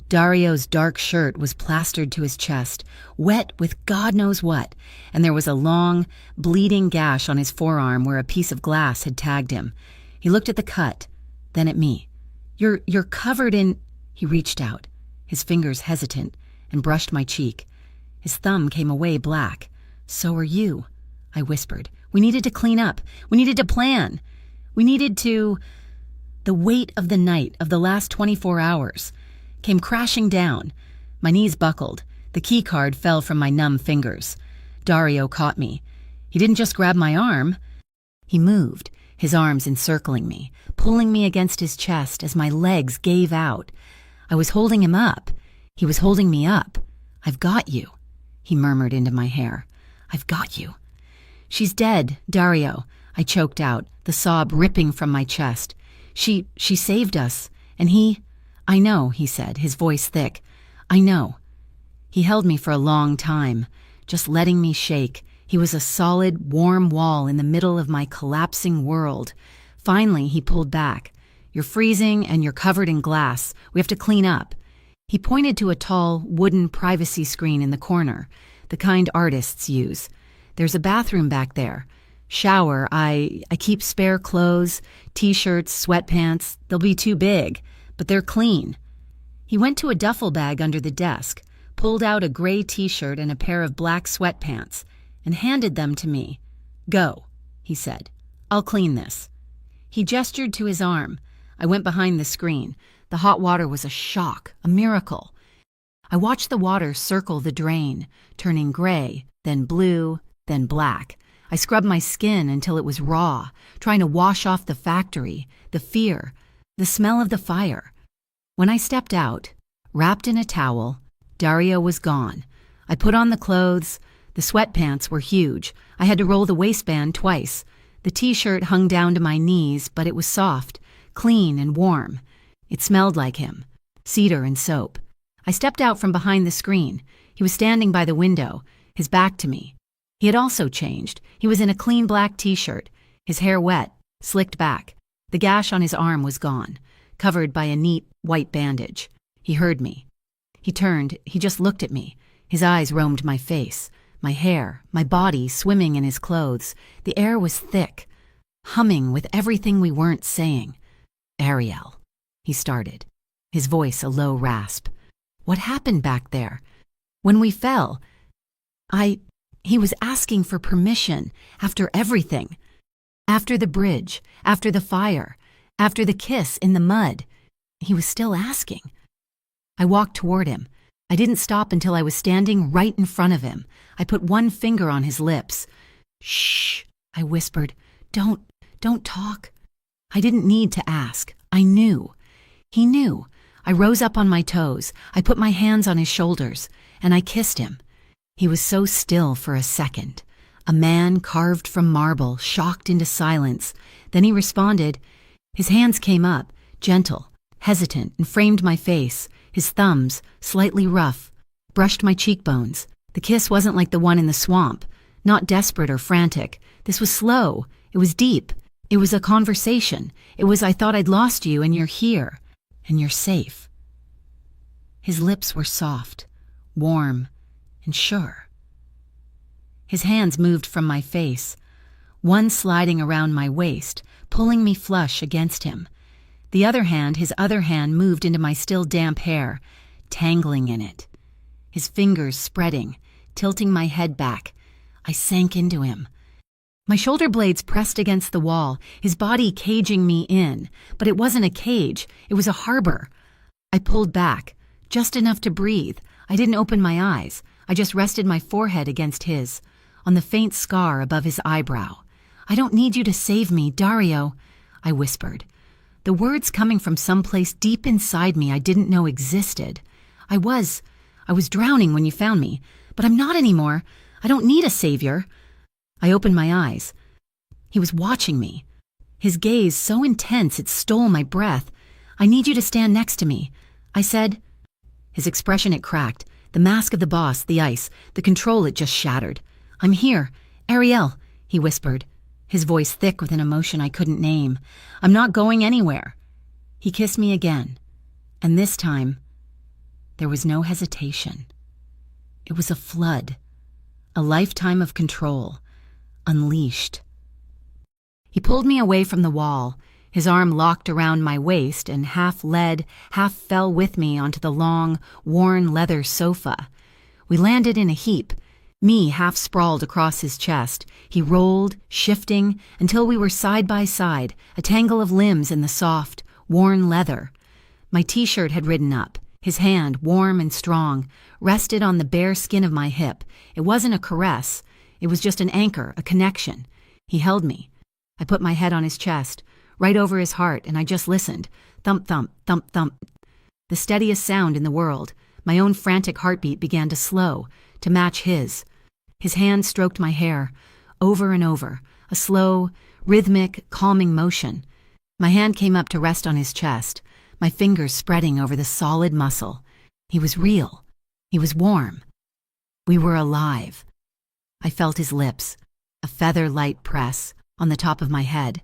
Dario's dark shirt was plastered to his chest, wet with God knows what, and there was a long, bleeding gash on his forearm where a piece of glass had tagged him. He looked at the cut, then at me. You're covered in—" He reached out, his fingers hesitant, and brushed my cheek. His thumb came away black. "So are you," I whispered. "We needed to clean up. We needed to plan. We needed to—" The weight of the night of the last 24 hours came crashing down. My knees buckled. The key card fell from my numb fingers. Dario caught me. He didn't just grab my arm. He moved, his arms encircling me, pulling me against his chest as my legs gave out. I was holding him up. He was holding me up. "I've got you," he murmured into my hair. "I've got you." "She's dead, Dario," I choked out, the sob ripping from my chest. She saved us, and he—" "I know," he said, his voice thick. "I know." He held me for a long time, just letting me shake. He was a solid, warm wall in the middle of my collapsing world. Finally, he pulled back. "You're freezing and you're covered in glass. We have to clean up." He pointed to a tall, wooden privacy screen in the corner, the kind artists use. There's a bathroom back there. Shower, I keep spare clothes, t-shirts, sweatpants. They'll be too big, but they're clean." He went to a duffel bag under the desk, pulled out a gray t-shirt and a pair of black sweatpants, and handed them to me. "Go," he said. "I'll clean this." He gestured to his arm. I went behind the screen. The hot water was a shock, a miracle. I watched the water circle the drain, turning gray, then blue, then black. I scrubbed my skin until it was raw, trying to wash off the factory, the fear, the smell of the fire. When I stepped out, wrapped in a towel, Dario was gone. I put on the clothes. The sweatpants were huge. I had to roll the waistband twice. The t-shirt hung down to my knees, but it was soft, clean and warm. It smelled like him, cedar and soap. I stepped out from behind the screen. He was standing by the window, his back to me. He had also changed. He was in a clean black t-shirt, his hair wet, slicked back. The gash on his arm was gone, covered by a neat white bandage. He heard me. He turned. He just looked at me. His eyes roamed my face, my hair, my body swimming in his clothes. The air was thick, humming with everything we weren't saying. "Ariel," he started, his voice a low rasp. "What happened back there? When we fell, he was asking for permission after everything. After the bridge, after the fire, after the kiss in the mud. He was still asking." I walked toward him. I didn't stop until I was standing right in front of him. I put one finger on his lips. "Shh," I whispered. Don't talk." I didn't need to ask. I knew. He knew. I rose up on my toes. I put my hands on his shoulders, and I kissed him. He was so still for a second. A man carved from marble, shocked into silence. Then he responded. His hands came up, gentle, hesitant, and framed my face. His thumbs, slightly rough, brushed my cheekbones. The kiss wasn't like the one in the swamp, not desperate or frantic. This was slow. It was deep. It was a conversation. It was, "I thought I'd lost you, and you're here, and you're safe." His lips were soft, warm, and sure. His hands moved from my face, one sliding around my waist, pulling me flush against him. His other hand moved into my still damp hair, tangling in it. His fingers spreading, tilting my head back. I sank into him. My shoulder blades pressed against the wall, his body caging me in. But it wasn't a cage, it was a harbor. I pulled back, just enough to breathe. I didn't open my eyes. I just rested my forehead against his, on the faint scar above his eyebrow. "I don't need you to save me, Dario," I whispered. The words coming from someplace deep inside me I didn't know existed. I was drowning when you found me, but I'm not anymore. I don't need a savior." I opened my eyes. He was watching me, his gaze so intense it stole my breath. "I need you to stand next to me," I said. His expression, it cracked. The mask of the boss, the ice, the control, it just shattered. "I'm here. Ariel," he whispered, his voice thick with an emotion I couldn't name. "I'm not going anywhere." He kissed me again, and this time, there was no hesitation. It was a flood, a lifetime of control, unleashed. He pulled me away from the wall, his arm locked around my waist, and half led, half fell with me onto the long, worn leather sofa. We landed in a heap, me half sprawled across his chest. He rolled, shifting, until we were side by side, a tangle of limbs in the soft, worn leather. My t-shirt had ridden up. His hand, warm and strong, rested on the bare skin of my hip. It wasn't a caress. It was just an anchor, a connection. He held me. I put my head on his chest, right over his heart, and I just listened. Thump, thump, thump, thump. The steadiest sound in the world. My own frantic heartbeat began to slow, to match his. His hand stroked my hair, over and over, a slow, rhythmic, calming motion. My hand came up to rest on his chest, my fingers spreading over the solid muscle. He was real. He was warm. We were alive. I felt his lips, a feather-light press, on the top of my head.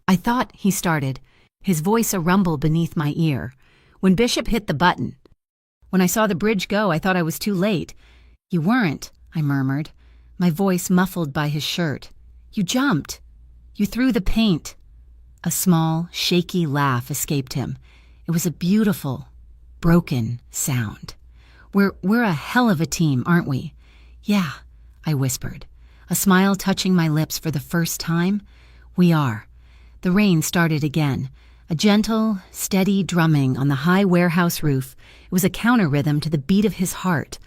"I thought," he started, his voice a rumble beneath my ear. "When Bishop hit the button. When I saw the bridge go, I thought I was too late." "You weren't," I murmured. my voice muffled by his shirt. "You jumped. You threw the paint." A small, shaky laugh escaped him. It was a beautiful, broken sound. We're a hell of a team, aren't we?" "Yeah," I whispered, a smile touching my lips for the first time. "We are." The rain started again, a gentle, steady drumming on the high warehouse roof. It was a counter-rhythm to the beat of his heart.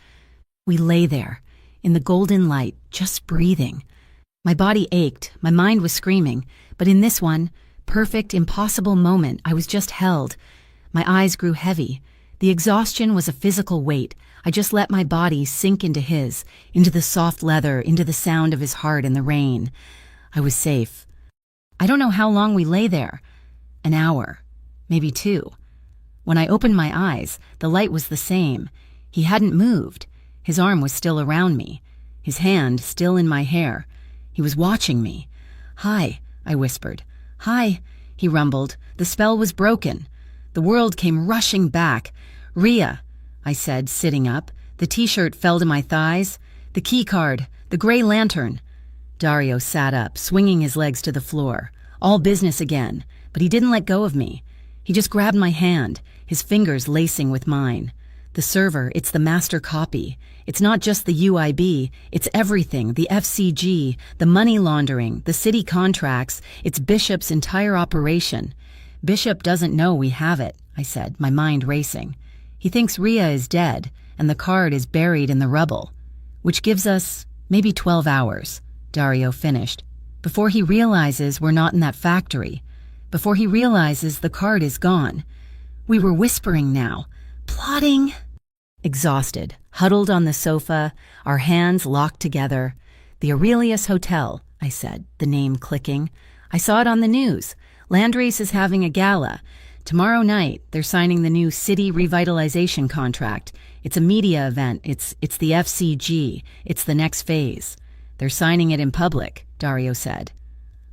We lay there, in the golden light, just breathing. My body ached, my mind was screaming, but in this one, perfect, impossible moment, I was just held. My eyes grew heavy. The exhaustion was a physical weight. I just let my body sink into his, into the soft leather, into the sound of his heart in the rain. I was safe. I don't know how long we lay there. An hour, maybe 2. When I opened my eyes, the light was the same. He hadn't moved. His arm was still around me, his hand still in my hair. He was watching me. "Hi," I whispered. "Hi," he rumbled. The spell was broken. The world came rushing back. "Rhea," I said, sitting up. The t-shirt fell to my thighs. "The key card, the gray lantern." Dario sat up, swinging his legs to the floor. All business again, but he didn't let go of me. He just grabbed my hand, his fingers lacing with mine. "The server, it's the master copy. It's not just the UIB, it's everything, the FCG, the money laundering, the city contracts, it's Bishop's entire operation. Bishop doesn't know we have it," I said, my mind racing. "He thinks Rhea is dead, and the card is buried in the rubble. Which gives us maybe 12 hours, Dario finished, before he realizes we're not in that factory, before he realizes the card is gone." We were whispering now, plotting. Exhausted, huddled on the sofa, our hands locked together. "The Aurelius Hotel," I said, the name clicking. "I saw it on the news. Landry's is having a gala. Tomorrow night, they're signing the new city revitalization contract. It's a media event. It's the FCG. It's the next phase. They're signing it in public," Dario said.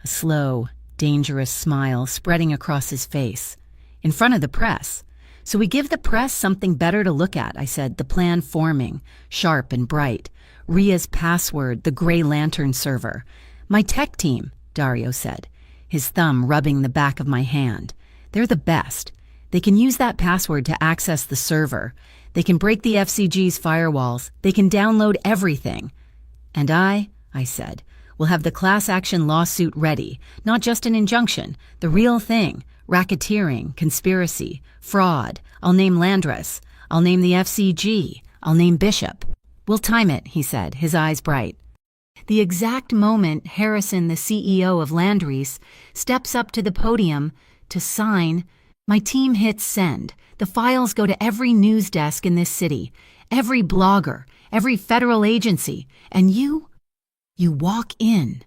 A slow, dangerous smile spreading across his face. "In front of the press. So we give the press something better to look at," I said, the plan forming, sharp and bright. "Rhea's password, the gray lantern server." "My tech team," Dario said, his thumb rubbing the back of my hand. "They're the best. They can use that password to access the server. They can break the FCG's firewalls. They can download everything." "And I said, "will have the class action lawsuit ready. Not just an injunction, the real thing. Racketeering, conspiracy, fraud. I'll name Landress. I'll name the FCG. I'll name Bishop." "We'll time it," he said, his eyes bright. The exact moment Harrison, the CEO of Landry's, steps up to the podium to sign, my team hits send. The files go to every news desk in this city, every blogger, every federal agency, and you walk in.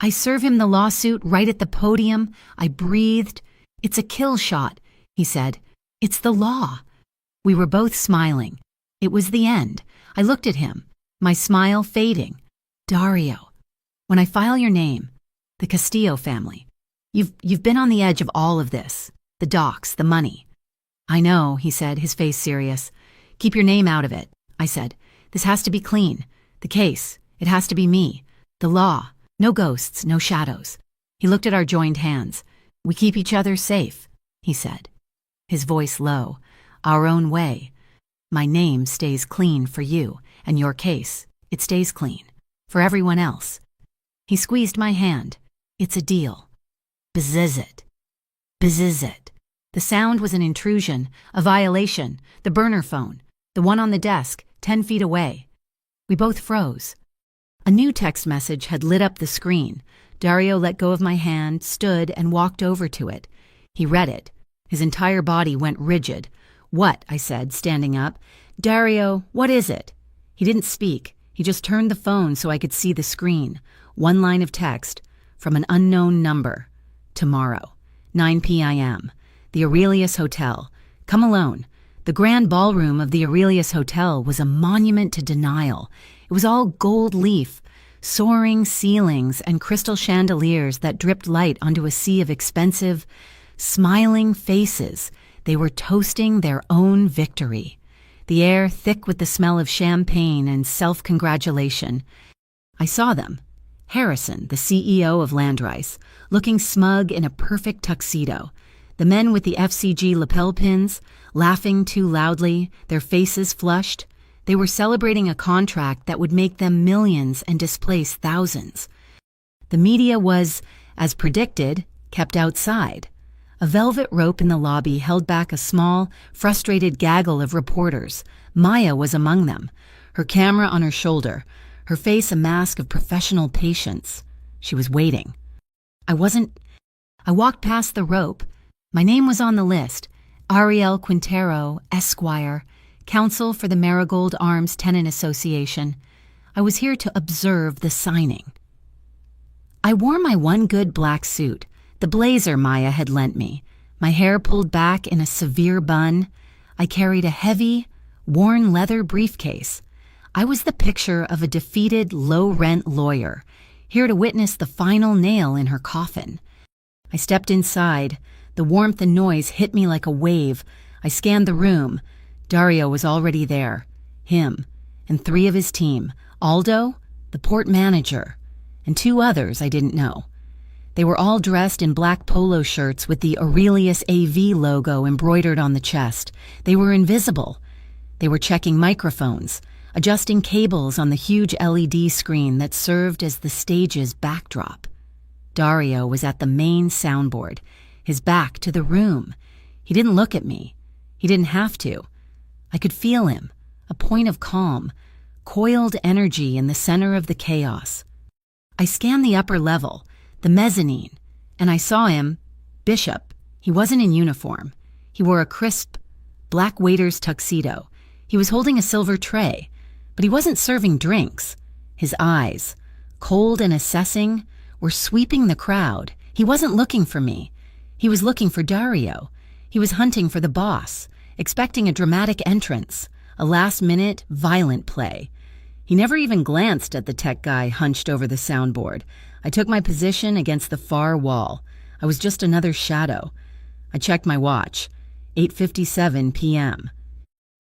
I serve him the lawsuit right at the podium. I breathed. "It's a kill shot," he said. "It's the law." We were both smiling. It was the end. I looked at him, my smile fading. "Dario, when I file your name, the Castillo family, you've been on the edge of all of this, the docs, the money." "I know," he said, his face serious. "Keep your name out of it," I said. "This has to be clean. The case, it has to be me. The law, no ghosts, no shadows." He looked at our joined hands. "We keep each other safe," he said, his voice low. "Our own way. My name stays clean for you, and your case, it stays clean. For everyone else." He squeezed my hand. "It's a deal." Bzzz-it. Bzzz-it. The sound was an intrusion, a violation, the burner phone, the one on the desk, 10 feet away. We both froze. A new text message had lit up the screen. Dario let go of my hand, stood, and walked over to it. He read it. His entire body went rigid. "What?" I said, standing up. "Dario, what is it?" He didn't speak. He just turned the phone so I could see the screen. One line of text, from an unknown number. "Tomorrow, 9 p.m. The Aurelius Hotel. Come alone." The grand ballroom of the Aurelius Hotel was a monument to denial. It was all gold leaf, soaring ceilings and crystal chandeliers that dripped light onto a sea of expensive, smiling faces. They were toasting their own victory. The air thick with the smell of champagne and self-congratulation. I saw them. Harrison, the CEO of Landrice, looking smug in a perfect tuxedo. The men with the FCG lapel pins, laughing too loudly, their faces flushed. They were celebrating a contract that would make them millions and displace thousands. The media was, as predicted, kept outside. A velvet rope in the lobby held back a small, frustrated gaggle of reporters. Maya was among them, her camera on her shoulder, her face a mask of professional patience. She was waiting. I walked past the rope. My name was on the list. Ariel Quintero, Esquire, counsel for the Marigold Arms Tenant Association. I was here to observe the signing. I wore my one good black suit, the blazer Maya had lent me, my hair pulled back in a severe bun. I carried a heavy, worn leather briefcase. I was the picture of a defeated, low-rent lawyer, here to witness the final nail in her coffin. I stepped inside. The warmth and noise hit me like a wave. I scanned the room. Dario was already there. Him, and 3 of his team. Aldo, the port manager, and 2 others I didn't know. They were all dressed in black polo shirts with the Aurelius AV logo embroidered on the chest. They were invisible. They were checking microphones, adjusting cables on the huge LED screen that served as the stage's backdrop. Dario was at the main soundboard, his back to the room. He didn't look at me. He didn't have to. I could feel him, a point of calm, coiled energy in the center of the chaos. I scanned the upper level, the mezzanine, and I saw him, Bishop. He wasn't in uniform. He wore a crisp, black waiter's tuxedo. He was holding a silver tray, but he wasn't serving drinks. His eyes, cold and assessing, were sweeping the crowd. He wasn't looking for me. He was looking for Dario. He was hunting for the boss, expecting a dramatic entrance, a last-minute, violent play. He never even glanced at the tech guy hunched over the soundboard. I took my position against the far wall. I was just another shadow. I checked my watch. 8:57 p.m.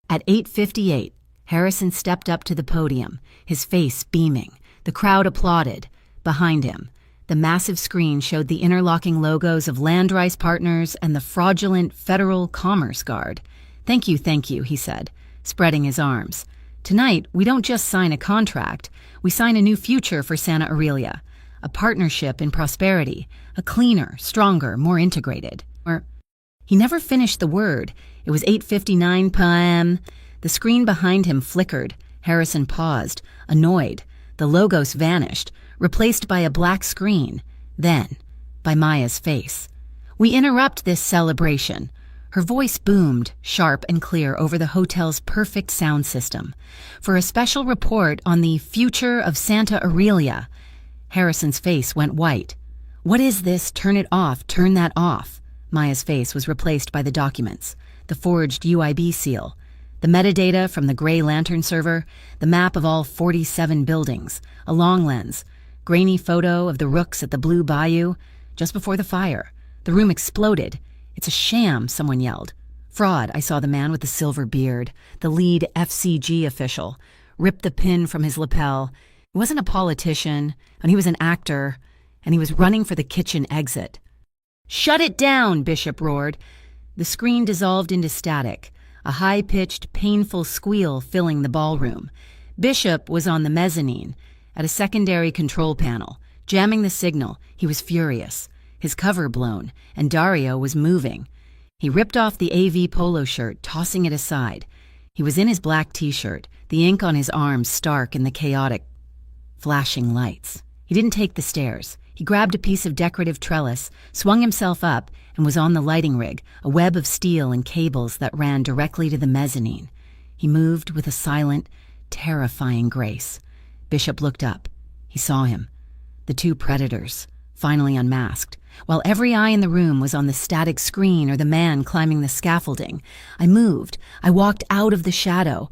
At 8:58, Harrison stepped up to the podium, his face beaming. The crowd applauded. Behind him, the massive screen showed the interlocking logos of Landrice Partners and the fraudulent Federal Commerce Guard. Thank you, he said, spreading his arms. Tonight, we don't just sign a contract. We sign a new future for Santa Aurelia. A partnership in prosperity, a cleaner, stronger, more integrated. He never finished the word. It was 8:59 p.m. The screen behind him flickered. Harrison paused, annoyed. The logos vanished, replaced by a black screen. Then, by Maya's face. We interrupt this celebration. Her voice boomed, sharp and clear over the hotel's perfect sound system. For a special report on the future of Santa Aurelia. Harrison's face went white. What is this? Turn it off. Turn that off. Maya's face was replaced by the documents, the forged UIB seal, the metadata from the Gray Lantern server, the map of all 47 buildings, a long lens, grainy photo of the rooks at the Blue Bayou just before the fire. The room exploded. It's a sham, someone yelled. Fraud, I saw the man with the silver beard, the lead FCG official, rip the pin from his lapel. He wasn't a politician, and he was an actor, and he was running for the kitchen exit. "Shut it down," Bishop roared. The screen dissolved into static, a high-pitched, painful squeal filling the ballroom. Bishop was on the mezzanine, at a secondary control panel, jamming the signal. He was furious, his cover blown, and Dario was moving. He ripped off the AV polo shirt, tossing it aside. He was in his black t-shirt, the ink on his arms stark in the chaotic, flashing lights. He didn't take the stairs. He grabbed a piece of decorative trellis, swung himself up, and was on the lighting rig, a web of steel and cables that ran directly to the mezzanine. He moved with a silent, terrifying grace. Bishop looked up. He saw him. The 2 predators, finally unmasked, while every eye in the room was on the static screen or the man climbing the scaffolding. I moved. I walked out of the shadow.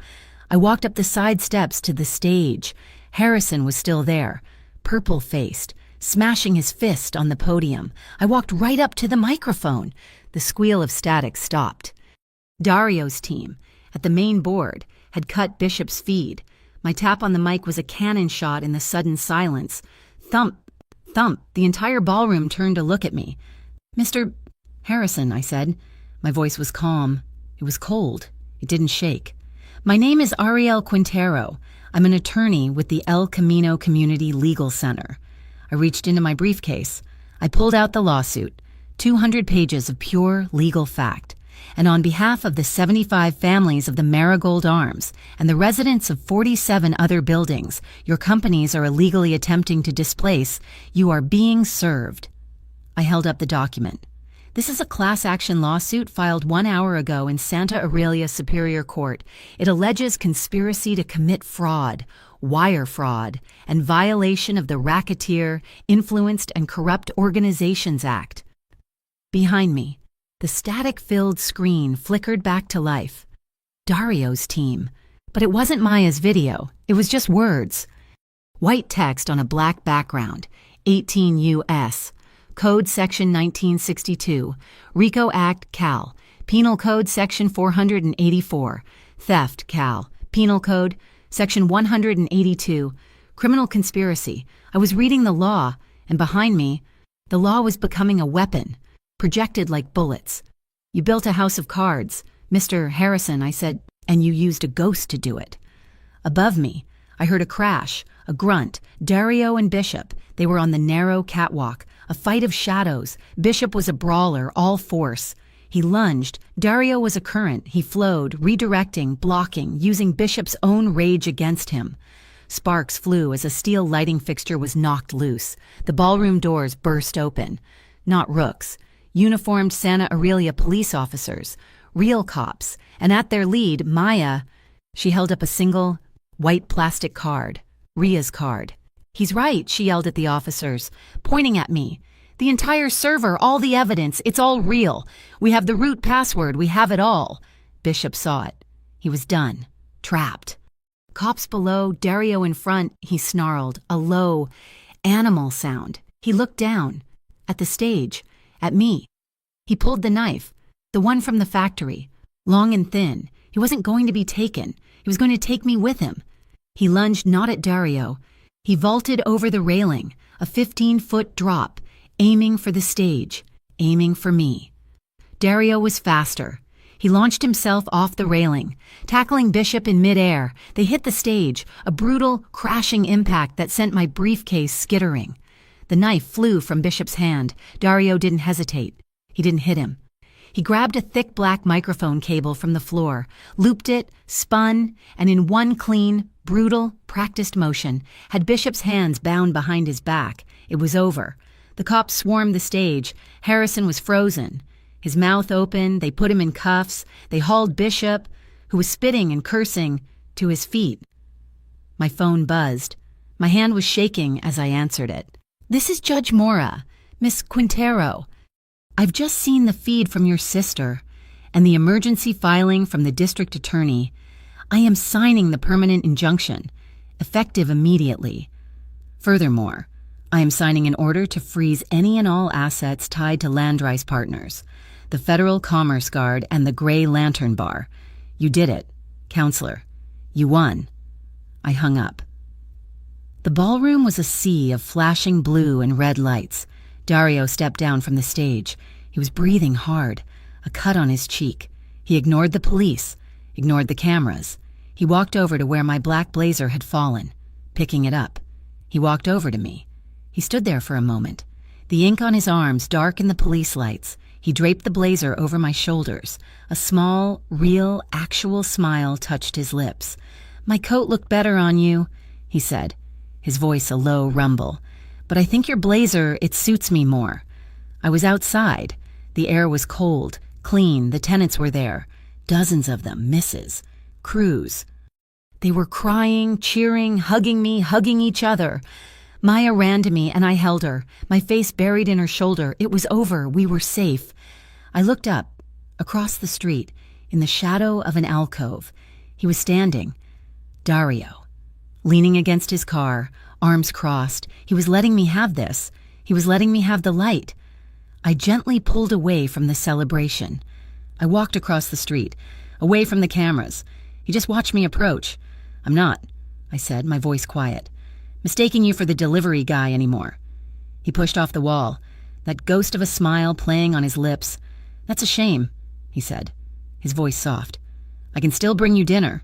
I walked up the side steps to the stage. Harrison was still there, purple-faced, smashing his fist on the podium. I walked right up to the microphone. The squeal of static stopped. Dario's team, at the main board, had cut Bishop's feed. My tap on the mic was a cannon shot in the sudden silence. Thump, thump, the entire ballroom turned to look at me. "Mr. Harrison," I said. My voice was calm. It was cold. It didn't shake. "My name is Ariel Quintero. I'm an attorney with the El Camino Community Legal Center." I reached into my briefcase. I pulled out the lawsuit, 200 pages of pure legal fact. And on behalf of the 75 families of the Marigold Arms and the residents of 47 other buildings your companies are illegally attempting to displace, you are being served. I held up the document. This is a class action lawsuit filed 1 hour ago in Santa Aurelia Superior Court. It alleges conspiracy to commit fraud, wire fraud, and violation of the Racketeer, Influenced, and Corrupt Organizations Act. Behind me, the static-filled screen flickered back to life. Dario's team. But it wasn't Maya's video. It was just words. White text on a black background. 18 U.S. Code Section 1962. RICO Act Cal. Penal Code Section 484. Theft Cal. Penal Code Section 182. Criminal conspiracy. I was reading the law, and behind me, the law was becoming a weapon. Projected like bullets. "You built a house of cards, Mr. Harrison," I said, "and you used a ghost to do it." Above me, I heard a crash, a grunt. Dario and Bishop. They were on the narrow catwalk, a fight of shadows. Bishop was a brawler, all force. He lunged. Dario was a current. He flowed, redirecting, blocking, using Bishop's own rage against him. Sparks flew as a steel lighting fixture was knocked loose. The ballroom doors burst open. Not rooks. Uniformed Santa Aurelia police officers, real cops, and at their lead, Maya. She held up a single, white plastic card, Ria's card. "He's right," she yelled at the officers, pointing at me. "The entire server, all the evidence, it's all real. We have the root password, we have it all." Bishop saw it. He was done. Trapped. Cops below, Dario in front, he snarled, a low, animal sound. He looked down. At the stage. At me. He pulled the knife, the one from the factory, long and thin. He wasn't going to be taken. He was going to take me with him. He lunged not at Dario. He vaulted over the railing, a 15-foot drop, aiming for the stage, aiming for me. Dario was faster. He launched himself off the railing, tackling Bishop in midair. They hit the stage, a brutal, crashing impact that sent my briefcase skittering. The knife flew from Bishop's hand. Dario didn't hesitate. He didn't hit him. He grabbed a thick black microphone cable from the floor, looped it, spun, and in one clean, brutal, practiced motion, had Bishop's hands bound behind his back. It was over. The cops swarmed the stage. Harrison was frozen. His mouth open, they put him in cuffs. They hauled Bishop, who was spitting and cursing, to his feet. My phone buzzed. My hand was shaking as I answered it. "This is Judge Mora, Miss Quintero. I've just seen the feed from your sister and the emergency filing from the district attorney. I am signing the permanent injunction, effective immediately. Furthermore, I am signing an order to freeze any and all assets tied to Landrise Partners, the Federal Commerce Guard, and the Gray Lantern Bar. You did it, counselor. You won." I hung up. The ballroom was a sea of flashing blue and red lights. Dario stepped down from the stage. He was breathing hard, a cut on his cheek. He ignored the police, ignored the cameras. He walked over to where my black blazer had fallen, picking it up. He walked over to me. He stood there for a moment, the ink on his arms dark in the police lights. He draped the blazer over my shoulders. A small, real, actual smile touched his lips. "My coat looked better on you," he said, his voice a low rumble. "But I think your blazer, it suits me more." I was outside. The air was cold, clean. The tenants were there. Dozens of them, misses, crews. They were crying, cheering, hugging me, hugging each other. Maya ran to me and I held her, my face buried in her shoulder. It was over. We were safe. I looked up, across the street, in the shadow of an alcove. He was standing. Dario. Leaning against his car, arms crossed. He was letting me have this. He was letting me have the light. I gently pulled away from the celebration. I walked across the street, away from the cameras. He just watched me approach. I'm not I said, my voice quiet. "Mistaking you for the delivery guy anymore." He pushed off the wall, that ghost of a smile playing on his lips. "That's a shame," he said, his voice soft. "I can still bring you dinner."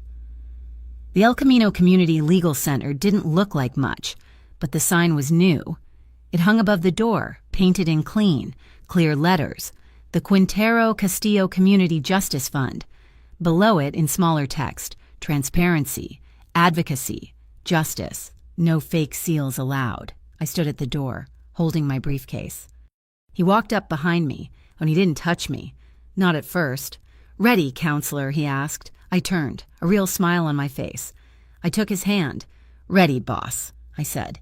The El Camino Community Legal Center didn't look like much, but the sign was new. It hung above the door, painted in clean, clear letters, the Quintero Castillo Community Justice Fund. Below it, in smaller text, transparency, advocacy, justice, no fake seals allowed. I stood at the door, holding my briefcase. He walked up behind me, and he didn't touch me. Not at first. "Ready, counselor?" he asked. I turned, a real smile on my face. I took his hand. "Ready, boss," I said.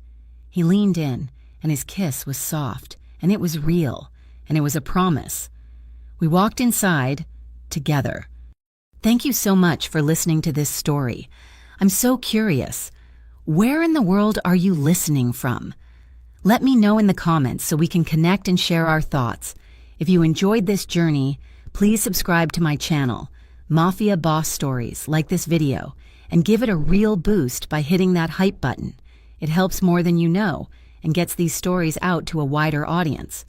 He leaned in, and his kiss was soft, and it was real, and it was a promise. We walked inside, together. Thank you so much for listening to this story. I'm so curious. Where in the world are you listening from? Let me know in the comments so we can connect and share our thoughts. If you enjoyed this journey, please subscribe to my channel, Mafia Boss Stories, like this video, and give it a real boost by hitting that hype button. It helps more than you know and gets these stories out to a wider audience.